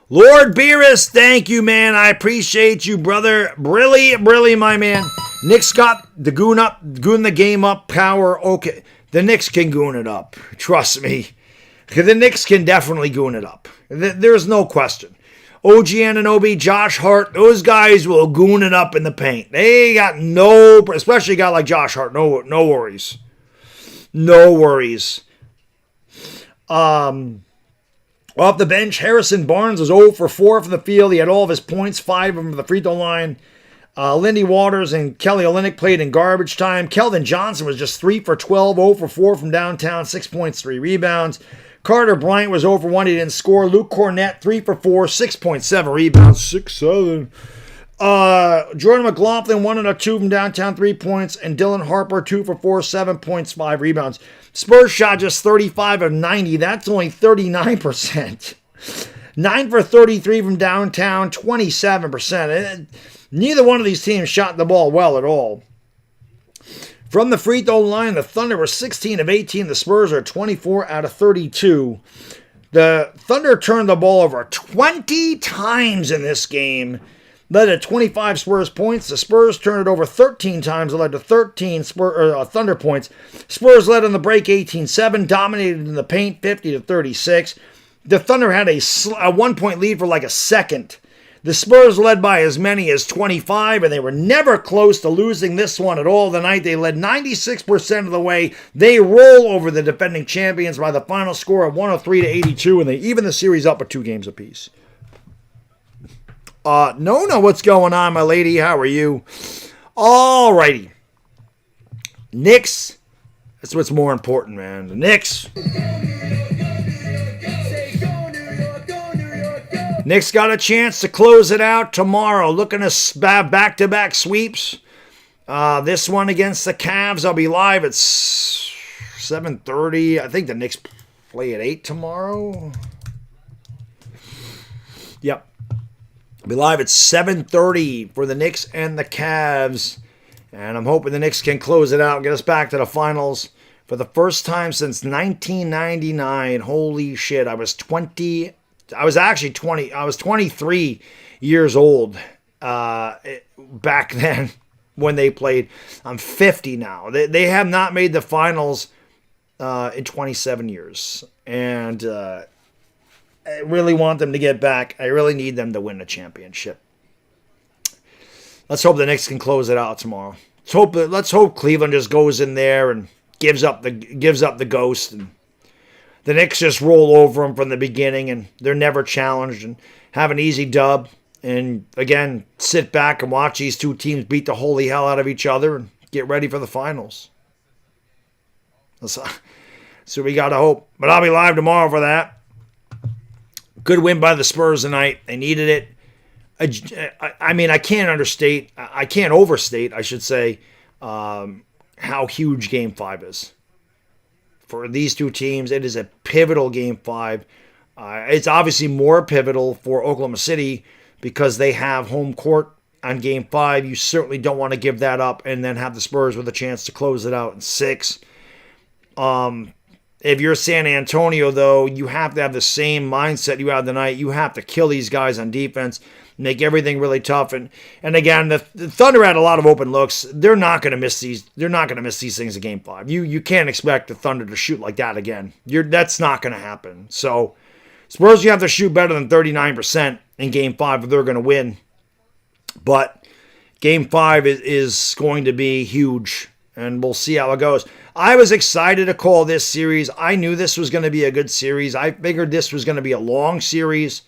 Lord Beerus, thank you, man. I appreciate you, brother. Brilly, my man. Knicks got the goon the game up, power. Okay, the Knicks can goon it up. Trust me. The Knicks can definitely goon it up. There's no question. OG Anunoby, Josh Hart, those guys will goon it up in the paint. They got especially a guy like Josh Hart, no worries. No worries. Off the bench, Harrison Barnes was 0 for 4 from the field. He had all of his points, 5 of them from the free throw line. Lindy Waters and Kelly Olynyk played in garbage time. Keldon Johnson was just 3 for 12, 0 for 4 from downtown, 6 points, 3 rebounds. Carter Bryant was 0 for 1, he didn't score. Luke Cornett, 3 for 4, 6.7 rebounds, 6'7". Jordan McLaughlin, 1 out of 2 from downtown, 3 points. And Dylan Harper, 2 for 4, 7 points, 5 rebounds. Spurs shot just 35 of 90. That's only 39%. 9 for 33 from downtown, 27%. Neither one of these teams shot the ball well at all. From the free throw line, the Thunder were 16 of 18. The Spurs are 24 out of 32. The Thunder turned the ball over 20 times in this game, led to 25 Spurs points. The Spurs turned it over 13 times, led to 13 Thunder points. Spurs led on the break 18-7, dominated in the paint 50 to 36. The Thunder had a 1-point lead for like a second. The Spurs led by as many as 25, and they were never close to losing this one at all tonight. They led 96% of the way. They roll over the defending champions by the final score of 103 to 82, and they even the series up at 2 games apiece. Nona, what's going on, my lady? How are you? Alrighty. Knicks. That's what's more important, man. The Knicks. Knicks got a chance to close it out tomorrow. Looking to have back-to-back sweeps. This one against the Cavs, I'll be live at 7:30. I think the Knicks play at 8 tomorrow. Yep. I'll be live at 7:30 for the Knicks and the Cavs. And I'm hoping the Knicks can close it out and get us back to the finals for the first time since 1999. Holy shit. I was 23 years old back then when they played. I'm 50 now. They have not made the finals in 27 years. And I really want them to get back. I really need them to win the championship. Let's hope the Knicks can close it out tomorrow. Let's hope Cleveland just goes in there and gives up the ghost, and the Knicks just roll over them from the beginning, and they're never challenged and have an easy dub. And again, sit back and watch these two teams beat the holy hell out of each other and get ready for the finals. So we got to hope. But I'll be live tomorrow for that. Good win by the Spurs tonight. They needed it. I mean, I can't overstate, I should say, how huge Game 5 is. For these two teams, it is a pivotal Game 5. It's obviously more pivotal for Oklahoma City because they have home court on Game 5. You certainly don't want to give that up and then have the Spurs with a chance to close it out in 6. If you're San Antonio, though, you have to have the same mindset you had tonight. You have to kill these guys on defense, make everything really tough. And again, the Thunder had a lot of open looks. They're not going to miss these. They're not going to miss these things in Game 5. You can't expect the Thunder to shoot like that again. That's not going to happen. So Spurs, you have to shoot better than 39% in Game 5 if they're going to win. But Game 5 is going to be huge, and we'll see how it goes. I was excited to call this series. I knew this was going to be a good series. I figured this was going to be a long series.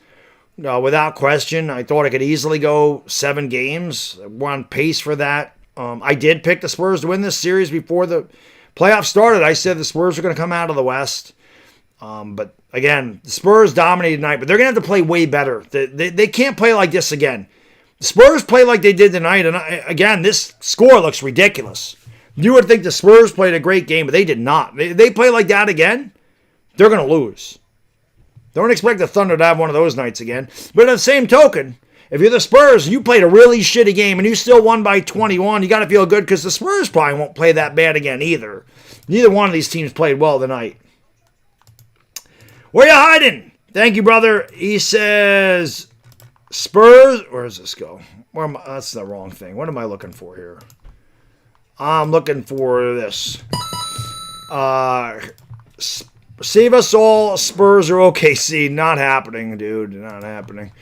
Without question, I thought it could easily go 7 games. We're on pace for that. I did pick the Spurs to win this series before the playoffs started. I said the Spurs are going to come out of the West. But again, the Spurs dominated tonight, but they're going to have to play way better. They can't play like this again. The Spurs play like they did tonight, and again, this score looks ridiculous. You would think the Spurs played a great game, but they did not. They play like that again, they're going to lose. Don't expect the Thunder to have one of those nights again. But at the same token, if you're the Spurs and you played a really shitty game and you still won by 21, you got to feel good because the Spurs probably won't play that bad again either. Neither one of these teams played well tonight. Where you hiding? Thank you, brother. He says Spurs. Where does this go? That's the wrong thing. What am I looking for here? I'm looking for this. Save us all, Spurs or OKC. Not happening, dude. Not happening.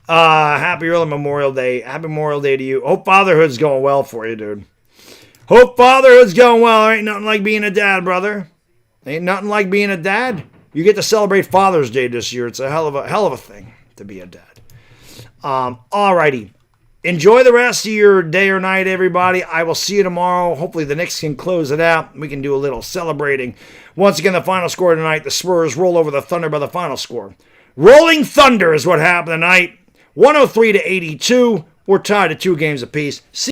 Happy early Memorial Day. Happy Memorial Day to you. Hope fatherhood's going well for you, dude. Hope fatherhood's going well. Ain't nothing like being a dad, brother. Ain't nothing like being a dad. You get to celebrate Father's Day this year. It's a hell of a thing to be a dad. Alrighty. Enjoy the rest of your day or night, everybody. I will see you tomorrow. Hopefully the Knicks can close it out. We can do a little celebrating. Once again, the final score tonight, the Spurs roll over the Thunder by the final score. Rolling Thunder is what happened tonight. 103-82. We're tied at 2 games apiece.